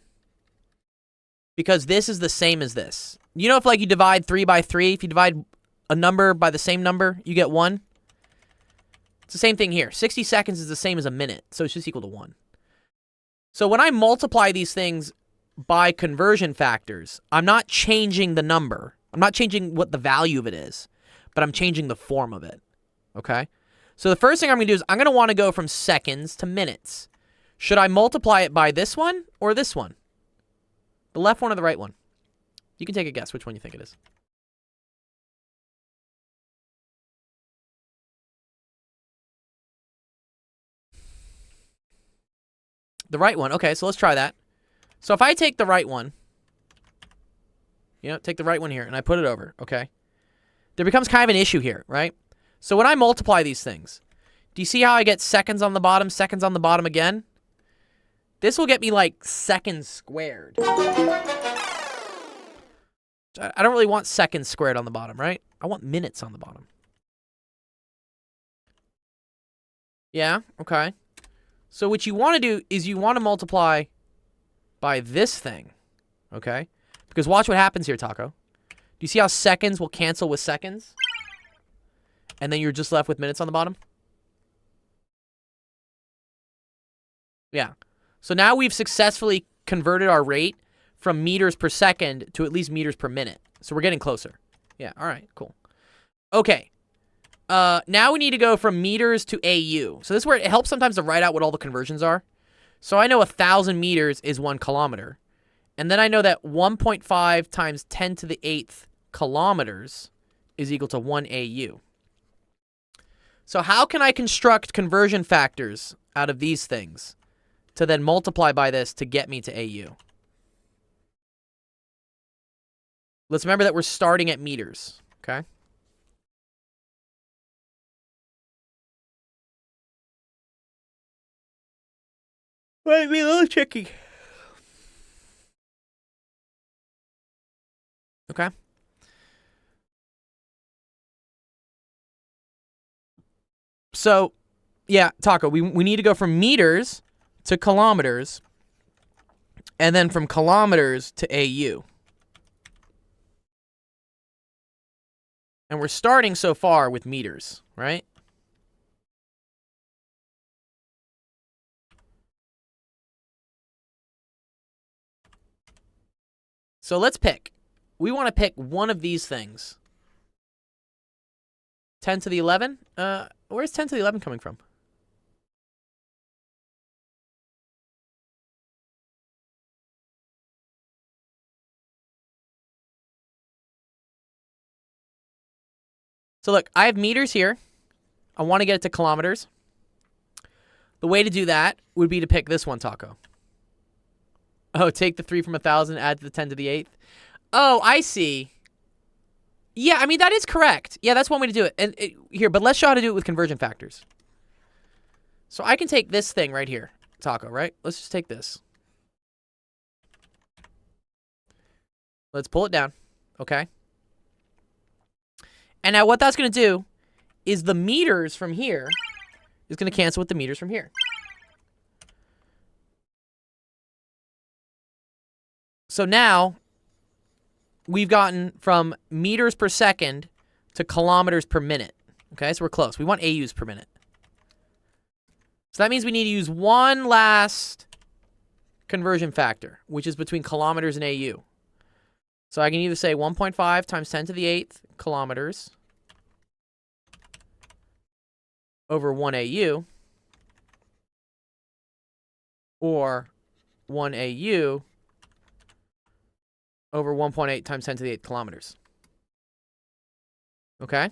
Because this is the same as this. You know, if like you divide 3 by 3, if you divide a number by the same number, you get 1. It's the same thing here. 60 seconds is the same as a minute, so it's just equal to 1. So when I multiply these things by conversion factors, I'm not changing the number. I'm not changing what the value of it is, but I'm changing the form of it. Okay? So the first thing I'm going to do is I'm going to want to go from seconds to minutes. Should I multiply it by this one or this one? The left one or the right one? You can take a guess which one you think it is. The right one. Okay, so let's try that. So if I take the right one, take the right one here, and I put it over, okay? There becomes kind of an issue here, right? So when I multiply these things, do you see how I get seconds on the bottom again? This will get me like seconds squared. I don't really want seconds squared on the bottom, right? I want minutes on the bottom. Yeah, okay. So what you want to do is you want to multiply by this thing, okay? Because watch what happens here, Taco. Do you see how seconds will cancel with seconds? And then you're just left with minutes on the bottom? Yeah. So now we've successfully converted our rate from meters per second to at least meters per minute. So we're getting closer. Yeah, all right, cool. Okay. Now we need to go from meters to AU. So this is where it helps sometimes to write out what all the conversions are. So I know 1,000 meters is 1 kilometer. And then I know that 1.5 times 10 to the 8th kilometers is equal to 1 AU. So how can I construct conversion factors out of these things to then multiply by this to get me to AU? Let's remember that we're starting at meters, okay? Might be a little tricky. Okay. So, yeah, Taco, we need to go from meters to kilometers, and then from kilometers to AU. And we're starting so far with meters, right? So let's pick. We want to pick one of these things. 10 to the 11? Where's 10 to the 11 coming from? So look, I have meters here. I want to get it to kilometers. The way to do that would be to pick this one, Taco. Oh, take the 3 from 1,000, add to the 10 to the 8th. Oh, I see. Yeah, I mean, that is correct. Yeah, that's one way to do it. And here, but let's show how to do it with conversion factors. So I can take this thing right here, Taco, right? Let's just take this. Let's pull it down, okay? And now what that's going to do is the meters from here is going to cancel with the meters from here. So now we've gotten from meters per second to kilometers per minute. Okay, so we're close. We want AUs per minute. So that means we need to use one last conversion factor, which is between kilometers and AU. So I can either say 1.5 times 10 to the 8th kilometers over 1 AU, or 1 AU over 1.8 times 10 to the 8th kilometers. Okay?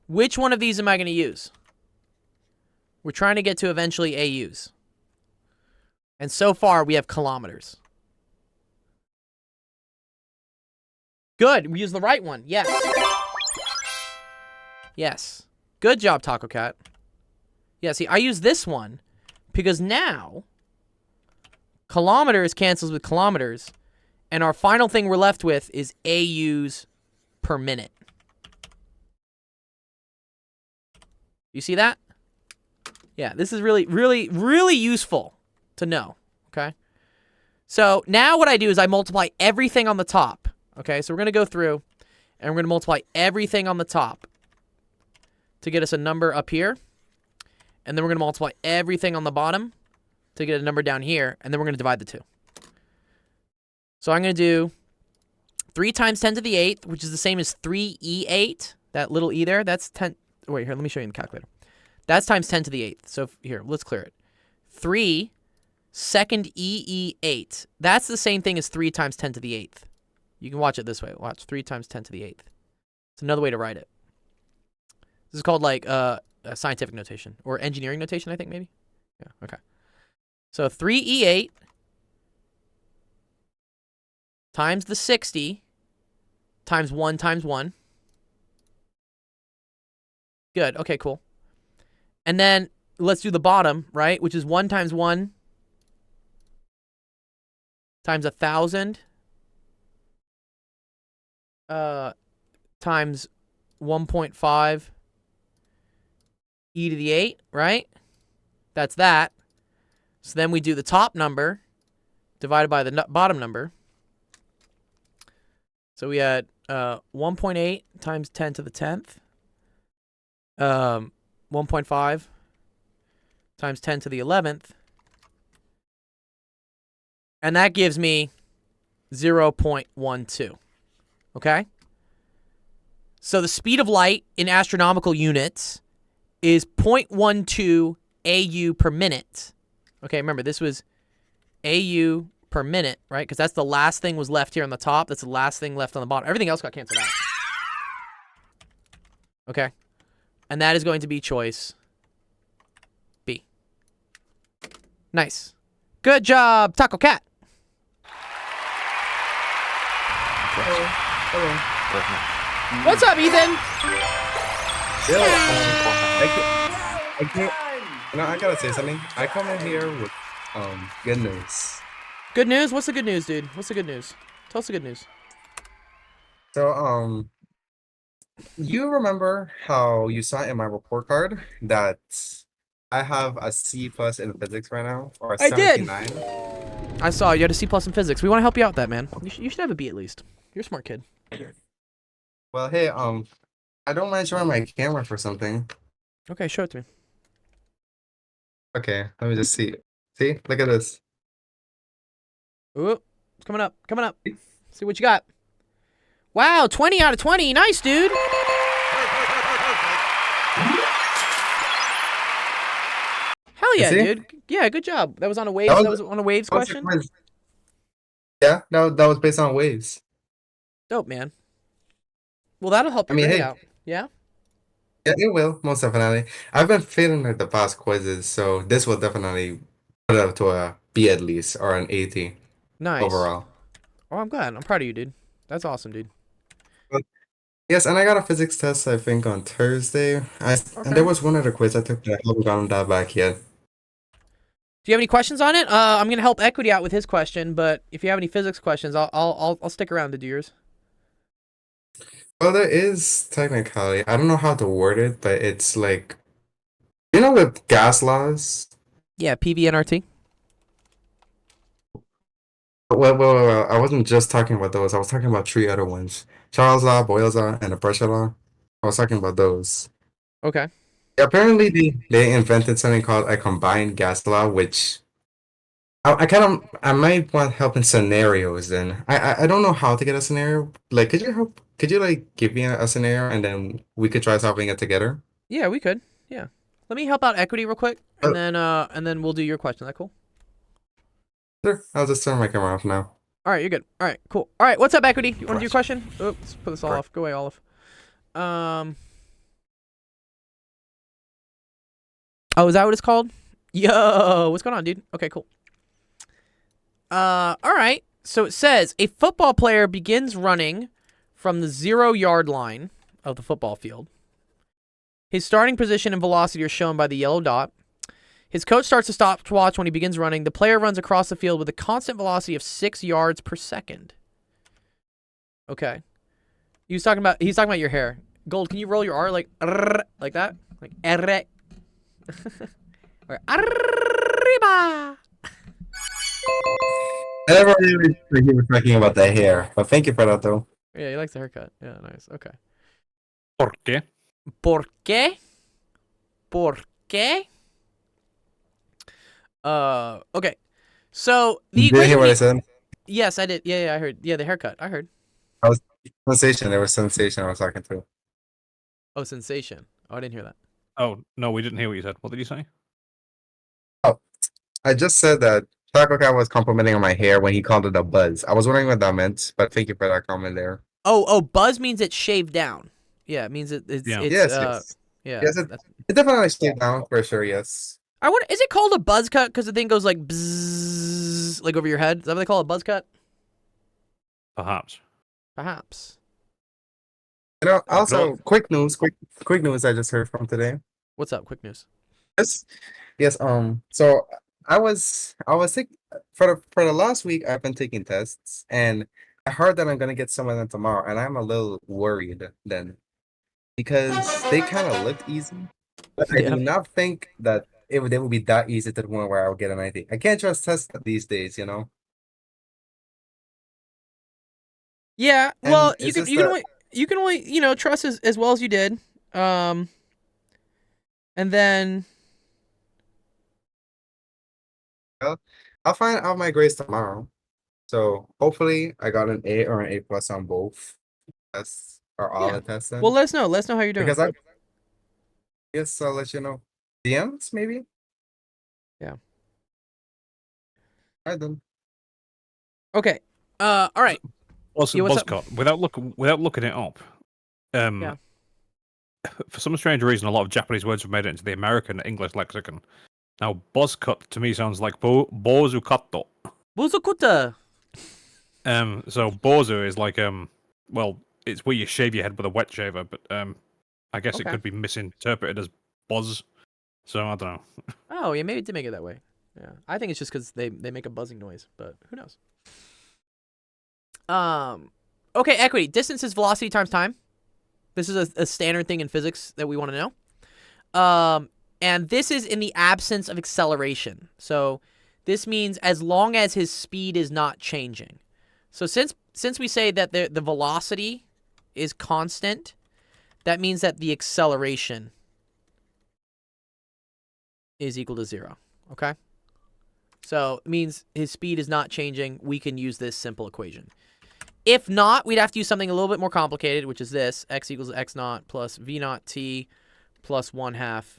Which one of these am I going to use? We're trying to get to eventually AUs. And so far, we have kilometers. Good. We use the right one. Yes. Yes. Good job, Taco Cat. Yeah, see, I use this one because now kilometers cancels with kilometers, and our final thing we're left with is AUs per minute. You see that? Yeah, this is really, really, really useful to know, okay? So now what I do is I multiply everything on the top, okay? So we're going to go through, and we're going to multiply everything on the top to get us a number up here. And then we're going to multiply everything on the bottom to get a number down here, and then we're going to divide the two. So I'm going to do 3 times 10 to the 8th, which is the same as 3e8. That little e there, that's 10. Wait, here, let me show you in the calculator. That's times 10 to the 8th. So here, let's clear it. 3 second e8. That's the same thing as 3 times 10 to the 8th. You can watch it this way. Watch, 3 times 10 to the 8th. It's another way to write it. This is called like scientific notation or engineering notation, I think maybe. Yeah, okay. So 3e8 times the 60 times 1 times 1. Good. Okay, cool. And then let's do the bottom, right? Which is 1 times 1 times 1,000 times 1.5 e to the 8, right? That's that. So then we do the top number divided by the bottom number. So we had 1.8 times 10 to the 10th. 1.5 times 10 to the 11th. And that gives me 0.12. Okay? So the speed of light in astronomical units is 0.12 AU per minute. Okay, remember, this was AU per minute, right? Because that's the last thing was left here on the top. That's the last thing left on the bottom. Everything else got canceled out. Okay? And that is going to be choice B. Nice. Good job, Taco Cat. Hello. What's up, Ethan? I can't. No, I gotta say something. I come in here with good news. Good news? What's the good news, dude? What's the good news? Tell us the good news. So you remember how you saw in my report card that I have a C plus in physics right now, or a I did. 79? I saw you had a C plus in physics. We want to help you out with that, man. You should have a B at least. You're a smart kid. Well, hey, I don't mind showing my camera for something. Okay, show it to me. Okay, let me just see. See, look at this. Ooh, it's coming up. Coming up. See what you got. Wow, 20 out of 20. Nice, dude. Hell yeah, see? dude. Yeah, good job. That was on a waves. That was on a waves question. Yeah, that was based on waves. Dope, man. Well, that'll help I your mean, grade hey. out. Yeah. Yeah, it will, most definitely. I've been failing at the past quizzes, so this will definitely put it up to a B at least, or an 80 Nice. overall. Oh, I'm glad. I'm proud of you, dude. That's awesome, dude. Yes, and I got a physics test, I think, on Thursday. And there was one other quiz I took that I haven't gotten that back yet. Do you have any questions on it? I'm gonna help Equity out with his question, but if you have any physics questions, I'll stick around to do yours. Well, there is technicality. I don't know how to word it, but it's like, you know, with gas laws. Yeah, PVNRT. Well, I wasn't just talking about those. I was talking about three other ones: Charles' law, Boyle's law, and the pressure law. I was talking about those. Okay. Apparently, they invented something called a combined gas law, which I might want help in scenarios. Then I don't know how to get a scenario. Like, could you help? Could you like give me a scenario and then we could try solving it together? Yeah, we could. Yeah. Let me help out Equity real quick, and then we'll do your question. Is that cool? Sure. I'll just turn my camera off now. All right, you're good. All right, cool. All right, what's up, Equity? You want to do your question? Oops, put this all off. Go away, Olive. Oh, is that what it's called? Yo, what's going on, dude? Okay, cool. All right. So it says a football player begins running from the 0-yard line of the football field. His starting position and velocity are shown by the yellow dot. His coach starts a stopwatch when he begins running. The player runs across the field with a constant velocity of 6 yards per second. Okay. He's talking about your hair. Gold, can you roll your R like that? Like R. Or arriba. I never really think he was talking about the hair, but thank you for that, though. Yeah, he likes the haircut. Yeah, nice. Okay. ¿Por qué? ¿Por qué? ¿Por qué? Okay. So the Did you hear what I said? Yes, I did. Yeah, I heard. Yeah, the haircut. I heard. I was sensation. There was sensation I was talking to. Oh, sensation. Oh, I didn't hear that. Oh, no, we didn't hear what you said. What did you say? Oh, I just said that Taco Cat was complimenting on my hair when he called it a buzz. I was wondering what that meant, but thank you for that comment there. Oh, buzz means it's shaved down. Yeah, it means it's Yeah. Yes, yes. yes. Yeah. Yes, it definitely shaved down for sure, yes. I wonder, is it called a buzz cut because the thing goes like bzzz, like over your head? Is that what they call a buzz cut? Perhaps. Perhaps. You know, also, quick news I just heard from today. What's up? Quick news. Yes, so I was thinking for the last week I've been taking tests and I heard that I'm gonna get some of them tomorrow, and I'm a little worried then because they kind of looked easy, but I do not think that they would be that easy to the point where I would get an ID. I can't trust tests these days, you know. Yeah, And well, it's you just can only trust as well as you did. And then Well, I'll find out my grades tomorrow. So hopefully I got an A or an A+ on both tests or all Yeah. the tests then. well, let us know. Let us know how you're doing. Because yes, I'll let you know. DMs maybe? Yeah. Alright then. Okay. All right. Also, Yeah, what's up? Buzzcut, without looking it up, Yeah. for some strange reason, a lot of Japanese words have made it into the American English lexicon. Now, Buzzcut to me sounds like Bozukato. Buzukuta. So Bozu is like well, it's where you shave your head with a wet shaver, but I guess it Okay. could be misinterpreted as buzz. So I don't know. Oh, yeah, maybe it did make it that way. Yeah, I think it's just because they make a buzzing noise, but who knows? Okay, Equity. Distance is velocity times time. This is a standard thing in physics that we want to know. And this is in the absence of acceleration. So this means as long as his speed is not changing. So since we say that the velocity is constant, that means that the acceleration is equal to 0. Okay? So it means his speed is not changing. We can use this simple equation. If not, we'd have to use something a little bit more complicated, which is this. X equals x naught plus v naught t plus 1/2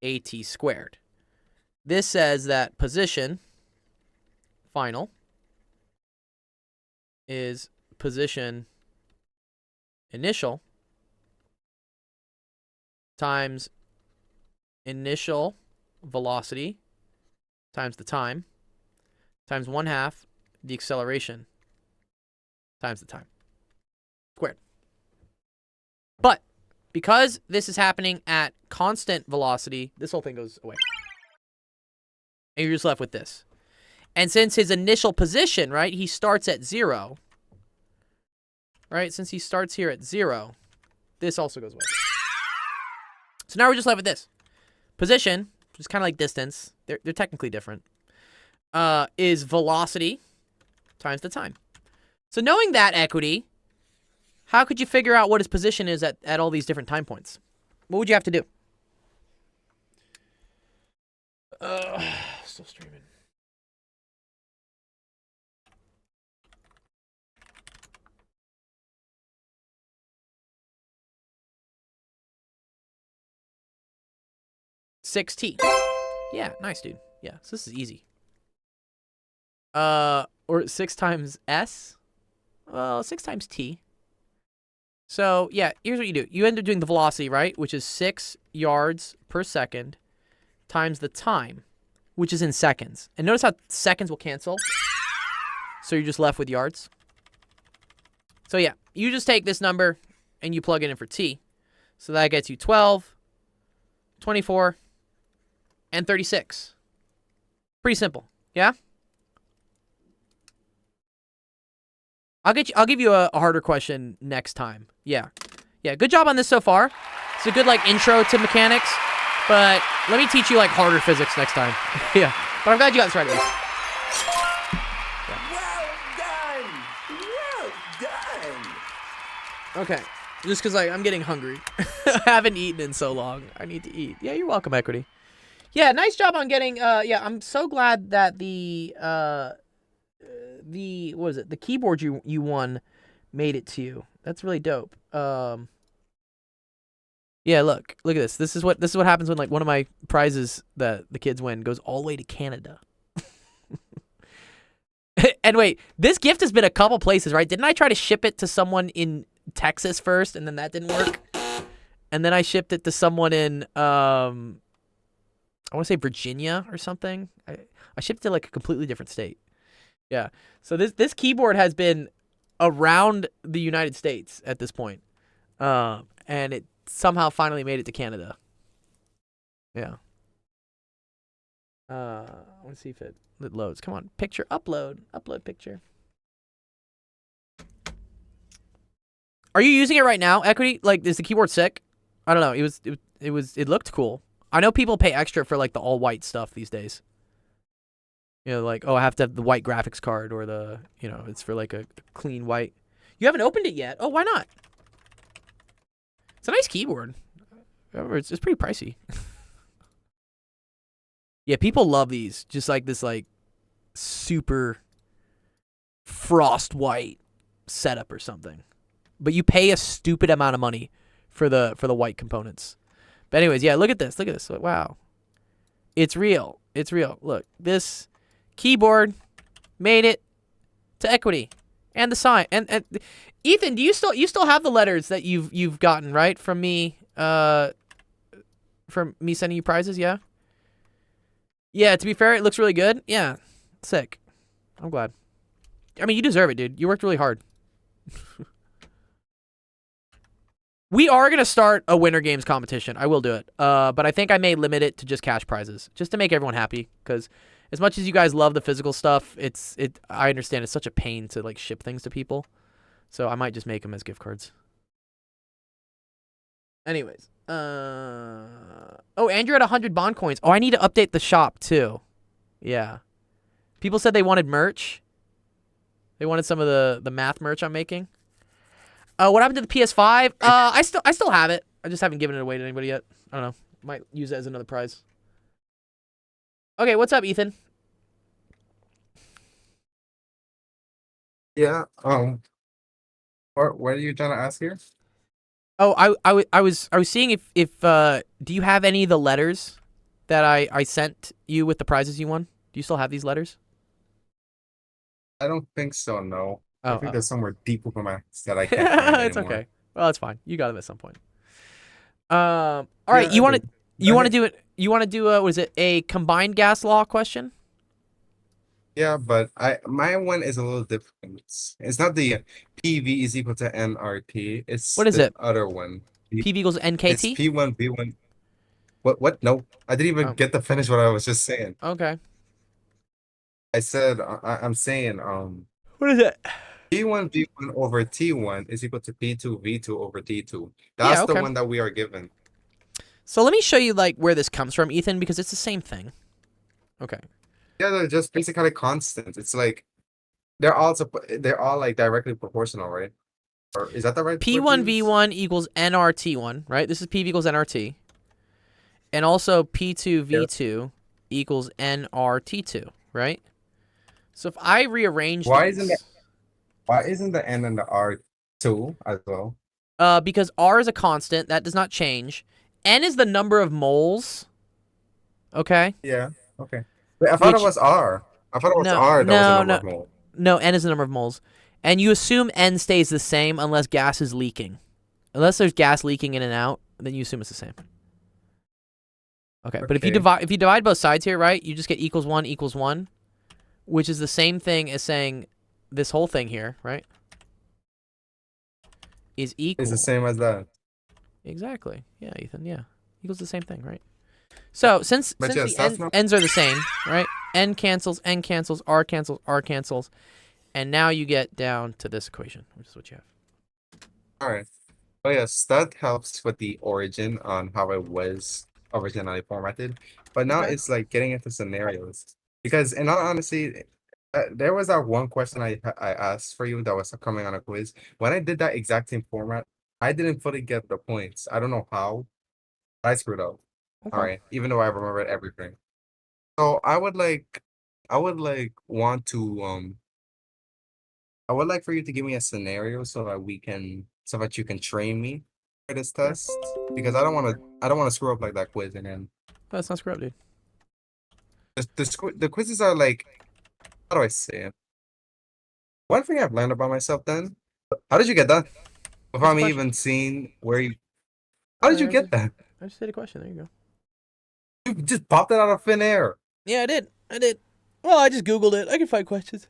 at squared. This says that position final is position initial times initial velocity times the time times 1/2 the acceleration times the time squared. But because this is happening at constant velocity, this whole thing goes away. And you're just left with this. And since his initial position, right, he starts at 0, right? Since he starts here at 0, this also goes away. So now we're just left with this. Position, which is kind of like distance. They're technically different. Is velocity times the time. So knowing that equity, how could you figure out what his position is at all these different time points? What would you have to do? Still streaming. $6t. Yeah, nice, dude. Yeah, so this is easy. Or 6 times s. Well, 6 times t. So, yeah, here's what you do. You end up doing the velocity, right? Which is 6 yards per second times the time, which is in seconds. And notice how seconds will cancel. So you're just left with yards. So, yeah, you just take this number and you plug it in for t. So that gets you 12, 24, and 36. Pretty simple. Yeah? I'll give you a harder question next time. Yeah. Yeah, good job on this so far. It's a good, like, intro to mechanics. But let me teach you, like, harder physics next time. Yeah. But I'm glad you got this right at least. Well done! Well done! Okay. Just because, like, I'm getting hungry. I haven't eaten in so long. I need to eat. Yeah, you're welcome, Equity. Yeah, nice job on getting, yeah, I'm so glad that the what was it? The keyboard you won made it to you. That's really dope. Yeah, look at this. This is what happens when, like, one of my prizes that the kids win goes all the way to Canada. And wait, this gift has been a couple places, right? Didn't I try to ship it to someone in Texas first, and then that didn't work? And then I shipped it to someone in I want to say Virginia or something. I shipped it to, like, a completely different state. Yeah. So this keyboard has been around the United States at this point. And it somehow finally made it to Canada. Yeah. I want to see if it loads. Come on, picture upload. Upload picture. Are you using it right now, Equity? Like, is the keyboard sick? I don't know. It looked cool. I know people pay extra for, like, the all white stuff these days. You know, like, oh, I have to have the white graphics card, or the, you know, it's for, like, a clean white. You haven't opened it yet. Oh, why not? It's a nice keyboard. However, it's pretty pricey. Yeah, people love these. Just like this, like, super frost white setup or something. But you pay a stupid amount of money for the white components. But anyways, yeah, look at this. Look at this. Wow. It's real. It's real. Look, this keyboard made it to Equity and the sign. And Ethan, do you still have the letters that you've gotten, right, from me sending you prizes? Yeah. Yeah, to be fair, it looks really good. Yeah. Sick. I'm glad. I mean, you deserve it, dude. You worked really hard. We are going to start a Winter Games competition. I will do it. But I think I may limit it to just cash prizes, just to make everyone happy. Because as much as you guys love the physical stuff, I understand it's such a pain to, like, ship things to people. So I might just make them as gift cards. Anyways. Oh, Andrew had 100 bond coins. Oh, I need to update the shop, too. Yeah. People said they wanted merch. They wanted some of the math merch I'm making. What happened to the PS5? I still have it. I just haven't given it away to anybody yet. I don't know. Might use it as another prize. Okay, what's up, Ethan? Yeah. What are you trying to ask here? Oh, I was seeing if do you have any of the letters that I sent you with the prizes you won? Do you still have these letters? I don't think so. No. Oh, I think there's somewhere deep within my that I can't find it's anymore. okay. Well, it's fine. You got them at some point. All right. You want to do it? You want to do what is it? A combined gas law question? Yeah, but my one is a little different. It's not the PV is equal to nRT. It's What is the it? other one. PV equals It's NKT? P1 V1. What? No, I didn't even Oh. get to finish what I was just saying. Okay. I said I'm saying What is it? P1 V1 over T1 is equal to P2 V2 over T2. Yeah, That's the okay. one that we are given. So let me show you like where this comes from, Ethan, because it's the same thing. Okay. Yeah, they're just basically constants. It's like they're all like directly proportional, right? Or is that the right word to use? P1V1 equals nRT1, right? This is PV equals nRT. And also P2V2 equals nRT2, right? So if I rearrange Why these, isn't the N and the R 2 as well? because R is a constant, that does not change. N is the number of moles. Okay? Yeah. Okay. Wait, I thought Which- it was R. I thought it was No, R that was the no, number no. of moles. No, N is the number of moles. And you assume N stays the same unless gas is leaking. Unless there's gas leaking in and out, then you assume it's the same. Okay, but if you Okay. divide both sides here, right, you just get equals 1, which is the same thing as saying this whole thing here, right? Is equal. It's the same as that. Exactly. Yeah, Ethan, yeah. Equals the same thing, right? So since But yes, the that's not- ends are the same, right? N cancels, R cancels, R cancels. And now you get down to this equation, which is what you have. All right. Oh yes, that helps with the origin on how it was originally formatted. But now Okay. it's like getting into scenarios. Because in all honesty, there was that one question I asked for you that was coming on a quiz. When I did that exact same format, I didn't fully get the points. I don't know how. I screwed up. All right, even though I remembered everything. So I would like want to I would like for you to give me a scenario so that you can train me for this test because I don't want to screw up like that quiz again. That's not screw up, dude. The quizzes are like, how do I say it? One thing I've learned about myself then, how did you get that? Without me question? even seeing where you, how did you get that? I just did a question. There you go. You just popped it out of thin air. Yeah, I did. Well, I just Googled it. I can find questions.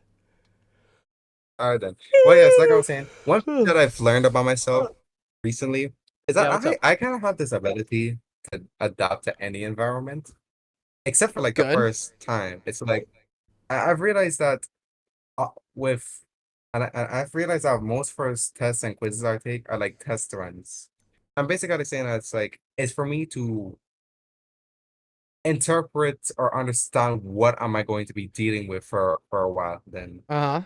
All right then. Well, yes, like I was saying, one thing that I've learned about myself recently is Yeah, that what's up? I kind of have this ability to adapt to any environment, except for like the Good. first time. It's like I've realized that I've realized that most first tests and quizzes I take are like test runs. I'm basically saying that it's for me to interpret or understand what am I going to be dealing with for a while. Then Uh-huh.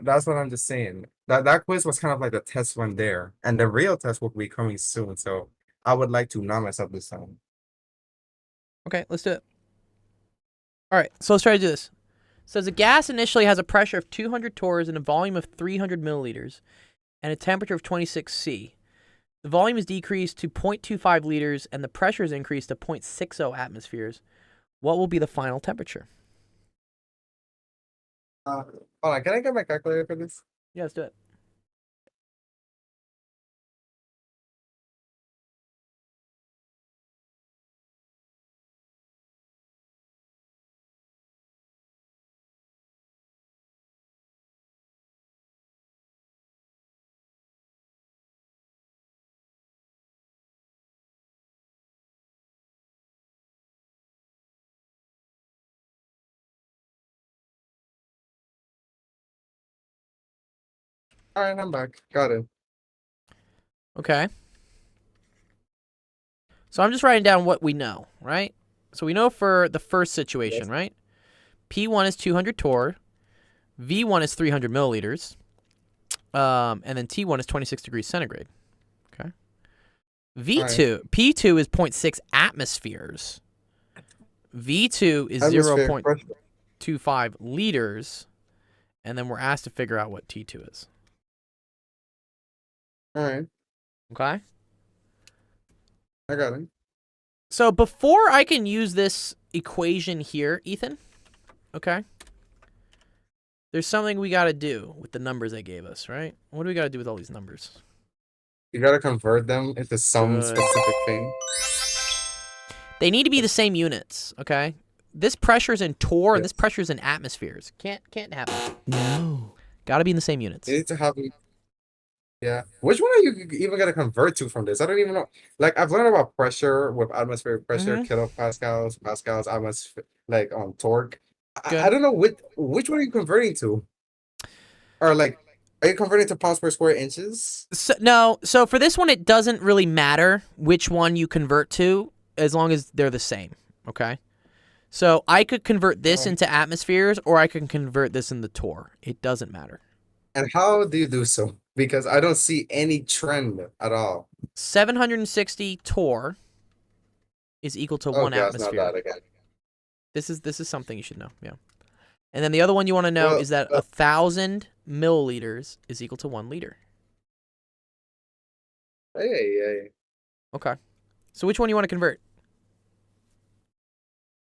that's what I'm just saying. That quiz was kind of like the test run there, and the real test will be coming soon. So I would like to not mess up this time. Okay, let's do it. All right, so let's try to do this. It says a gas initially has a pressure of 200 torrs and a volume of 300 milliliters and a temperature of 26 C. The volume is decreased to 0.25 liters and the pressure is increased to 0.60 atmospheres. What will be the final temperature? Hold on, can I get my calculator for this? Yeah, let's do it. All right, I'm back. Got it. Okay. So I'm just writing down what we know, right? So we know for the first situation, Yes. right? P1 is 200 torr, V1 is 300 milliliters, and then T1 is 26 degrees centigrade. Okay. V2, P2 is 0.6 atmospheres. V2 is Atmospheric pressure. 0.25 liters, and then we're asked to figure out what T2 is. All right, Okay. I got it. So before I can use this equation here, Ethan, okay, there's something we got to do with the numbers they gave us, right? What do we got to do with all these numbers? You gotta convert them into some Good. specific thing. They need to be the same units, okay? This pressure's in torr and this Yes. pressure's in atmospheres. Can't happen. No. Got to be in the same units. You need to have. Yeah. Which one are you even gonna convert to from this? I don't even know. Like I've learned about pressure with atmospheric pressure, Mhm. kilopascals, pascals, atmosphere, like on torque. Good. I don't know which one are you converting to? Or like, are you converting to pounds per square inches? So, no, so for this one, it doesn't really matter which one you convert to, as long as they're the same. Okay. So I could convert this into atmospheres, or I can convert this into torr. It doesn't matter. And how do you do so? Because I don't see any trend at all. 760 torr is equal to Oh one god, it's not atmosphere. that again. This is something you should know. Yeah. And then the other one you want to know Well, is that 1,000 milliliters is equal to 1 liter. Hey. Okay. So which one you want to convert?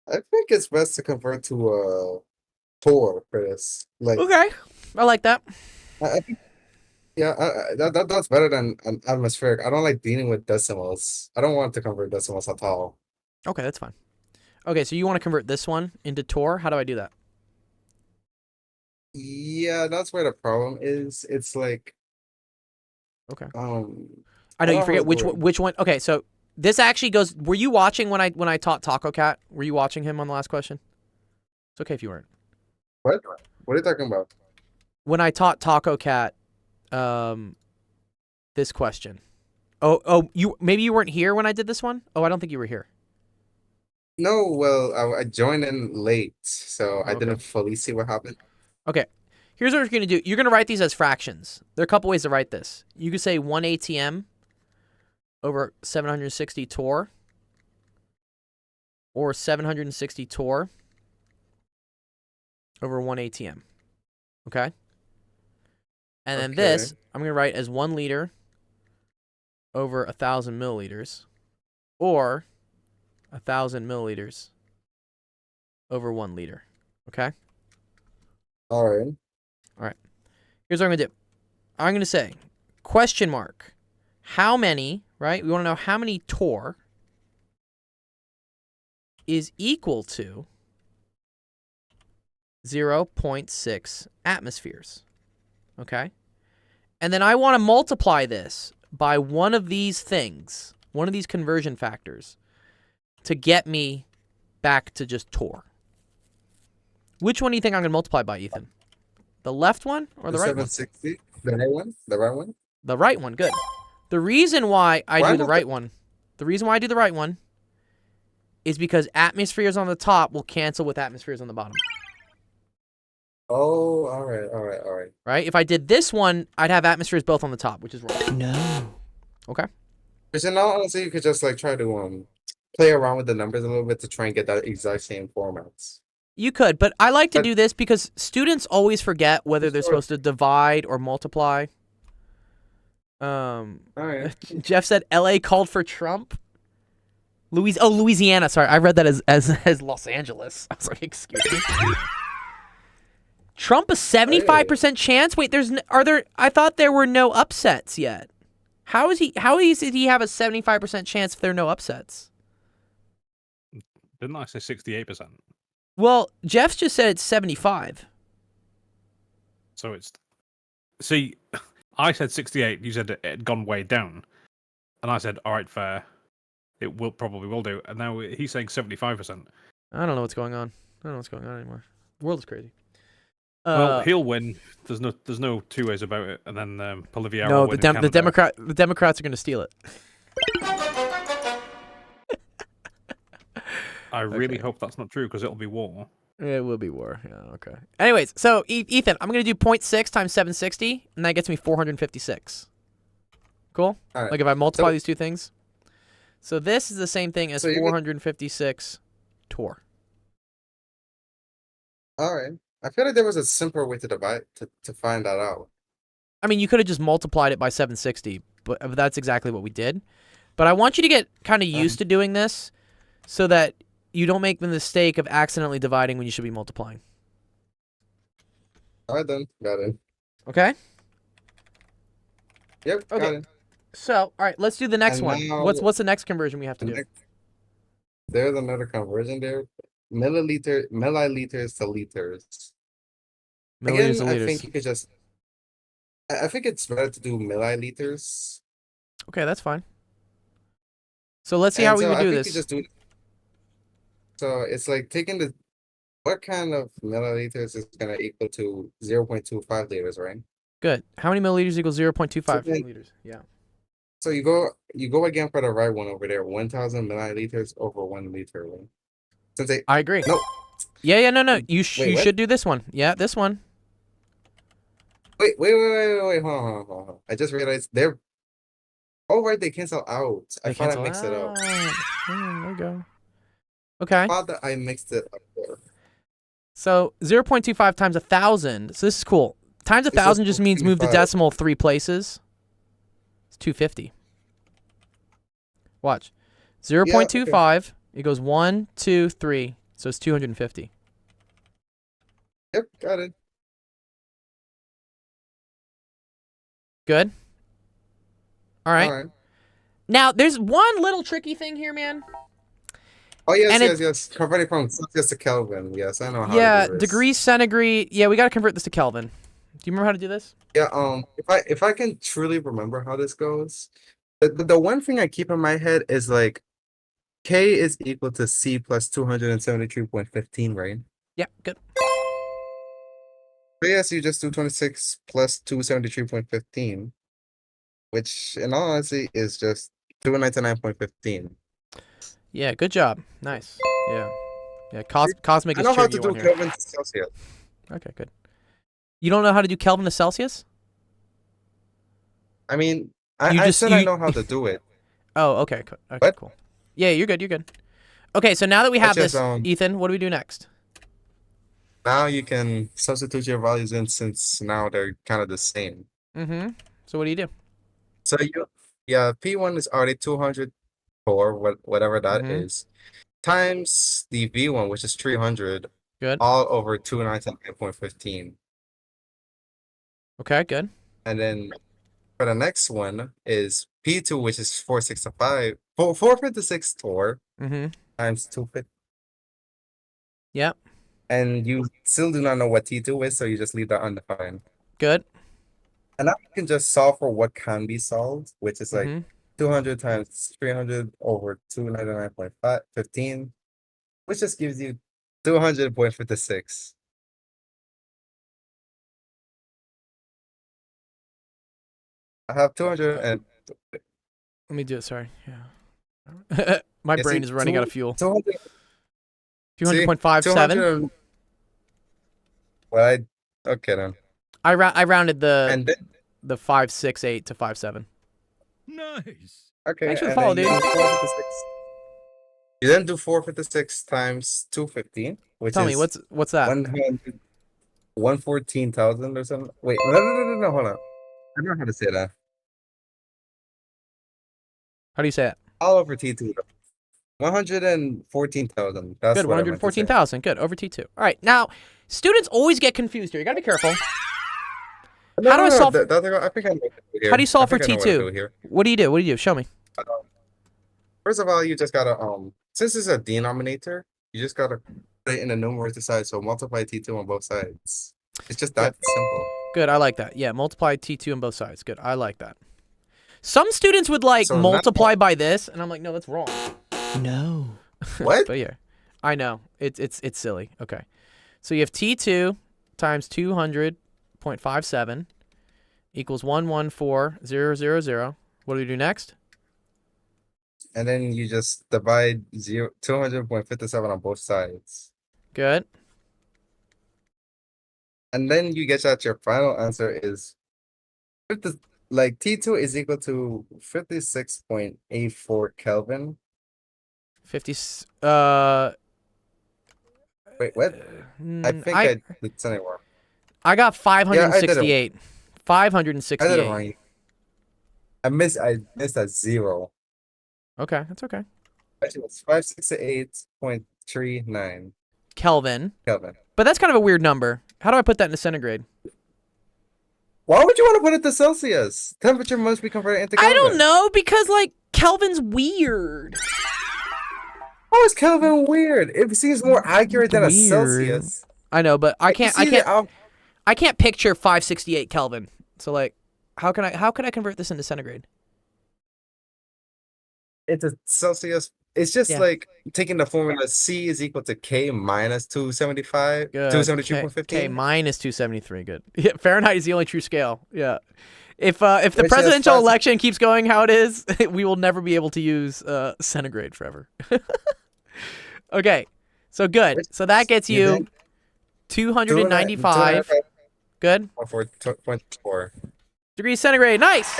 I think it's best to convert to Tor for this. Like, Okay. I like that. I think, yeah, that's better than an atmospheric. I don't like dealing with decimals. I don't want to convert decimals at all. Okay, that's fine. Okay, so you want to convert this one into torr? How do I do that? Yeah, that's where the problem is. It's like, Okay. I I know don't you know forget how to which do one, it. which one. Okay, so this actually goes. Were you watching when I taught Taco Cat? Were you watching him on the last question? It's okay if you weren't. What? What are you talking about? When I taught Taco Cat, this question. Oh, maybe you weren't here when I did this one. Oh, I don't think you were here. No, well, I joined in late, so I Okay. didn't fully see what happened. Okay, here's what you're gonna do. You're gonna write these as fractions. There are a couple ways to write this. You could say 1 ATM over 760 torr, or 760 torr over 1 ATM. Okay? And then this, I'm going to write as 1 liter over 1,000 milliliters, or 1,000 milliliters over 1 liter. Okay? All right. Here's what I'm going to do. I'm going to say, question mark, how many, right? We want to know how many torr is equal to 0.6 atmospheres. Okay? And then I want to multiply this by one of these things, one of these conversion factors, to get me back to just torr. Which one do you think I'm going to multiply by, Ethan? The left one or the right one? 760. The right one? The right one? The right one, good. The reason why I Why do the not right one, is because atmospheres on the top will cancel with atmospheres on the bottom. Oh, all right. Right? If I did this one, I'd have atmospheres both on the top, which is wrong. No. Okay? Because in all honesty, you could just like try to play around with the numbers a little bit to try and get that exact same formats. You could, but I like to But- do this because students always forget whether they're Sure. supposed to divide or multiply. All right. Jeff said LA called for Trump. Louisiana. Sorry, I read that as Los Angeles. I was like, excuse me. Trump a 75% chance? Wait, I thought there were no upsets yet. How did he have a 75% chance if there are no upsets? Didn't I say 68%? Well, Jeff's just said it's 75. So it's. See, I said 68. You said it had gone way down, and I said, "All right, fair. It probably will do." And now he's saying 75%. I don't know what's going on. I don't know what's going on anymore. The world is crazy. Well, he'll win. There's no two ways about it. And then Poliviero no, will win in Canada. the Democrats are going to steal it. I really Okay. hope that's not true because it'll be war. It will be war. Yeah, okay. Anyways, so Ethan, I'm going to do 0.6 times 760, and that gets me 456. Cool? All right. Like if I multiply So- these two things. So this is the same thing as So you get- 456 torr. All right. I feel like there was a simpler way to divide to find that out. I mean, you could have just multiplied it by 760, but that's exactly what we did. But I want you to get kind of used to doing this so that you don't make the mistake of accidentally dividing when you should be multiplying. All right, then. Got it. Okay? Yep. Got Okay. it. So, all right, let's do the next And one. now- What's the next conversion we have to The do? next- There's another conversion there. Milliliters to liters. Milliliters Again, and I liters. think you could just I think it's better to do milliliters. Okay, that's fine. So let's see how And we so would I do think this. you just do it. So it's like taking the what kind of milliliters is gonna equal to 0.25 liters, right? Good. How many milliliters equals 0.25 then- liters? Yeah. So you go again for the right one over there, 1,000 milliliters over 1 liter. Right? Since they I agree. no Yeah, no. You Wait, you what? should do this one. Yeah, this one. wait, hold on. I just realized they're oh right, they cancel out. I They thought I cancel mixed it up. out. There you go. Okay. I thought that I mixed it up there. So 0.25 times 1,000. So this is cool. Times It's 1,000 just means move the 0.25. decimal 3 places. It's 250. Watch. 0.25 equals 1, 2, 3. So it's 250. Yep, got it. Good. All right. All right. Now there's one little tricky thing here, man. Oh yes, And yes. Converting from Celsius to Kelvin. Yes, I know how Yeah, to do this. degrees centigrade. Yeah, we got to convert this to Kelvin. Do you remember how to do this? Yeah, if I can truly remember how this goes, the one thing I keep in my head is like K is equal to C plus 273.15, right? Yeah, good. But yes, you just do 26 plus 273.15, which in all honesty is just 299.15. Yeah, good job. Nice. Yeah. Yeah, Cosmic I is know how cheering to you do on here. Kelvin to Celsius. Okay, good. You don't know how to do Kelvin to Celsius? I mean, You I just- said I you- know how to do it. Oh, okay. Okay, What? cool. Yeah, you're good. You're good. Okay, so now that we have That's this, just, Ethan, what do we do next? Now you can substitute your values in since now they're kind of the same. Mm-hmm. So what do you do? So yeah, P1 is already 200 or whatever that Mhm. is, times the V1, which is 300, Good. all over 299.15. Okay, good. And then for the next one is P2, which is 456 Tor Mm-hmm. times 250. Yep. And you still do not know what T2 is, so you just leave that undefined. Good. And now you can just solve for what can be solved, which is like Mhm. 200 times 300 over 299.15, which just gives you 200.56. I have 200 and Let me do it. Sorry. Yeah. My Yeah, brain see, is running out of 200 fuel. 200. 200.57. 200. Well, okay then. I rounded And the then 568 to 57. Nice. okay. Thanks for the and follow, then you dude. do 456. You then do 456 times 250, which Tell is me what's that? 114,000 or something. Wait, no, hold on. I don't know how to say that. How do you say it? All over T2 though. 114,000. That's Good. what I meant to say. 114,000. Good. Over T2. All right. Now, students always get confused here. You gotta be careful. No, How do I solve- I think I know what to do here. How do you solve I for think I know what to T2? do here. What do you do? What do you do? Show me. First of all, you just gotta since it's a denominator, you just gotta put it in the numerator side, so multiply T2 on both sides. It's just that simple. Good. I like that. Yeah. Multiply T2 on both sides. Good. I like that. Some students would like So now- multiply by this, and I'm like, no, that's wrong. No. What? But yeah, I know it's silly. Okay, so you have T2 times 200.57 equals 114,000. What do we do next? And then you just divide 200.57 on both sides. Good. And then you get that your final answer is like T2 is equal to 56.84 Kelvin. 50. Wait, what? I think I did something wrong. I got Yeah, I did it. 568. I did it 568. wrong. I missed a zero. Okay, that's okay. Actually, it's 568.39 Kelvin. Kelvin. But that's kind of a weird number. How do I put that into centigrade? Why would you want to put it to Celsius? Temperature must be converted into I Kelvin. don't know, because like Kelvin's weird. How is Kelvin weird? It seems more accurate than a Weird. Celsius. I know, but I You can't see the out- I can't picture 568 Kelvin. So like, how can I convert this into centigrade? It's a Celsius. It's just Yeah. like taking the formula C is equal to K minus 275, Good. 273.15. K minus 273. Good. Yeah, Fahrenheit is the only true scale. Yeah. If the Which is presidential fast- election keeps going how it is, we will never be able to use centigrade forever. Okay. So good. Which- So that gets you you think? 295. Good. 4.4. Degrees centigrade. Nice.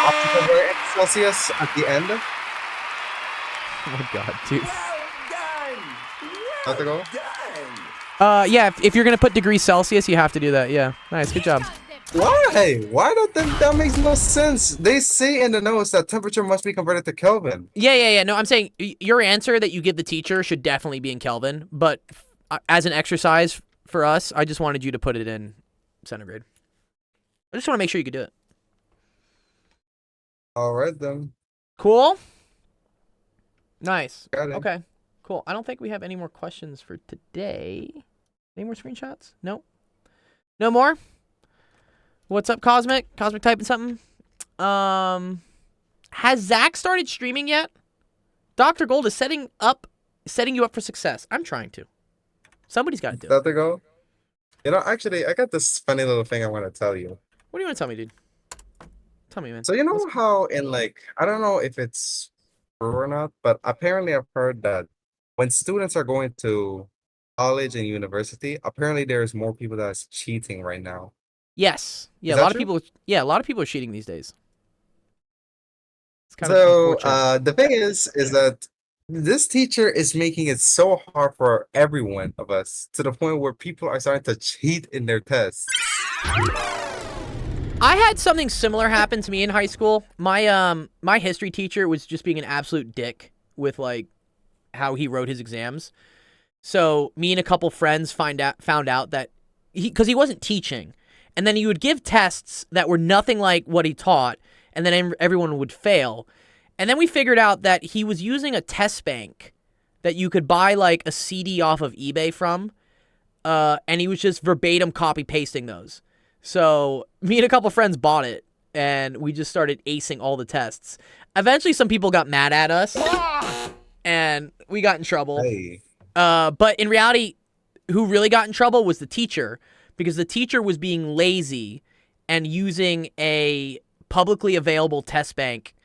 Optical word in Celsius at the end. Oh my god, dude. Optical. Yeah, if you're gonna put degrees Celsius, you have to do that. Yeah. Nice. Good job. Why? Why don't that makes no sense? They say in the notes that temperature must be converted to Kelvin. Yeah. No, I'm saying your answer that you give the teacher should definitely be in Kelvin, but as an exercise for us, I just wanted you to put it in centigrade. I just want to make sure you could do it. All right then. Cool. Nice. Got it. Okay. Cool. I don't think we have any more questions for today. Any more screenshots? Nope. No more? What's up, Cosmic? Cosmic typing something? Has Zach started streaming yet? Dr. Gold is setting you up for success. I'm trying to. Somebody's got to do it. That to go? You know, actually, I got this funny little thing I want to tell you. What do you want to tell me, dude? Tell me, man. So you know how in like I don't know if it's true or not, but apparently I've heard that when students are going to college and university, apparently there's more people that's cheating right now. Yes. Yeah, Is a that lot of true? people. Yeah, a lot of people are cheating these days. It's kind of So unfortunate. the thing is that this teacher is making it so hard for every one of us to the point where people are starting to cheat in their tests. I had something similar happen to me in high school. My history teacher was just being an absolute dick with like how he wrote his exams. So me and a couple friends found out that because he wasn't teaching, and then he would give tests that were nothing like what he taught, and then everyone would fail. And then we figured out that he was using a test bank that you could buy like a CD off of eBay from, and he was just verbatim copy pasting those. So me and a couple friends bought it, and we just started acing all the tests. Eventually, some people got mad at us, and we got in trouble. Hey, But in reality, who really got in trouble was the teacher, because the teacher was being lazy and using a publicly available test bank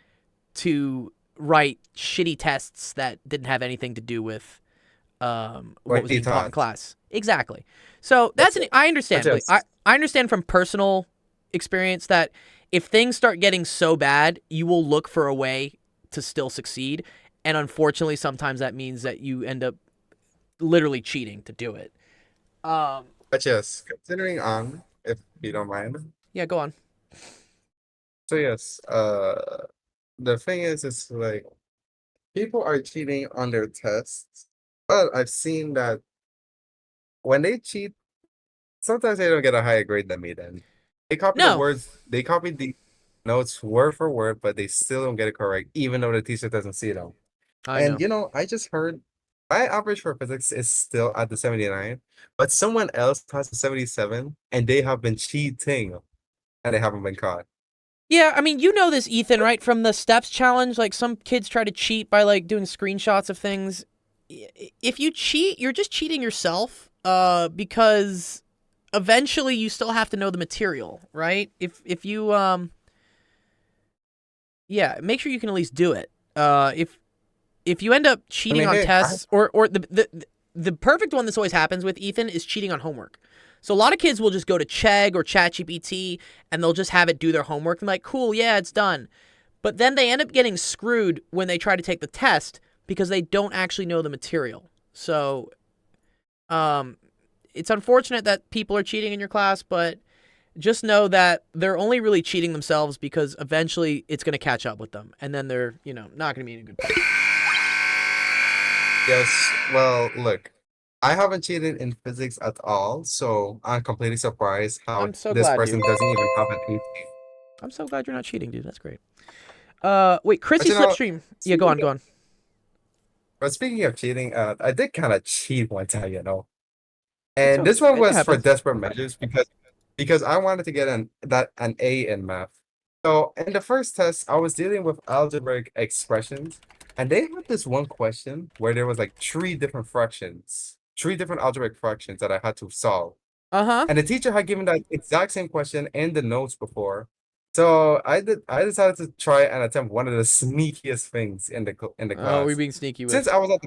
to write shitty tests that didn't have anything to do with what was being taught in class. Exactly. So I understand. That's Like, I understand from personal experience that if things start getting so bad, you will look for a way to still succeed. And unfortunately, sometimes that means that you end up literally cheating to do it. but yes, considering on, if you don't mind. Yeah, go on. So yes, the thing is, it's like people are cheating on their tests, but I've seen that when they cheat, sometimes they don't get a higher grade than me. Then they copy No. the words, they copy the notes word for word, but they still don't get it correct, even though the teacher doesn't see them. I know. And you know, I just heard my average for physics is still at the 79, but someone else has a 77, and they have been cheating, and they haven't been caught. Yeah, I mean, you know this, Ethan, right? From the steps challenge, like some kids try to cheat by like doing screenshots of things. If you cheat, you're just cheating yourself, because eventually you still have to know the material, right? If you yeah, make sure you can at least do it. If you end up cheating mean, on hey, tests, or the perfect one that's always happens with Ethan is cheating on homework. So a lot of kids will just go to Chegg or ChatGPT and they'll just have it do their homework and like, cool, yeah, it's done. But then they end up getting screwed when they try to take the test because they don't actually know the material. So it's unfortunate that people are cheating in your class, but just know that they're only really cheating themselves because eventually it's going to catch up with them. And then they're, not going to be in a good place. Yes, well, look, I haven't cheated in physics at all, so I'm completely surprised how I'm so this glad, person dude. doesn't even have an 18. I'm so glad you're not cheating, dude. That's great. Wait, Chrissy you know, Slipstream. Yeah, go on. But speaking of cheating, I did kind of cheat one time, you know. And So this one it was for happens. desperate measures because I wanted to get an A in math. So in the first test, I was dealing with algebraic expressions, and they had this one question where there was like three different algebraic fractions that I had to solve. And the teacher had given that exact same question in the notes before. So I decided to try and attempt one of the sneakiest things in the class. Oh, we're being sneaky with. Since I'm at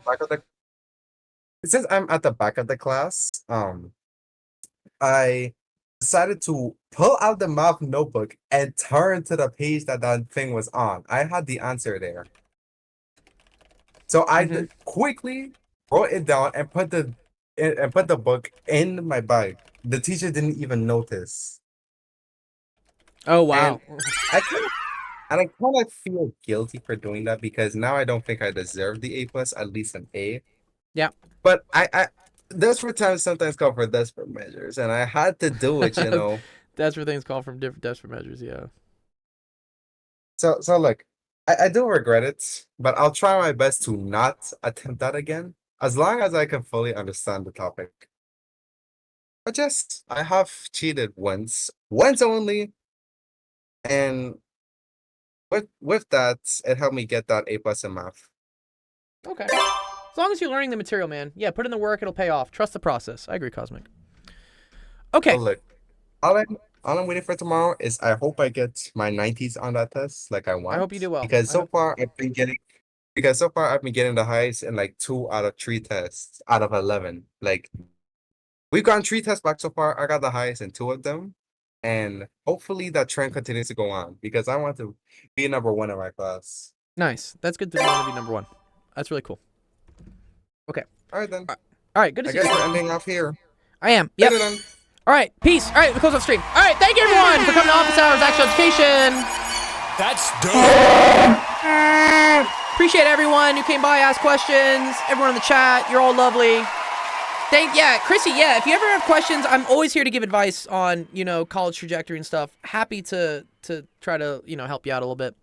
the back of the class, I decided to pull out the math notebook and turn to the page that thing was on. I had the answer there. So I quickly wrote it down and put the book in my bag. The teacher didn't even notice. Oh wow. And I kind of feel guilty for doing that because now I don't think I deserve the A+, at least an A. Yeah. But I desperate times sometimes call for desperate measures, and I had to do it, you know. Desperate things call from different desperate measures, yeah. So look, I do regret it, but I'll try my best to not attempt that again, as long as I can fully understand the topic. But just, I have cheated once only, and with that, it helped me get that A+ in math. Okay. As long as you're learning the material, man. Yeah, put in the work, it'll pay off. Trust the process. I agree, Cosmic. Okay. So look, all I'm waiting for tomorrow is I hope I get my 90s on that test, like I want. I hope you do well. Because so far I've been getting the highs in like 2 out of 3 tests out of 11. Like we've gone 3 tests back so far. I got the highest in 2 of them, and hopefully that trend continues to go on because I want to be number 1 in my class. Nice. That's good to want to be number 1. That's really cool. Okay. All right then. All right. Good to I see guess you. we're ending off here. I am. Yep. Later then. All right. Peace. All right. We close off stream. All right. Thank you everyone for coming to Office Hours Actual Education. That's dope. Appreciate everyone who came by, asked questions. Everyone in the chat. You're all lovely. Chrissy, if you ever have questions, I'm always here to give advice on, college trajectory and stuff. Happy to try to, help you out a little bit.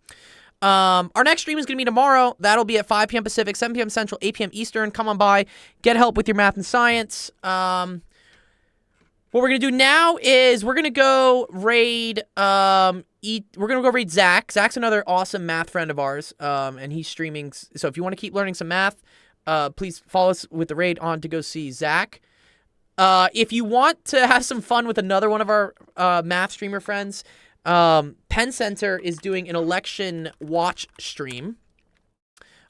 Our next stream is going to be tomorrow. That'll be at 5 p.m. Pacific, 7 p.m. Central, 8 p.m. Eastern. Come on by. Get help with your math and science. What we're going to do now is we're going to go raid Zach. Zach's another awesome math friend of ours, and he's streaming. So if you want to keep learning some math, please follow us with the raid on to go see Zach. If you want to have some fun with another one of our math streamer friends, Penn Center is doing an election watch stream.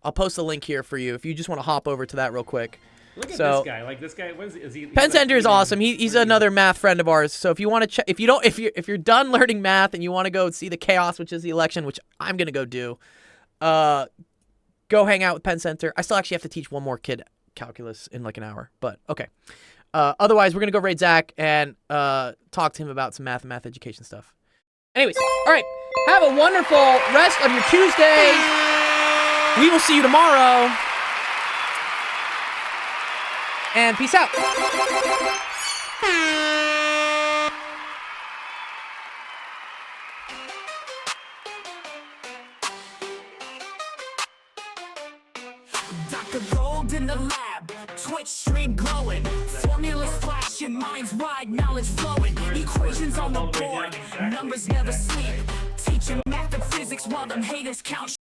I'll post a link here for you if you just want to hop over to that real quick. Look at this guy. Like this guy, what is he? Penn Center is awesome. He's another math friend of ours. So if you want to check, if you're done learning math and you want to go see the chaos, which is the election, which I'm gonna go do, go hang out with Penn Center. I still actually have to teach one more kid calculus in like an hour, but okay. Otherwise, we're gonna go raid Zach and talk to him about some math and math education stuff. Anyways, all right. Have a wonderful rest of your Tuesday. We will see you tomorrow. And peace out. Dr. Gold in the lab, Twitch stream glowing, formulas flashing, minds wide, knowledge flowing, equations on the board, numbers never sleep, teaching math and physics while them haters count